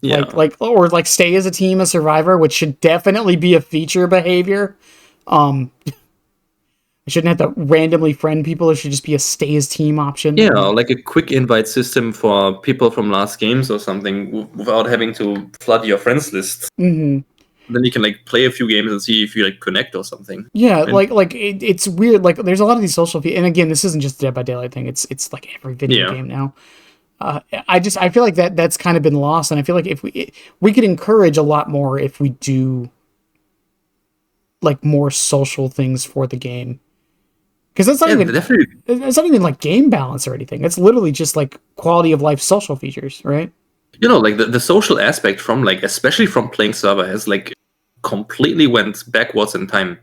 Yeah. Or stay as a team as Survivor, which should definitely be a feature behavior. I shouldn't have to randomly friend people. It should just be a stay as team option. Yeah, like a quick invite system for people from last games or something without having to flood your friends list. Mm-hmm. Then you can like play a few games and see if you like connect or something. Yeah, and it's weird. Like there's a lot of these social and again, this isn't just a Dead by Daylight thing. It's like every video game now. I feel like that's kind of been lost, and I feel like if we could encourage a lot more if we do like more social things for the game, because that's not it's not even like game balance or anything. It's literally just like quality of life social features, right? You know, like the social aspect from like especially from playing server has like completely went backwards in time.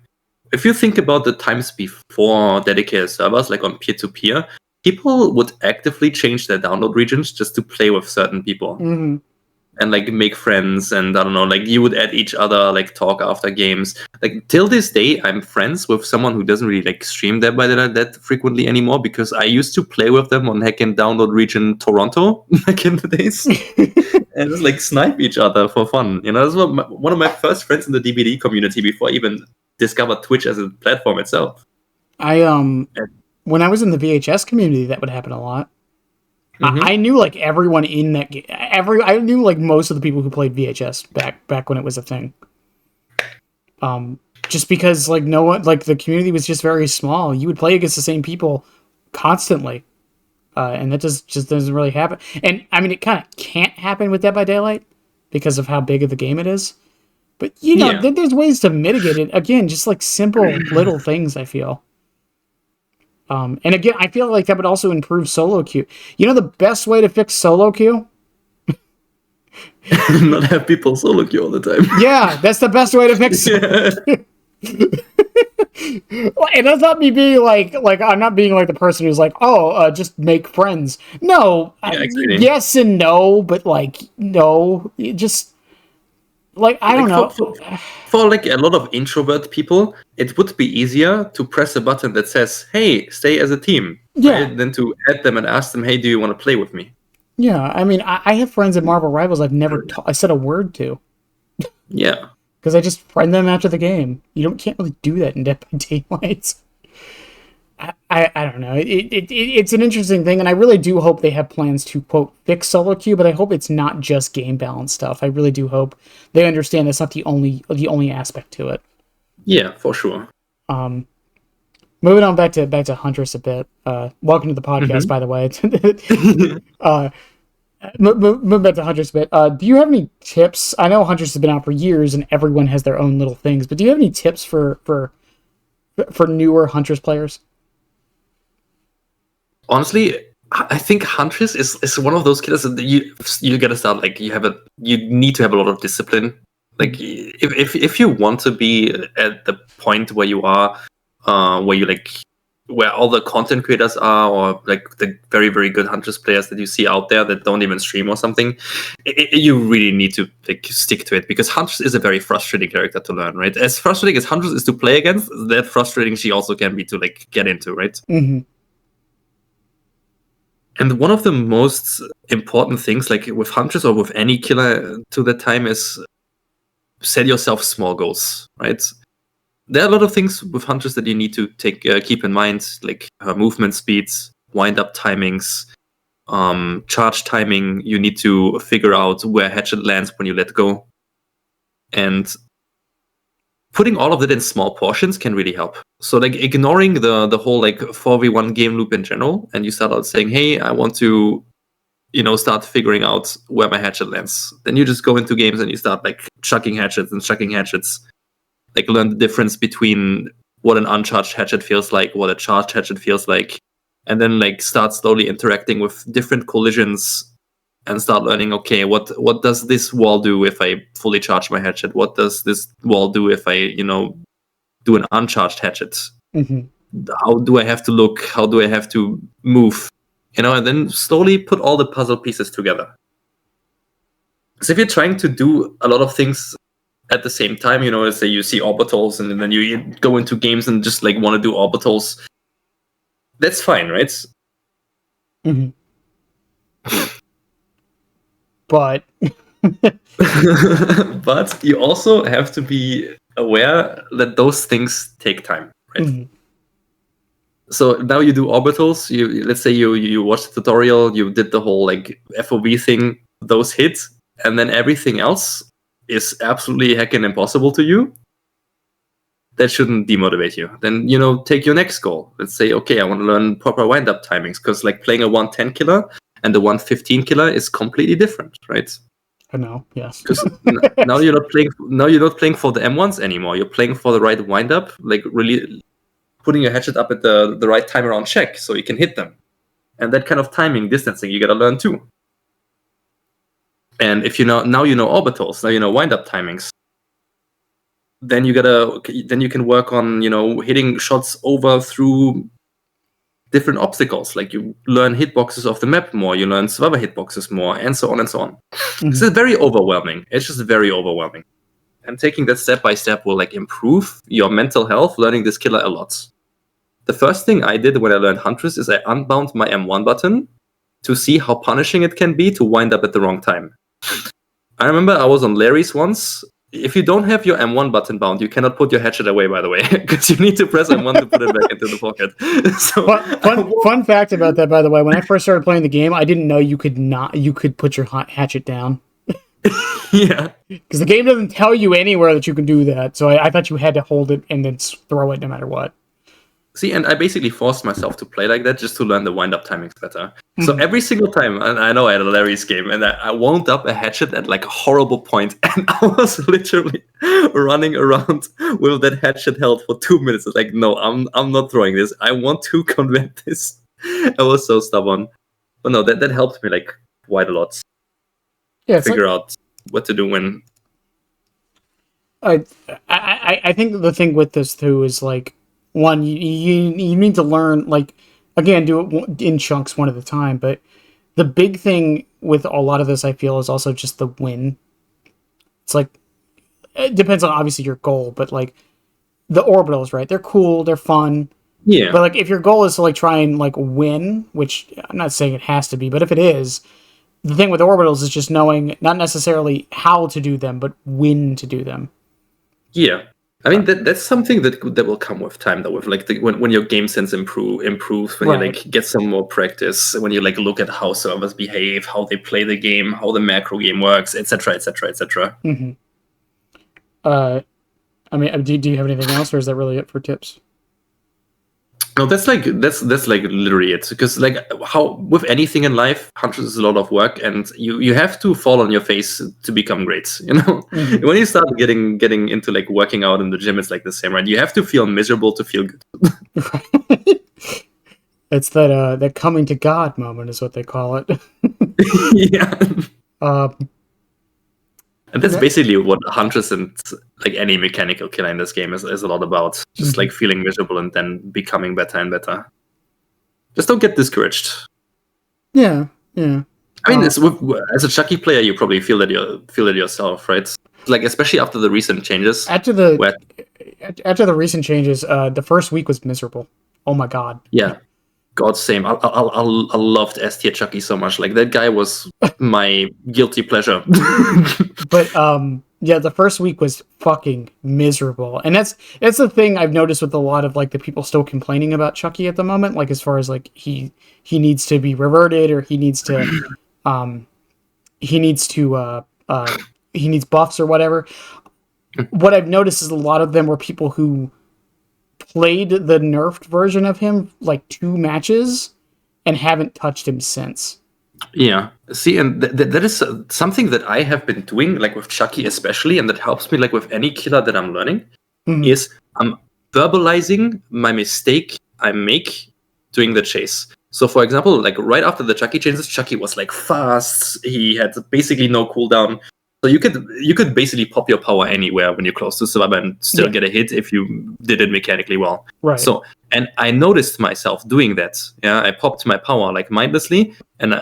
If you think about the times before dedicated servers, like on peer-to-peer, people would actively change their download regions just to play with certain people and like make friends. And I don't know, like you would add each other, like talk after games. Like till this day, I'm friends with someone who doesn't really like stream Dead by Daylight that frequently anymore, because I used to play with them on heckin' download region Toronto back in the days and just like snipe each other for fun. You know, this was one of my first friends in the DVD community before I even discovered Twitch as a platform itself. When I was in the VHS community, that would happen a lot. I knew like everyone in that game. I knew like most of the people who played VHS back when it was a thing. Just because like no one, like the community was just very small. You would play against the same people constantly, and that just doesn't really happen. And I mean, it kind of can't happen with Dead by Daylight because of how big of the game it is. But you know, there's ways to mitigate it. Again, just like simple little things. I feel. And again, I feel like that would also improve solo queue. You know the best way to fix solo queue? Not have people solo queue all the time. Yeah, that's the best way to fix it. And that's not me being like I'm not being like the person who's like, just make friends. No, yes and no, but like no, just like I don't know. For like a lot of introvert people, it would be easier to press a button that says, "Hey, stay as a team," right? Than to add them and ask them, "Hey, do you want to play with me?" Yeah, I mean, I have friends at Marvel Rivals I've never I said a word to. Yeah, because I just friend them after the game. You can't really do that in Dead by Daylight. I don't know. It's an interesting thing, and I really do hope they have plans to, quote, fix solo queue, but I hope it's not just game balance stuff. I really do hope they understand that's not the only aspect to it. Yeah, for sure. Moving on back to Huntress a bit. Welcome to the podcast, by the way. Moving back to Huntress a bit. Do you have any tips? I know Huntress has been out for years, and everyone has their own little things, but do you have any tips for newer Huntress players? Honestly, I think Huntress is one of those killers that you gotta start like you need to have a lot of discipline. Like if you want to be at the point where you are, where you like where all the content creators are, or like the very very good Huntress players that you see out there that don't even stream or something, you really need to like stick to it, because Huntress is a very frustrating character to learn, right? As frustrating as Huntress is to play against, that frustrating she also can be to like get into, right? Mm-hmm. And one of the most important things, like with Huntress or with any killer to that time, is set yourself small goals, right? There are a lot of things with Huntress that you need to keep in mind, like her movement speeds, wind-up timings, charge timing. You need to figure out where hatchet lands when you let go. And putting all of that in small portions can really help. So like ignoring the whole like 4v1 game loop in general, and you start out saying, hey, I want to, start figuring out where my hatchet lands. Then you just go into games and you start like chucking hatchets, like learn the difference between what an uncharged hatchet feels like, what a charged hatchet feels like, and then like start slowly interacting with different collisions and start learning, okay, what does this wall do if I fully charge my hatchet? What does this wall do if I, do an uncharged hatchet? Mm-hmm. How do I have to look? How do I have to move? And then slowly put all the puzzle pieces together. So if you're trying to do a lot of things at the same time, let's say you see orbitals and then you go into games and just like want to do orbitals, that's fine, right? Mm-hmm. But but you also have to be aware that those things take time, right? Mm-hmm. So now you do orbitals, let's say you watched the tutorial, you did the whole like FOV thing, those hits, and then everything else is absolutely heckin' impossible to you. That shouldn't demotivate you. Then, take your next goal. Let's say, okay, I want to learn proper wind-up timings, because like playing a 110 killer and the 115 killer is completely different, right? I know, yes. Because now you're not playing for the M1s anymore. You're playing for the right wind-up, like really putting your hatchet up at the right time around check so you can hit them. And that kind of timing, distancing, you gotta learn too. And if you know orbitals, now you know wind-up timings, then you can work on, hitting shots over through different obstacles. Like you learn hitboxes of the map more, you learn survivor hitboxes more, and so on and so on. Mm-hmm. This is very overwhelming. It's just very overwhelming. And taking that step by step will like improve your mental health, learning this killer a lot. The first thing I did when I learned Huntress is I unbound my M1 button to see how punishing it can be to wind up at the wrong time. I remember I was on Larry's once. If you don't have your M1 button bound, you cannot put your hatchet away, by the way, because you need to press M1 to put it back into the pocket. So, fun fact about that, by the way, when I first started playing the game, I didn't know you could put your hatchet down. Yeah. Because the game doesn't tell you anywhere that you can do that, so I thought you had to hold it and then throw it no matter what. See, and I basically forced myself to play like that just to learn the wind-up timings better. Mm-hmm. So every single time, and I know I had a Larry's game, and I wound up a hatchet at like a horrible point, and I was literally running around with that hatchet held for 2 minutes. It's like, no, I'm not throwing this. I want to convert this. I was so stubborn. But no, that helped me like quite a lot. Yeah, figure out what to do when. I think the thing with this too is like, one, you need to learn, like, again, do it in chunks one at a time, but the big thing with a lot of this, I feel, is also just the win. It's like, it depends on obviously your goal, but like the orbitals, right? They're cool, they're fun. Yeah. But like if your goal is to like try and like win, which I'm not saying it has to be, but if it is, the thing with orbitals is just knowing not necessarily how to do them, but when to do them. Yeah. I mean that's something that will come with time, though. With like when your game sense improves, when you like get some more practice, when you like look at how servers behave, how they play the game, how the macro game works, etc., etc., etc. Mm-hmm. I mean, do you have anything else, or is that really it for tips? No, that's like literally it. Because like how with anything in life, Huntress is a lot of work, and you have to fall on your face to become great. Mm-hmm. When you start getting into like working out in the gym, it's like the same, right? You have to feel miserable to feel good. It's that coming to God moment is what they call it. Yeah. Uh, And that's basically what Huntress and like any mechanical killer in this game is a lot about. Just like feeling miserable and then becoming better and better. Just don't get discouraged. yeah, yeah. I mean, as a Chucky player, you probably feel it yourself, right? Like especially after the recent changes. After the recent changes, the first week was miserable. Oh my god. Yeah. God, same. I loved S tier Chucky so much. Like that guy was my guilty pleasure. But yeah, the first week was fucking miserable, and that's the thing I've noticed with a lot of like the people still complaining about Chucky at the moment. Like as far as like he needs to be reverted, or he needs buffs or whatever. What I've noticed is a lot of them were people who played the nerfed version of him like 2 matches and haven't touched him since. Yeah. See, and that is something that I have been doing, like with Chucky especially, and that helps me like with any killer that I'm learning, is I'm verbalizing my mistake I make during the chase. So, for example, like right after the Chucky changes, Chucky was like fast. He had basically no cooldown. So you could basically pop your power anywhere when you're close to survivor and still get a hit if you did it mechanically well. Right. So, and I noticed myself doing that. Yeah, I popped my power like mindlessly, and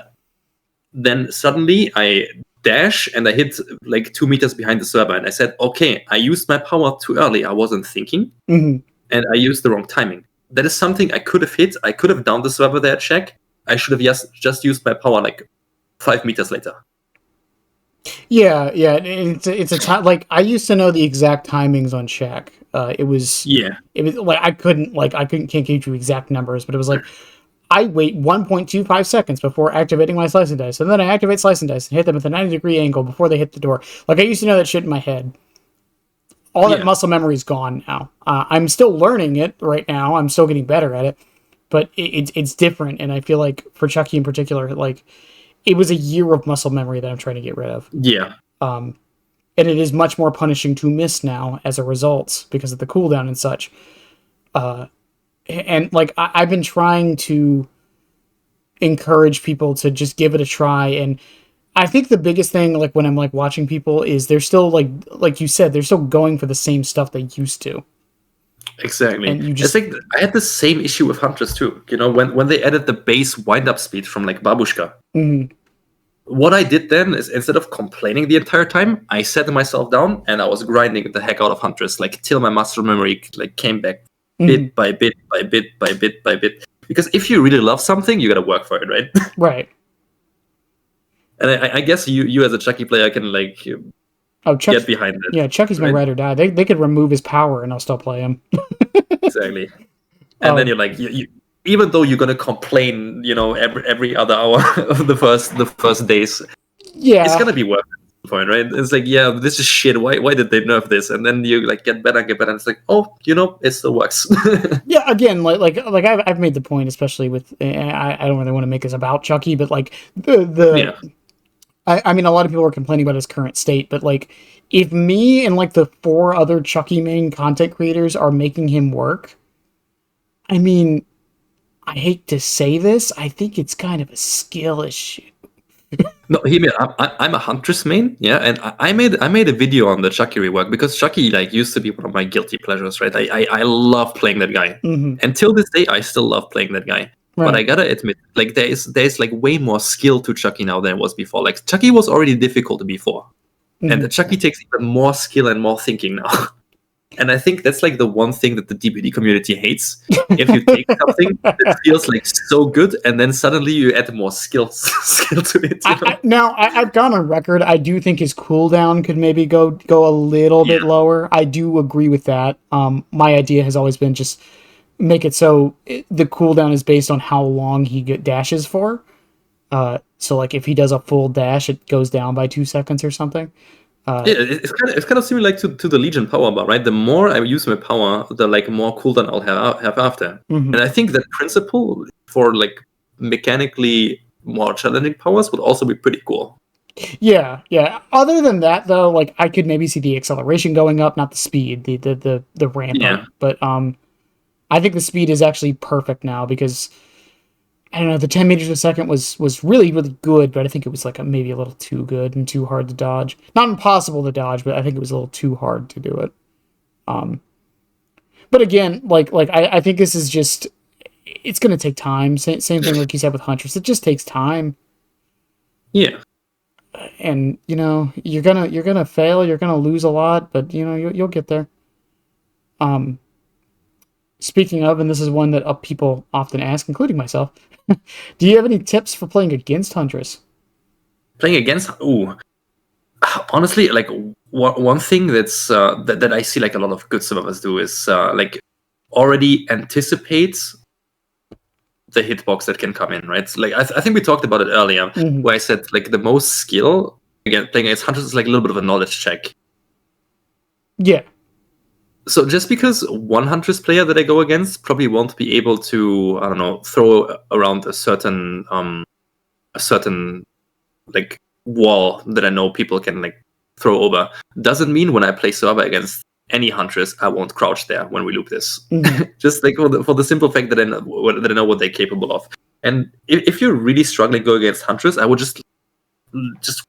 then suddenly I dash and I hit like 2 meters behind the server, and I said, "Okay, I used my power too early. I wasn't thinking, and I used the wrong timing. That is something I could have hit. I could have downed the server there, check. I should have just used my power like 5 meters later." Yeah. It's a time like I used to know the exact timings on Shaq. It was like can't give you exact numbers, but it was like I wait 1.25 seconds before activating my slicing dice, and then I activate slicing dice and hit them at the 90-degree angle before they hit the door. Like I used to know that shit in my head. All that muscle memory is gone now. I'm still learning it right now. I'm still getting better at it, but it's different. And I feel like for Chucky in particular, like it was a year of muscle memory that I'm trying to get rid of. Yeah. And it is much more punishing to miss now as a result because of the cooldown and such. And like I've been trying to encourage people to just give it a try, and I think the biggest thing, like when I'm like watching people, is they're still like you said, they're still going for the same stuff they used to. Exactly. And you just it's like I had the same issue with Huntress too. You know, when they added the base wind-up speed from like Babushka. What I did then is instead of complaining the entire time, I set myself down and I was grinding the heck out of Huntress, like till my muscle memory like came back bit by bit by bit by bit by bit. Because if you really love something, you gotta work for it, right? Right. And I guess you as a Chucky player can like get behind it. Yeah, Chucky's my ride or die. They could remove his power and I'll still play him. Exactly. And then you're like you even though you're gonna complain, you know, every other hour of the first days, it's gonna be worth it. Point, right? It's like, yeah, this is shit. Why did they nerf this? And then you like get better, and it's like, oh, you know, it still works. Yeah, again, like I've made the point, especially with I don't really want to make this about Chucky, but like I mean, a lot of people are complaining about his current state, but like if me and like the 4 other Chucky main content creators are making him work, I mean, I hate to say this, I think it's kind of a skill issue. No, I'm a Huntress main, yeah, and I made a video on the Chucky rework because Chucky like used to be one of my guilty pleasures, right? I love playing that guy. Until this day, I still love playing that guy. Right. But I gotta admit, like there's like way more skill to Chucky now than it was before. Like Chucky was already difficult before, and Chucky takes even more skill and more thinking now. And I think that's like the one thing that the DBD community hates. If you take something that feels like so good, and then suddenly you add more skill to it. You know? I've gone on record. I do think his cooldown could maybe go a little bit lower. I do agree with that. My idea has always been just make it so the cooldown is based on how long he dashes for. So like if he does a full dash, it goes down by 2 seconds or something. It's kind of similar like to the Legion power bar, right? The more I use my power, the like more cooldown I'll have after. And I think that principle for like mechanically more challenging powers would also be pretty cool. Yeah. Other than that, though, like I could maybe see the acceleration going up, not the speed, the ramp up. But I think the speed is actually perfect now because I don't know, the 10 meters a second was really, really good, but I think it was like maybe a little too good and too hard to dodge. Not impossible to dodge, but I think it was a little too hard to do it. But again, I think this is just, it's going to take time. Same thing like you said with Huntress. It just takes time. Yeah. And, you're gonna fail, you're gonna lose a lot, but, you'll get there. Speaking of, and this is one that people often ask, including myself, do you have any tips for playing against Huntress? Playing against? Ooh. Honestly, like, one thing that's that I see like a lot of good survivors do is like already anticipate the hitbox that can come in, right? Like, I think we talked about it earlier, where I said like the most skill, again, playing against Huntress is like a little bit of a knowledge check. Yeah. So just because one Huntress player that I go against probably won't be able to, I don't know, throw around a certain like wall that I know people can like throw over, doesn't mean when I play server against any Huntress, I won't crouch there when we loop this. Just like for the simple fact that I know what they're capable of. And if you're really struggling going against Huntress, I would just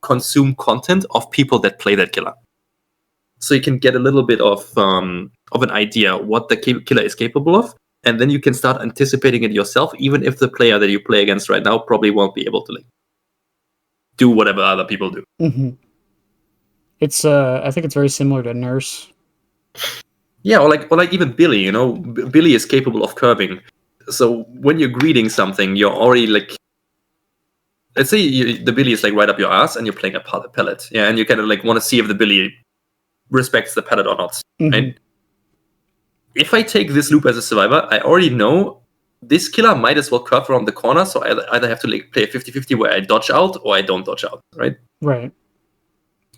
consume content of people that play that killer. So you can get a little bit of an idea what the killer is capable of, and then you can start anticipating it yourself, even if the player that you play against right now probably won't be able to like do whatever other people do. It's I think it's very similar to nerfs. Yeah, or like even Billy. Billy is capable of curving. So when you're greeting something, you're already like, let's say the Billy is like right up your ass, and you're playing a pellet. Yeah, and you kind of like want to see if the Billy respects the pellet or not. Right? If I take this loop as a survivor, I already know this killer might as well curve around the corner, so I either have to like play a 50-50 where I dodge out or I don't dodge out, right? Right.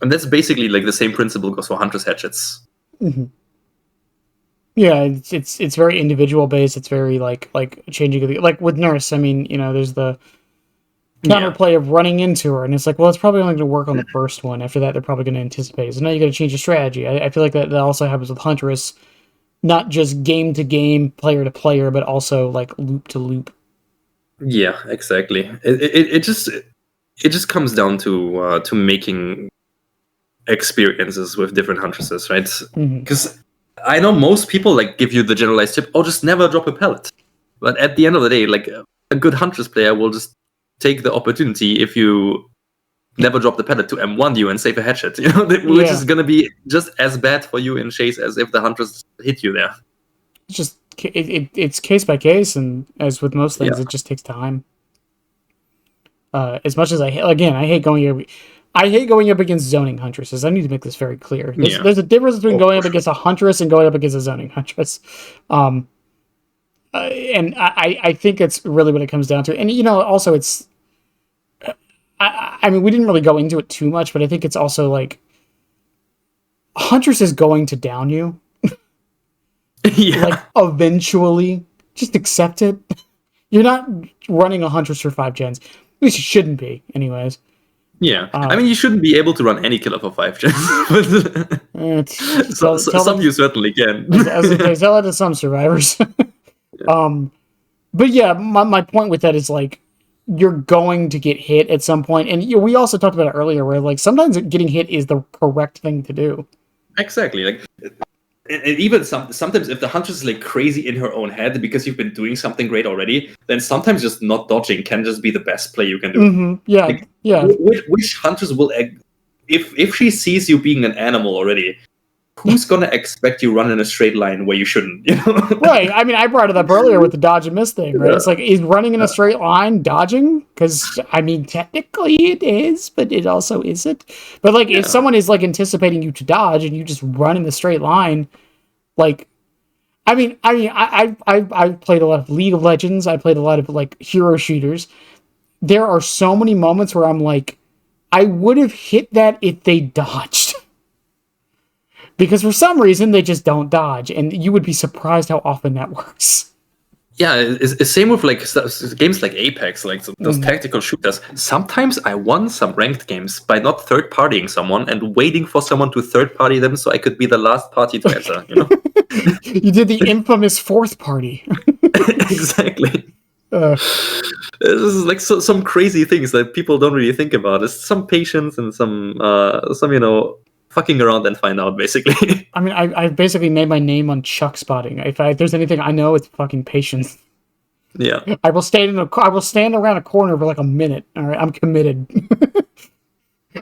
And that's basically like the same principle goes for Huntress hatchets. Yeah, it's very individual based. It's very like changing of the, like with Nurse. I mean, there's the counterplay of running into her, and it's like, well, it's probably only going to work on the first one. After that, they're probably going to anticipate. So now you got to change your strategy. I feel like that also happens with Huntress, not just game to game, player to player, but also like loop to loop. Yeah, exactly. It just comes down to making experiences with different Huntresses, right? Because I know most people like give you the generalized tip, oh, just never drop a pellet. But at the end of the day, like a good Huntress player will just take the opportunity if you never drop the pellet to M1 you and save a hatchet, which is going to be just as bad for you in chase as if the Huntress hit you there. It's just it's case by case, and as with most things, it just takes time. As much as I hate going up against zoning Huntresses. I need to make this very clear. There's a difference between going up against a Huntress and going up against a zoning Huntress. And I think it's really what it comes down to. And, also it's... I mean, we didn't really go into it too much, but I think it's also like... Huntress is going to down you. Like, eventually. Just accept it. You're not running a Huntress for 5 gens. At least you shouldn't be, anyways. Yeah, I mean, you shouldn't be able to run any killer for 5 gens. Some you certainly can. As I tell it to some survivors. But yeah, my point with that is like, you're going to get hit at some point, and we also talked about it earlier, where like sometimes getting hit is the correct thing to do. Exactly, like. And even sometimes if the Huntress is like crazy in her own head because you've been doing something great already, then sometimes just not dodging can just be the best play you can do. Yeah, like, yeah. Which Huntress will, if she sees you being an animal already, who's gonna expect you run in a straight line where you shouldn't? Right. I mean, I brought it up earlier with the dodge and miss thing, right? It's like, is running in a straight line dodging? Because I mean, technically it is, but it also isn't. But like, if someone is like anticipating you to dodge and you just run in the straight line, like, I played a lot of League of Legends. I played a lot of like hero shooters. There are so many moments where I'm like, I would have hit that if they dodged. Because for some reason, they just don't dodge. And you would be surprised how often that works. Yeah, it's same with like games like Apex, like those tactical shooters. Sometimes I won some ranked games by not third-partying someone and waiting for someone to third-party them so I could be the last party to enter, You did the infamous fourth party. Exactly. This is like some crazy things that people don't really think about. It's some patience and some fucking around and find out, basically. I mean, I've basically made my name on Chuck spotting. If there's anything I know, it's fucking patience. Yeah. I will stand around a corner for like a minute. All right, I'm committed.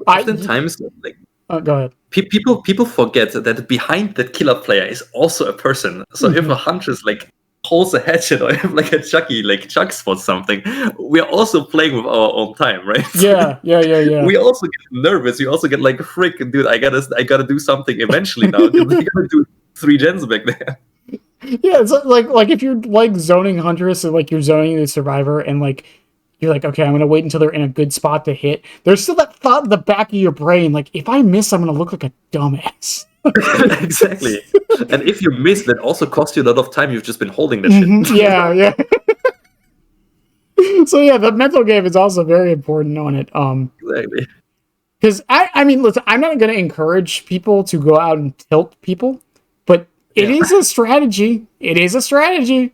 Oftentimes, like, go ahead. People forget that behind that killer player is also a person. So if a Huntress like holds a hatchet, or if like a Chucky like Chuck spots something, we are also playing with our own time, right? Yeah. We also get nervous. We also get like, frick, dude, I gotta do something eventually now, because I gotta do 3 gens back there. Yeah, it's like if you're like zoning Huntress, and like you're zoning the survivor, and like you're like, okay, I'm gonna wait until they're in a good spot to hit. There's still that thought in the back of your brain, like, if I miss, I'm gonna look like a dumbass. Exactly. And if you miss, that also costs you a lot of time. You've just been holding that shit. Yeah. So yeah, the mental game is also very important on it. Exactly. Because I mean, listen, I'm not gonna encourage people to go out and tilt people, but it is a strategy. It is a strategy.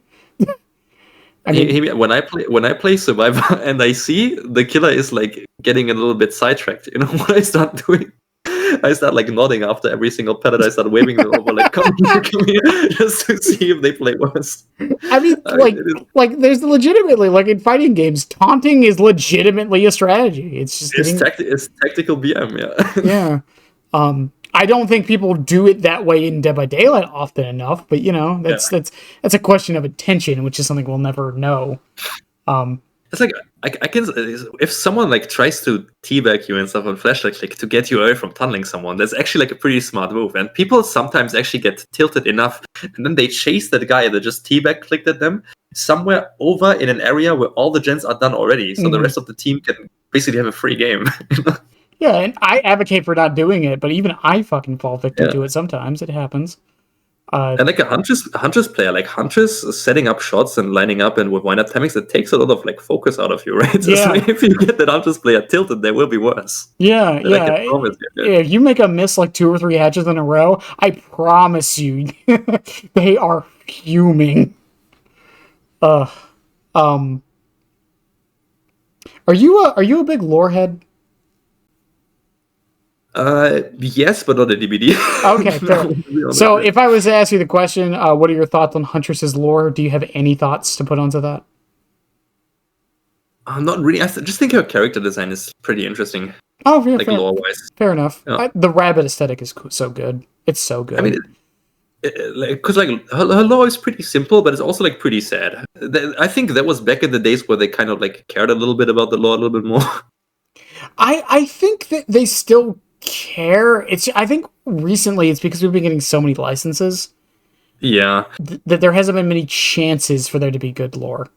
I mean, when I play Survivor and I see the killer is like getting a little bit sidetracked, you know what I start doing? I start like nodding after every single pellet. I start waving them over, like, come here, just to see if they play worse. I mean, like there's legitimately, like in fighting games, taunting is legitimately a strategy. It's just it's tactical BM, yeah. I don't think people do it that way in Dead by Daylight often enough, but that's a question of attention, which is something we'll never know. It's like I can, if someone like tries to teabag you and stuff on flashlight click to get you away from tunneling someone, that's actually like a pretty smart move. And people sometimes actually get tilted enough, and then they chase that guy that just teabag clicked at them somewhere over in an area where all the gens are done already, so the rest of the team can basically have a free game. Yeah, and I advocate for not doing it, but even I fucking fall victim to it sometimes. It happens. And like a Huntress player, like Huntress setting up shots and lining up and with wind-up timings, it takes a lot of like focus out of you, right? Yeah. So if you get that Huntress player tilted, they will be worse. Yeah. If you make a miss like 2 or 3 hatches in a row, I promise you, they are fuming. Are you a big lore head? Yes, but not a DVD. Okay, fair. So if I was to ask you the question, what are your thoughts on Huntress's lore? Do you have any thoughts to put onto that? Not really. I just think her character design is pretty interesting. Oh, yeah, like lore-wise. Fair enough. Yeah. The rabbit aesthetic is so good. It's so good. I mean, because like her lore is pretty simple, but it's also like pretty sad. I think that was back in the days where they kind of like cared a little bit about the lore a little bit more. I think that they still care. I think recently it's because we've been getting so many licenses. Yeah. That there hasn't been many chances for there to be good lore.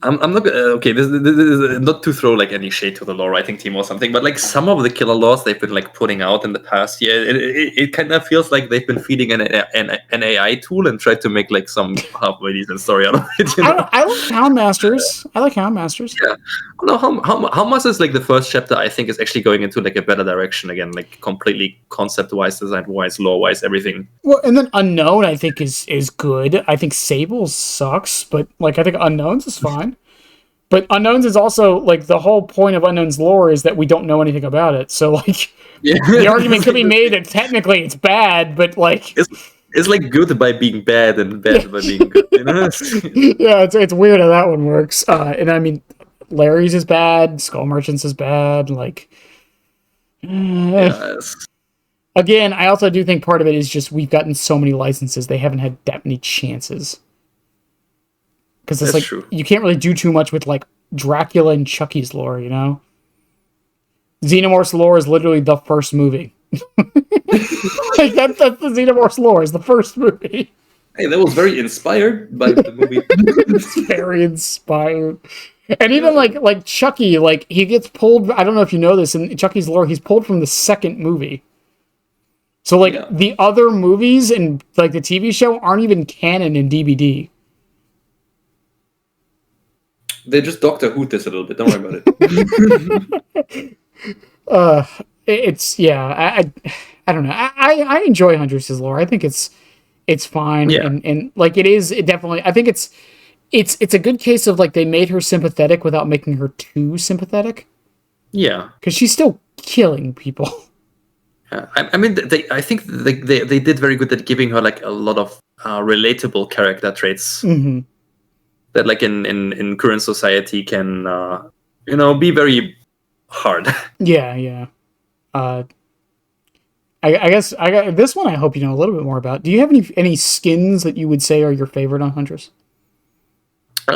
I'm not okay. This is not to throw like any shade to the lore writing team or something, but like some of the killer lores they've been like putting out in the past year, it kind of feels like they've been feeding an AI tool and tried to make like some halfway decent story out of it. You know? I like Houndmasters. I like Houndmasters. Yeah. No, how much is like the first chapter? I think is actually going into like a better direction again, like completely concept-wise, design-wise, lore-wise, everything. Well, and then Unknown I think is good. I think Sables sucks, but like I think Unknowns is fine. But Unknowns is also, like, the whole point of Unknown's lore is that we don't know anything about it. So, like, the argument could be made that technically it's bad, but, like... It's like good by being bad and bad by being good, you know? Yeah, it's weird how that one works. And, I mean, Larry's is bad, Skull Merchants is bad, like... Yes. Again, I also do think part of it is just we've gotten so many licenses, they haven't had that many chances. Because it's true. You can't really do too much with like Dracula and Chucky's lore, you know? Xenomorph's lore is literally the first movie. Like that's the Xenomorph's lore, is the first movie. Hey, that was very inspired by the movie. It's very inspired. And even like Chucky, like he gets pulled, I don't know if you know this, in Chucky's lore, he's pulled from the second movie. So like the other movies and like the TV show aren't even canon in DVD. They just Doctor Who this a little bit. Don't worry about it. I don't know. I enjoy Huntress's lore. I think it's fine, and like it definitely. I think it's a good case of like they made her sympathetic without making her too sympathetic. Yeah, because she's still killing people. yeah. I mean, I think they did very good at giving her like a lot of relatable character traits Mm-hmm. that, like in current society, can be very hard. Yeah. I guess I got this one. I hope you know a little bit more about. Do you have any skins that you would say are your favorite on Huntress?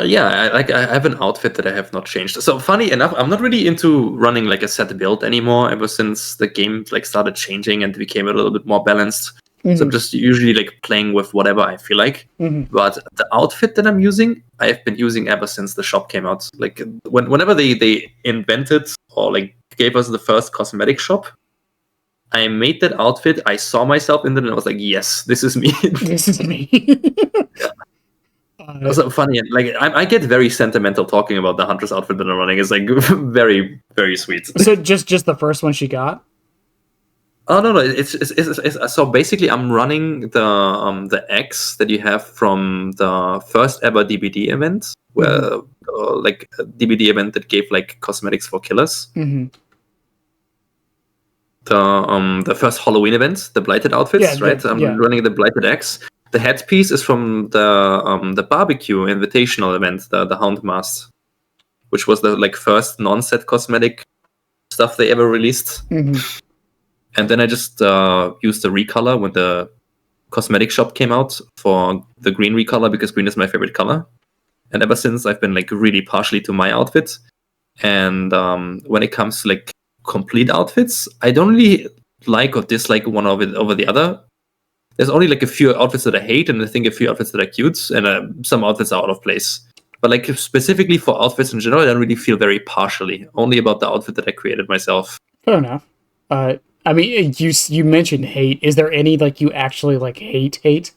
Yeah, I have an outfit that I have not changed. So funny enough, I'm not really into running like a set build anymore. Ever since the game like started changing and became a little bit more balanced, Mm-hmm. so I'm just usually like playing with whatever I feel like. Mm-hmm. But the outfit that I'm using, I have been using ever since the shop came out. Like whenever they invented or like gave us the first cosmetic shop, I made that outfit. I saw myself in it, and I was like, "Yes, this is me." This is me. Yeah. So funny, like I get very sentimental talking about the Huntress outfit that I'm running. It's like very, very sweet. So just the first one she got. Oh no, it's so basically I'm running the X that you have from the first ever DBD event, where like a DBD event that gave like cosmetics for killers. Mm-hmm. The first Halloween event, the Blighted outfits, right? I'm running the Blighted X. The headpiece is from the barbecue invitational event, the Hound Mask, which was the like first non-set cosmetic stuff they ever released. Mm-hmm. And then I just used the recolor when the cosmetic shop came out for the green recolor, because green is my favorite color. And ever since, I've been like really partially to my outfit. And when it comes to like complete outfits, I don't really like or dislike one of it over the other. There's only like a few outfits that I hate, and I think a few outfits that are cute, and some outfits are out of place. But like specifically for outfits in general, I don't really feel very partially. Only about the outfit that I created myself. Fair enough. I mean, you mentioned hate. Is there any like you actually like hate?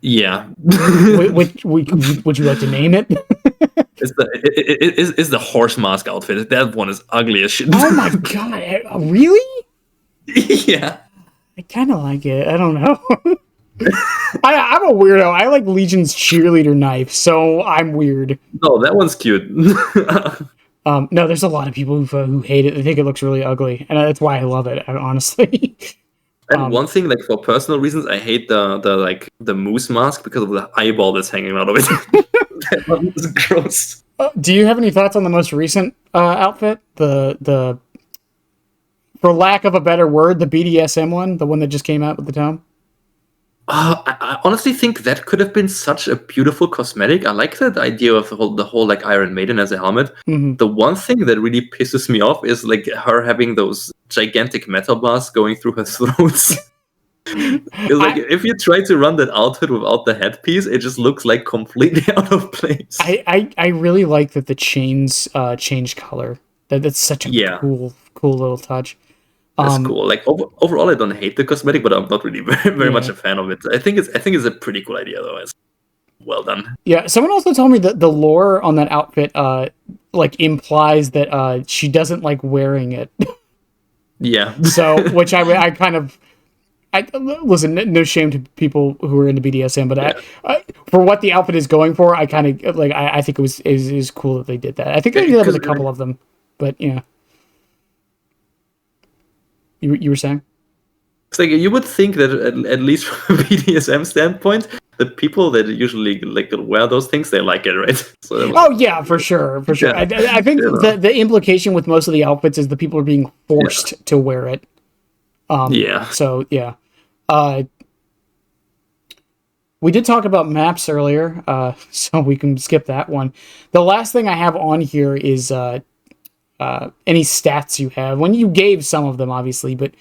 Yeah. would you like to name it? It's the horse mask outfit. That one is ugly as shit. Oh my god! Really? Yeah. I kind of like it. I don't know. I'm a weirdo. I like Legion's cheerleader knife, so I'm weird. No, that one's cute. No, there's a lot of people who hate it. They think it looks really ugly, and that's why I love it. Honestly. And one thing, like for personal reasons, I hate the moose mask because of the eyeball that's hanging out of it. That one is gross. Do you have any thoughts on the most recent outfit? The for lack of a better word, the BDSM one, the one that just came out with the tome? I honestly think that could have been such a beautiful cosmetic. I like that idea of the whole like Iron Maiden as a helmet. Mm-hmm. The one thing that really pisses me off is like her having those gigantic metal bars going through her throat. It's like if you try to run that outfit without the headpiece, it just looks like completely out of place. I really like that the chains change color. That's such a cool little touch. That's cool. Like overall, I don't hate the cosmetic, but I'm not really very much a fan of it. I think it's a pretty cool idea, though. It's well done. Yeah. Someone also told me that the lore on that outfit like implies that she doesn't like wearing it. Yeah. So, which I kind of. Listen, no shame to people who are into BDSM, but I, for what the outfit is going for, I kind of like. I think it is cool that they did that. I think they did that with a couple of them, but yeah. You were saying? It's like you would think that at least from a BDSM standpoint, the people that usually like wear those things, they like it, right? So yeah, for sure. Yeah. I think the implication with most of the outfits is the people are being forced to wear it. So yeah. We did talk about maps earlier, so we can skip that one. The last thing I have on here is any stats you have. When you gave some of them, obviously, but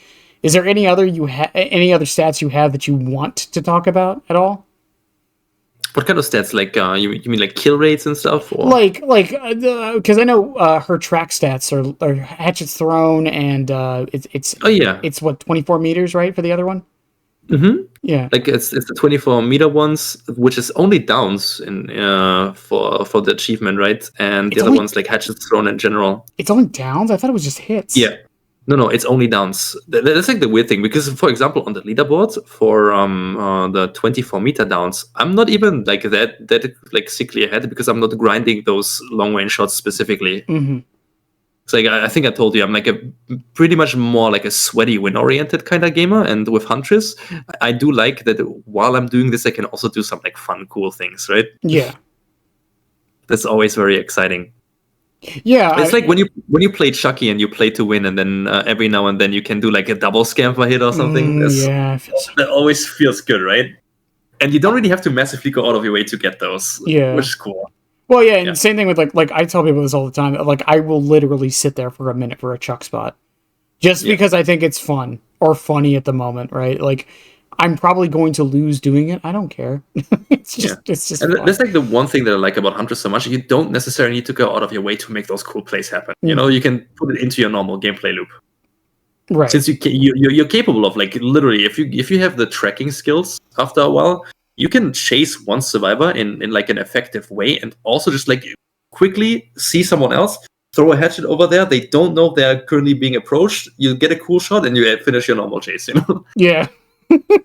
is there any other stats you have that you want to talk about at all? What kind of stats? Like you mean like kill rates and stuff? Or? Like because I know her track stats are hatchets thrown, and it's what 24 meters, right, for the other one? Mm-hmm. Yeah, like it's the 24-meter ones, which is only downs in for the achievement, right? And the other ones like hatchets thrown in general. It's only downs. I thought it was just hits. Yeah, No, it's only downs. That's like the weird thing, because, for example, on the leaderboard for the 24-meter downs, I'm not even like that like sickly ahead, because I'm not grinding those long range shots specifically. Mm-hmm. It's like, I think I told you, I'm like a pretty much more like a sweaty win oriented kind of gamer, and with Huntress, I do like that while I'm doing this, I can also do some like fun, cool things, right? Yeah. That's always very exciting. Yeah, it's like when you play Chucky and you play to win, and then every now and then you can do like a double scamper hit or something. Yeah, that always feels good, right? And you don't really have to massively go out of your way to get those. Yeah, which is cool. Well, yeah, and same thing with like I tell people this all the time. Like, I will literally sit there for a minute for a Chuck spot, just because I think it's fun or funny at the moment, right? Like, I'm probably going to lose doing it. I don't care. it's just. And fun. that's like the one thing that I like about Huntress so much. You don't necessarily need to go out of your way to make those cool plays happen. You know, you can put it into your normal gameplay loop. Right. Since you're capable of, like, literally, if you have the tracking skills after a while, you can chase one survivor in like an effective way, and also just like quickly see someone else, throw a hatchet over there. They don't know they're currently being approached. You get a cool shot and you finish your normal chase. You know? Yeah.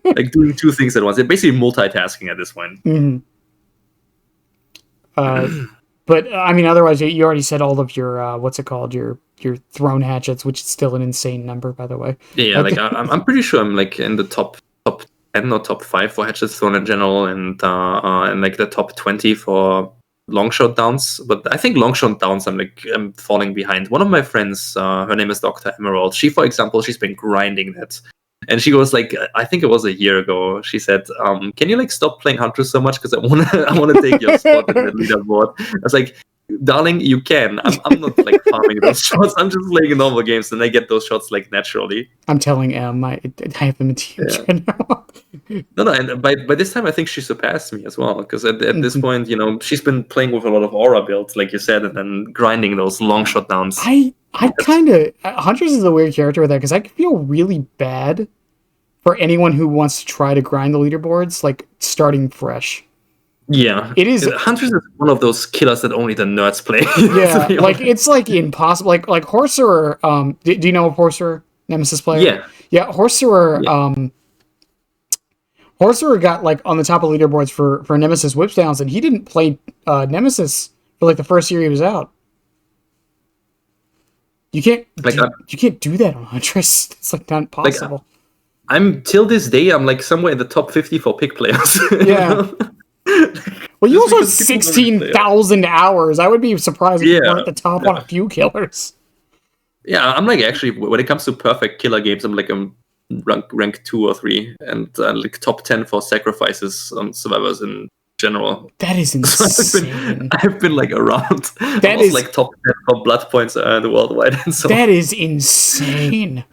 Like doing two things at once. It's basically multitasking at this point. Mm-hmm. But I mean, otherwise, you already said all of your what's it called? Your thrown hatchets, which is still an insane number, by the way. Yeah, like I'm pretty sure I'm like in the top 10 or top 5 for hatchets thrown in general, and like the top 20 for long shot downs. But I think long shot downs, I'm falling behind. One of my friends, her name is Dr. Emerald. She, for example, she's been grinding that. And she was like, I think it was a year ago, she said, can you like stop playing Huntress so much, because I wanna take your spot in the leaderboard. I was like, darling, you can. I'm not like farming those shots. I'm just playing normal games, and I get those shots like naturally. I'm telling Em, I have them in teams right now. No, and by this time I think she surpassed me as well, because at this point, you know, she's been playing with a lot of aura builds, like you said, and then grinding those long shot downs. I kind of... Huntress is a weird character with that, because I feel really bad for anyone who wants to try to grind the leaderboards, like, starting fresh. Yeah. It is... Huntress is one of those killers that only the nerds play. Yeah, like, it's, like, impossible. Like Horserer, do you know a Horserer Nemesis player? Yeah. Yeah, Horserer, Horserer got, like, on the top of leaderboards for Nemesis whips downs, and he didn't play Nemesis for, like, the first year he was out. You can't you can't do that on Huntress. It's like not possible. Like, I'm till this day, I'm like somewhere in the top 50 for pick players. Yeah. Well, you also have 16,000 hours. I would be surprised if you weren't at the top on a few killers. Yeah, I'm like, actually, when it comes to perfect killer games, I'm like rank 2 or 3, and like top 10 for sacrifices on survivors in general. That is insane. I've been like around. That is like top 10 for blood points worldwide. And so that is insane.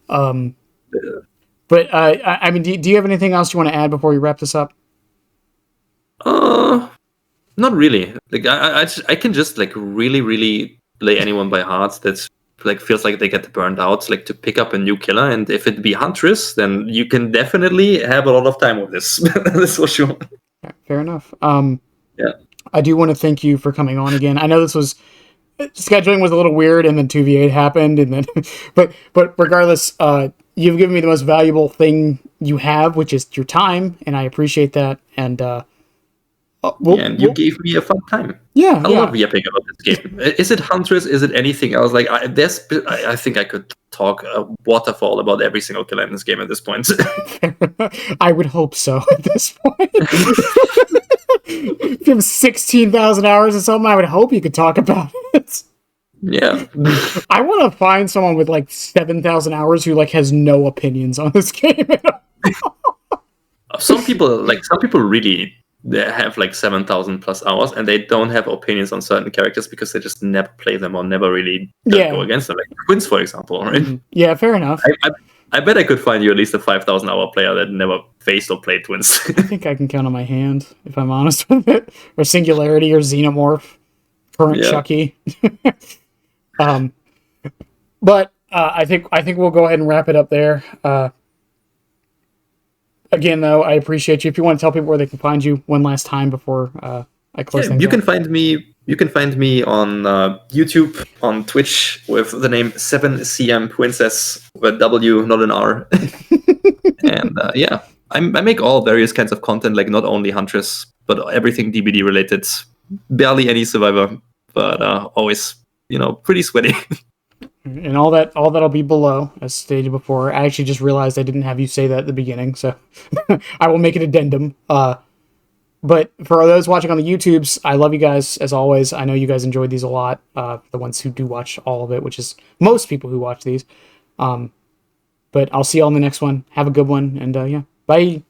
But I mean, do you have anything else you want to add before we wrap this up? Not really. Like I can just like really play anyone by heart that's like feels like they get burned out, like to pick up a new killer, and if it be Huntress, then you can definitely have a lot of time with this. That's for sure. Fair enough. Yeah. I do want to thank you for coming on again. I know this was scheduling was a little weird, and then 2v8 happened, and then but regardless, you've given me the most valuable thing you have, which is your time, and I appreciate that. And you gave me a fun time. Yeah, I love yapping about this game. Is it Huntress? Is it anything else? Like, I think I could talk a waterfall about every single killer in this game at this point. I would hope so at this point. If you have 16,000 hours or something, I would hope you could talk about it. Yeah. I want to find someone with like 7,000 hours who like has no opinions on this game at all. Some people really, they have like 7,000 plus hours, and they don't have opinions on certain characters because they just never play them or never really go against them. Like Twins, for example, right? Yeah, fair enough. I bet I could find you at least a 5,000 hour player that never faced or played Twins. I think I can count on my hand, if I'm honest with it. Or Singularity or Xenomorph. Current Chucky. But I think we'll go ahead and wrap it up there. Again, though, I appreciate you. If you want to tell people where they can find you one last time before I close things you up. can find me You can find me on YouTube, on Twitch with the name 7cmprincess, with a W, not an R. And yeah, I make all various kinds of content, like not only Huntress, but everything DBD related. Barely any Survivor, but always, pretty sweaty. And all that'll be below, as stated before. I actually just realized I didn't have you say that at the beginning, so I will make an addendum. But for those watching on the YouTubes, I love you guys, as always. I know you guys enjoyed these a lot, the ones who do watch all of it, which is most people who watch these. But I'll see you all in the next one. Have a good one, and yeah, bye!